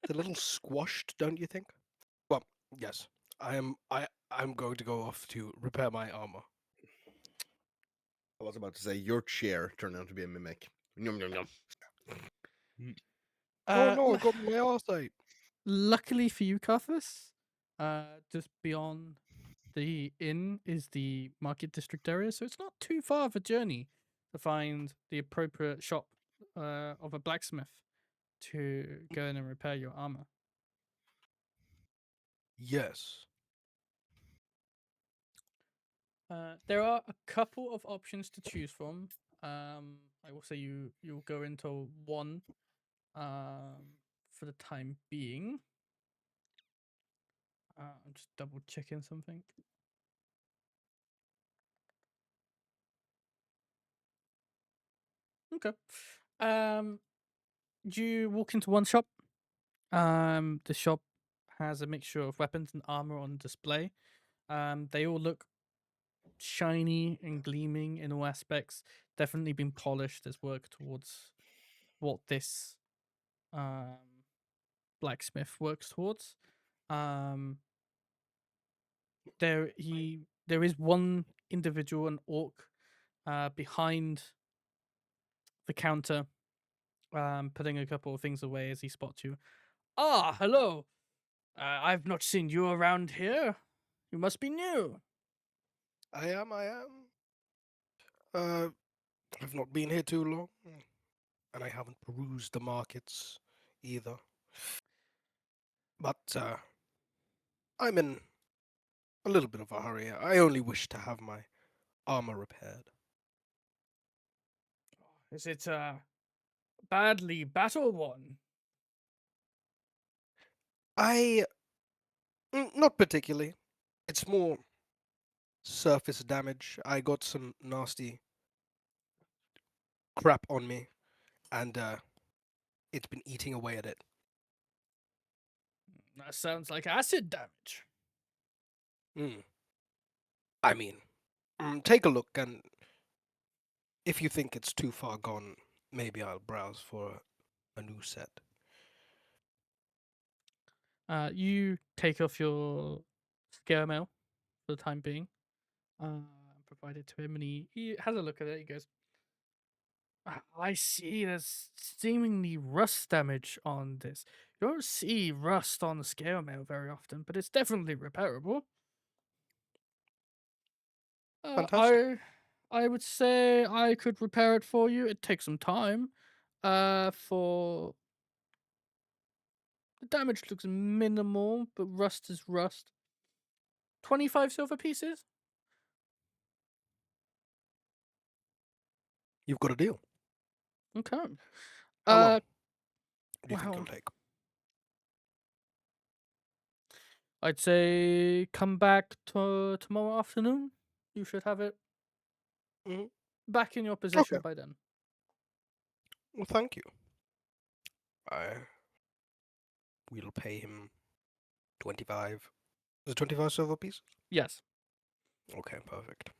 It's a little squashed, don't you think? Well, yes. I'm going to go off to repair my armor. I was about to say your chair turned out to be a mimic. Yum, yum, yum. Oh no, I got my arse ate. Luckily for you, Carthus, just beyond the inn is the market district area, so it's not too far of a journey to find the appropriate shop of a blacksmith to go in and repair your armor. Yes. There are a couple of options to choose from. I will say you'll go into 1 for the time being. I'm just double checking something. Okay. You walk into one shop. The shop has a mixture of weapons and armor on display. They all look shiny and gleaming in all aspects. Definitely been polished. There's work towards what this blacksmith works towards. There is one individual, an orc, behind the counter, putting a couple of things away as he spots you. Ah, hello. I've not seen you around here. You must be new. I am. I've not been here too long, and I haven't perused the markets either. But I'm in a little bit of a hurry. I only wish to have my armor repaired. Is it badly battle-worn? Not particularly. It's more surface damage. I got some nasty crap on me, and it's been eating away at it. That sounds like acid damage. I mean, take a look, and if you think it's too far gone, maybe I'll browse for a new set. You take off your scare mail for the time being. Provide it to him, and he has a look at it. He goes, I see there's seemingly rust damage on this. You don't see rust on the scale mail very often, but it's definitely repairable. Fantastic. I would say I could repair it for you. It takes some time. For the damage looks minimal, but rust is rust. 25 silver pieces? You've got a deal. Okay. How long do you think well, it'll take? I'd say come back tomorrow afternoon. You should have it back in your possession by then. Well, thank you. We'll pay him 25. Is it 25 silver pieces? Yes. Okay, perfect.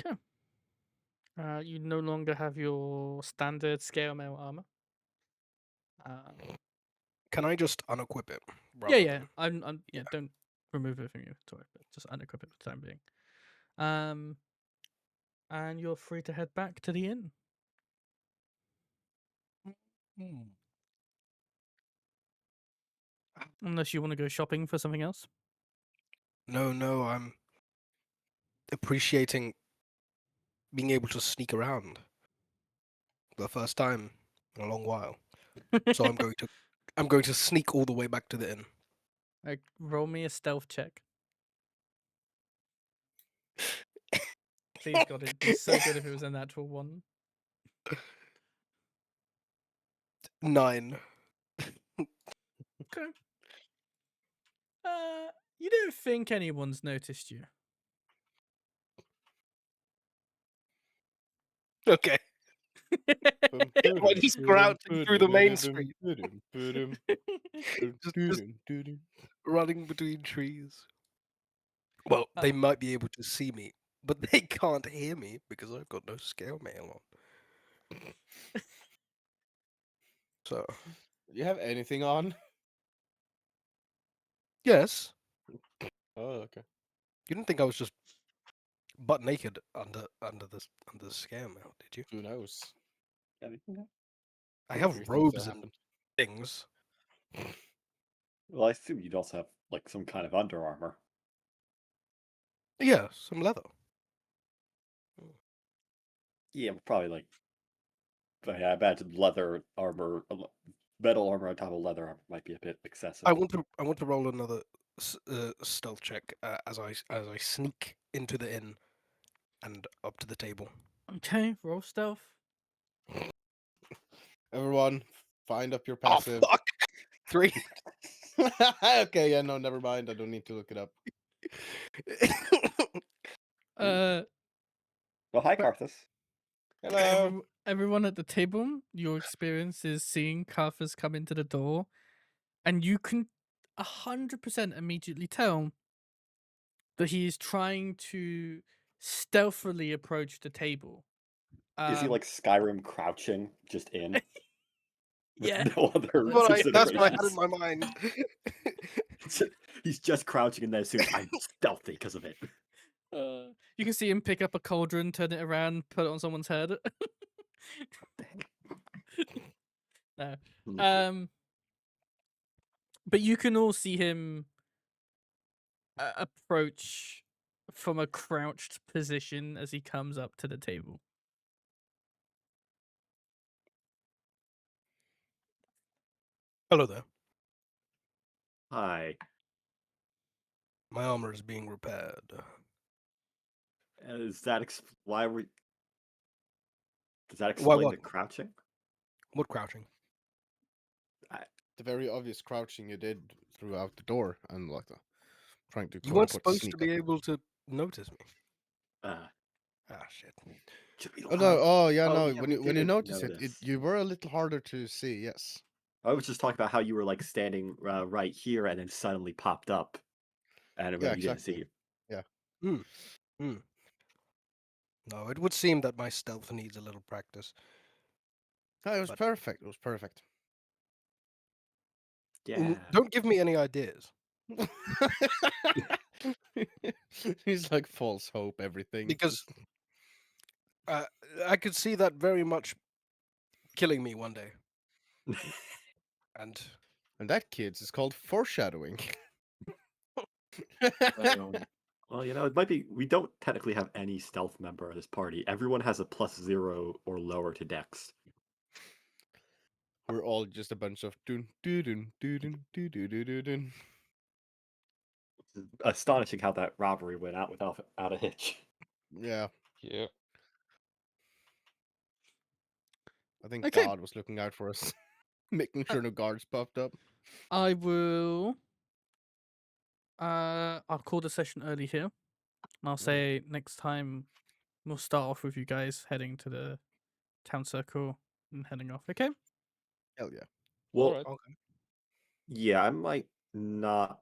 Okay. You no longer have your standard scale mail armor. Can I just unequip it? Yeah. Don't remove it from you. Sorry, but just unequip it for the time being. And you're free to head back to the inn. Unless you want to go shopping for something else. No, I'm appreciating being able to sneak around for the first time in a long while. So I'm going to sneak all the way back to the inn. Like, roll me a stealth check. Please God, it'd be so good if it was a natural 1. 9. Okay. You don't think anyone's noticed you? Okay. Why just crouching through the main street? just running between trees. Well, they might be able to see me, but they can't hear me because I've got no scale mail on. So, You have anything on? yes. Oh, okay. You didn't think I was just butt naked under the scale mail, did you? Who knows? I have Weird things robes that and happen. things. Well, I assume you'd also have like some kind of under armor. Yeah, some leather. Yeah, probably like. But yeah, I imagine leather armor, metal armor on top of leather armor might be a bit excessive. I want to roll another stealth check as I sneak into the inn and up to the table. Okay, roll stealth. Everyone, find up your Oh passive. fuck! 3. Okay, yeah, no, never mind. I don't need to look it up. Uh, Oh, hi, But- Carthus. Hello. everyone at the table, your experience is seeing Carthus come into the door, and you can 100% immediately tell that he is trying to stealthily approach the table. Is he like Skyrim crouching just in? With Yeah. no other That's what I had considerations? in my mind. He's just crouching and then assumes I'm stealthy because of it. You can see him pick up a cauldron, turn it around, put it on someone's head. No. Hmm. But you can all see him approach from a crouched position as he comes up to the table. Hello there. Hi. My armor is being repaired. Is that why we? Does that Why explain what? the crouching? What crouching? The very obvious crouching you did throughout the door and like the trying to You quote weren't unquote supposed sneak to be up. able to notice me. Ah, Shit. should we Oh no! lock? Oh yeah, Oh, no. yeah, when we you didn't notice it, notice. you were a little harder to see. Yes. I was just talking about how you were like standing right here and then suddenly popped up, and Yeah, you didn't see exactly. you. No, it would seem that my stealth needs a little practice. No, it was But- perfect. It was perfect. Yeah. Don't give me any ideas. He's like false hope, everything. Because I could see that very much killing me one day. And And that, kids, is called foreshadowing. Well, it might be. We don't technically have any stealth member of this party. Everyone has a +0 or lower to Dex. We're all just a bunch of dun doo dun doo dun doo doo doo doo dun. It's astonishing how that robbery went out without a hitch. Yeah, Yeah. I think Okay. God was looking out for us, making sure no guards popped up. I will. I'll call the session early here. And I'll say next time we'll start off with you guys heading to the town circle and heading off. Okay. Hell yeah. Well, Alright. okay. yeah, I might not.